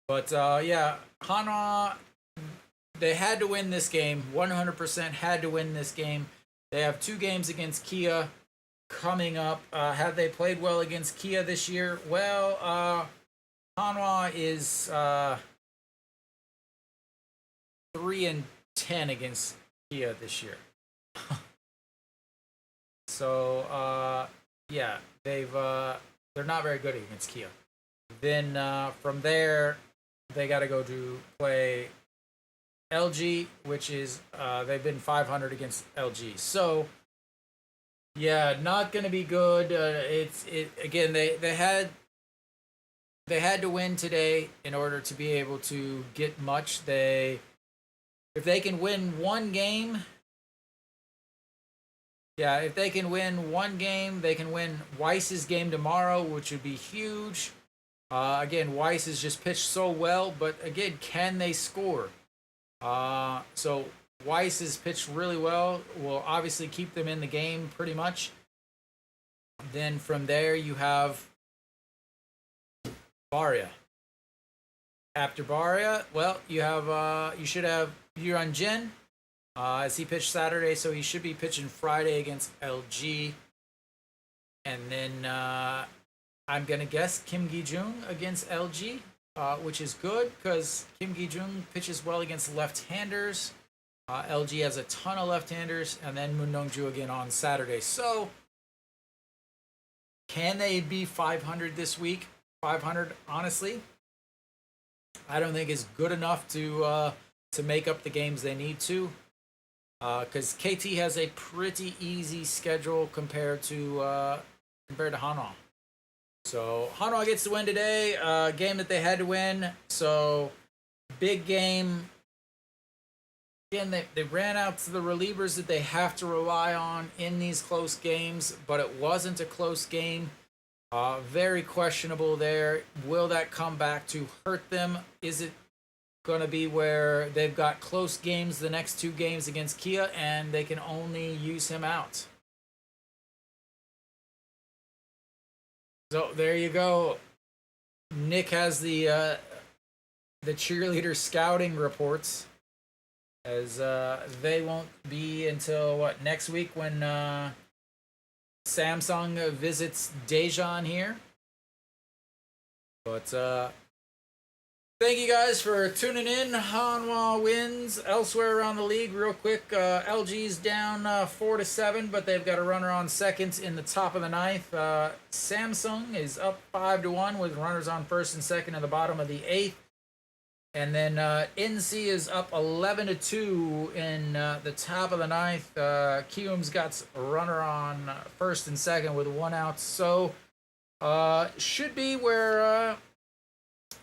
But yeah, Hanwha, they had to win this game. 100% had to win this game. They have 2 games against Kia coming up. Have they played well against Kia this year? Well, Hanwha is 3-10 against Kia this year. So yeah, they're not very good against Kia. Then from there, they got to go to play LG, which is they've been 500 against LG. So yeah, not gonna be good. Again. They had to win today in order to be able to get much. If they can win one game, yeah, if they can win one game, they can win Weiss's game tomorrow, which would be huge. Again, Weiss has just pitched so well, but again, can they score? So Weiss has pitched really well. Will obviously keep them in the game pretty much. Then from there, you have Baria. After Baria, well, you should have Yuran Jin, as he pitched Saturday, so he should be pitching Friday against LG. And then I'm gonna guess Kim Gi-jung against LG, which is good because Kim Gi-jung pitches well against left-handers. LG has a ton of left-handers, and then Moon Dong-ju again on Saturday. So, can they be 500 this week? 500, honestly, I don't think is good enough to make up the games they need to. Because KT has a pretty easy schedule compared to Hanwha. So Hanwha gets to win today. Game that they had to win. So big game. Again, they ran out to the relievers that they have to rely on in these close games, but it wasn't a close game. Very questionable there. Will that come back to hurt them? Is it going to be where they've got close games the next 2 games against Kia and they can only use him out? So there you go. Nick has the cheerleader scouting reports, as they won't be until next week when Samsung visits Daejeon here. But thank you guys for tuning in. Hanwha wins elsewhere around the league. Real quick, LG's down 4-7, but they've got a runner on second in the top of the 9th. Samsung is up 5-1 with runners on first and second in the bottom of the 8th. And then NC is up 11-2 in the top of the 9th. Kium's got a runner on first and second with 1 out. So should be where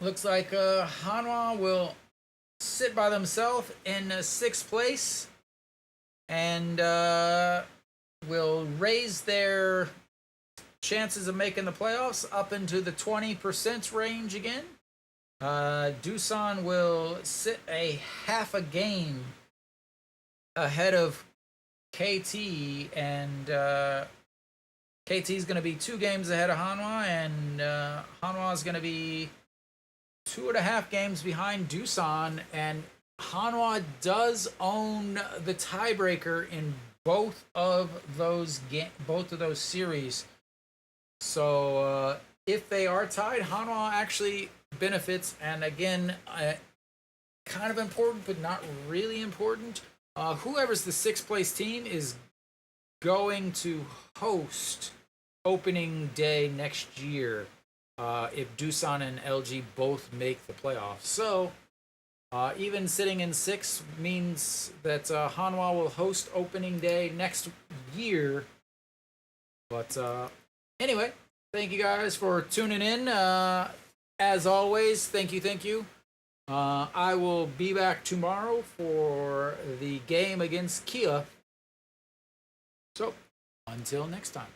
looks like Hanwha will sit by themselves in 6th place and will raise their chances of making the playoffs up into the 20% range again. Doosan will sit a half a game ahead of KT, and KT is going to be 2 games ahead of Hanwha, and Hanwha is going to be 2.5 games behind Doosan, and Hanwha does own the tiebreaker in both of those series. So if they are tied, Hanwha actually benefits, and again, kind of important but not really important. Whoever's the 6th place team is going to host opening day next year if Doosan and LG both make the playoffs. So even sitting in 6th means that Hanwha will host opening day next year. But anyway, thank you guys for tuning in. As always, thank you. I will be back tomorrow for the game against Kia. So, until next time.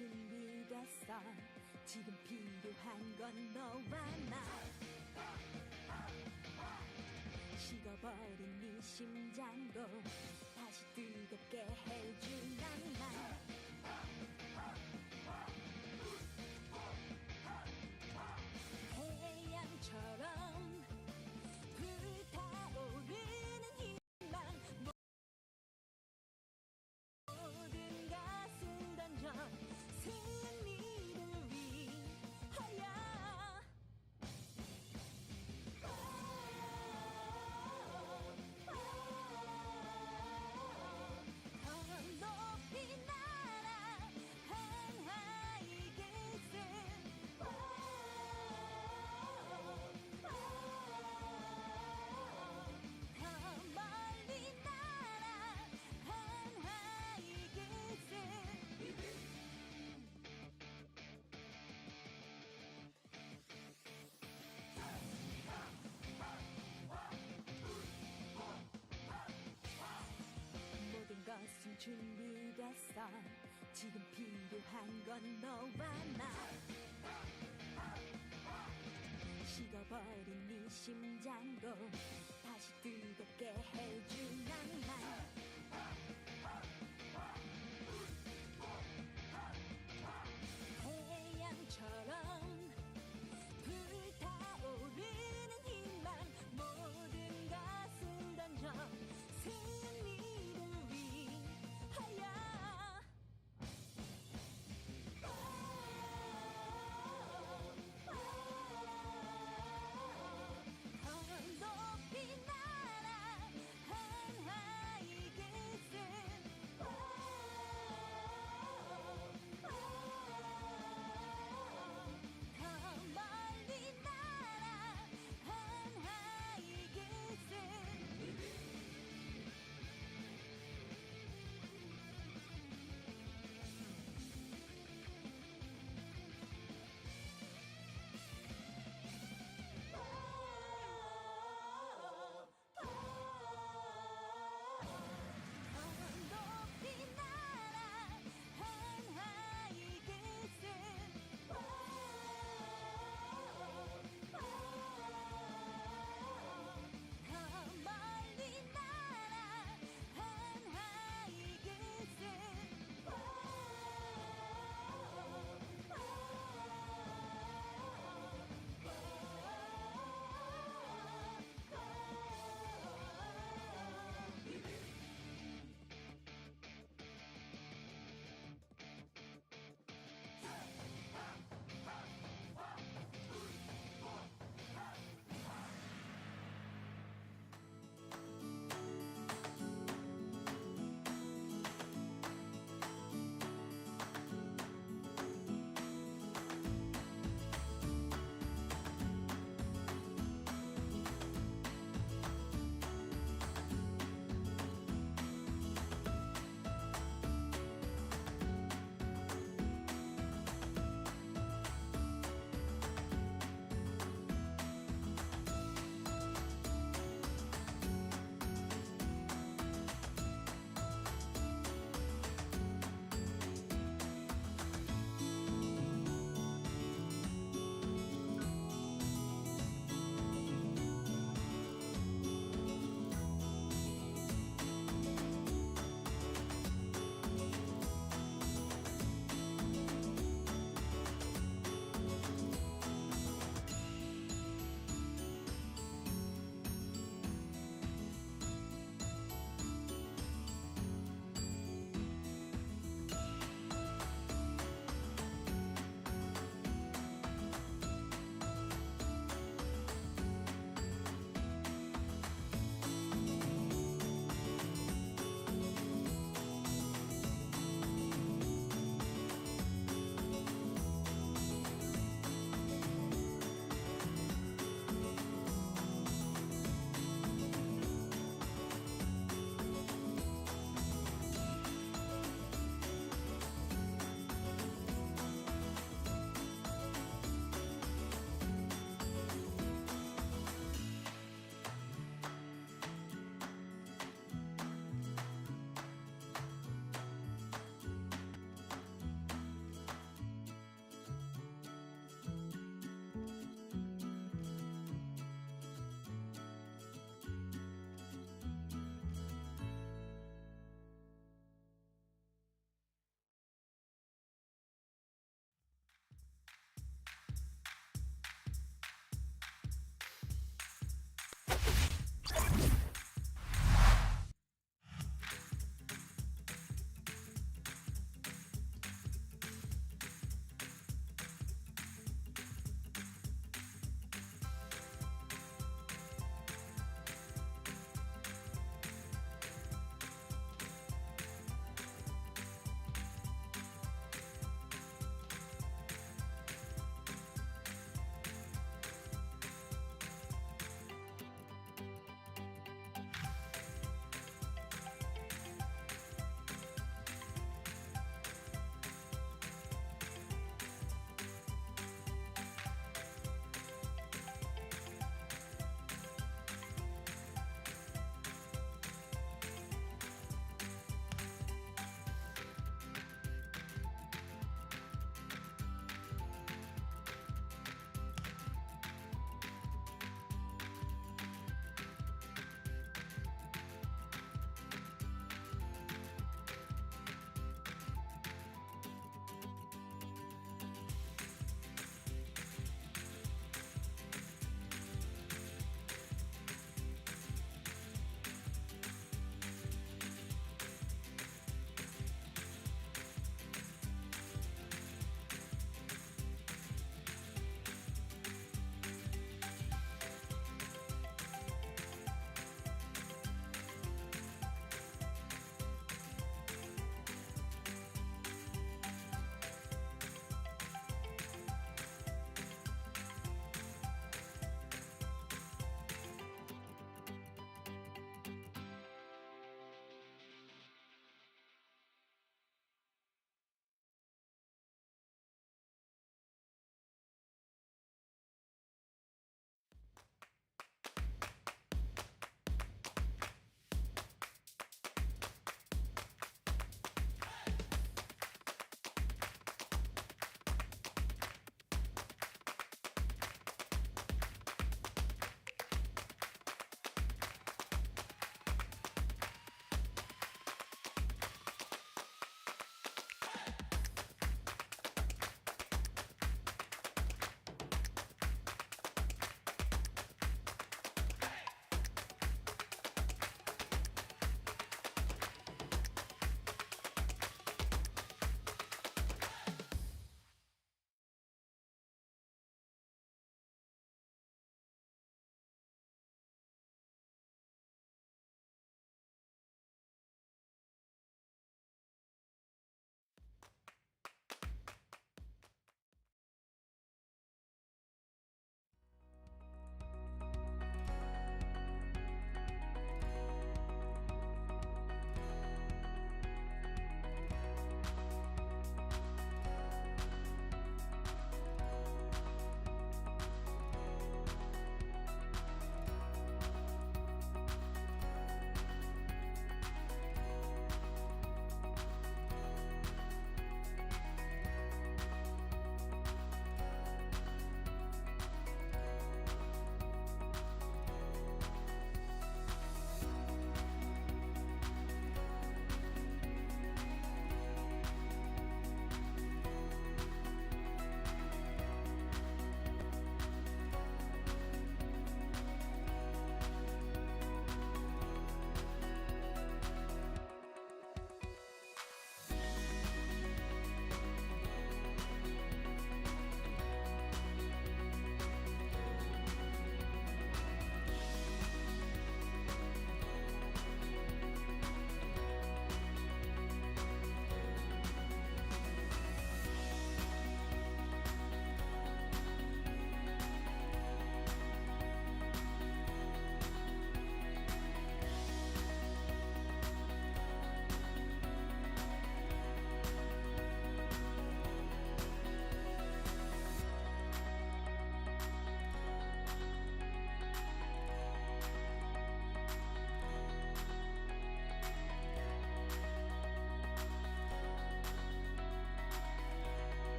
준비됐어. 지금 필요한 건 너와 나. 식어버린 네 심장도 다시 뜨겁게 해줄 낭만. 태양처럼 불타오르는 희망. 모든 가슴 던져 승리를 위하여. 더 높이 날아 한화 이글스. 더 멀리 날아 한화 이글스. 모든 것은 준비됐어. 지금 필요한 건 너와 나. 식어버린 네 심장도 다시 뜨겁게 해줄 낭만.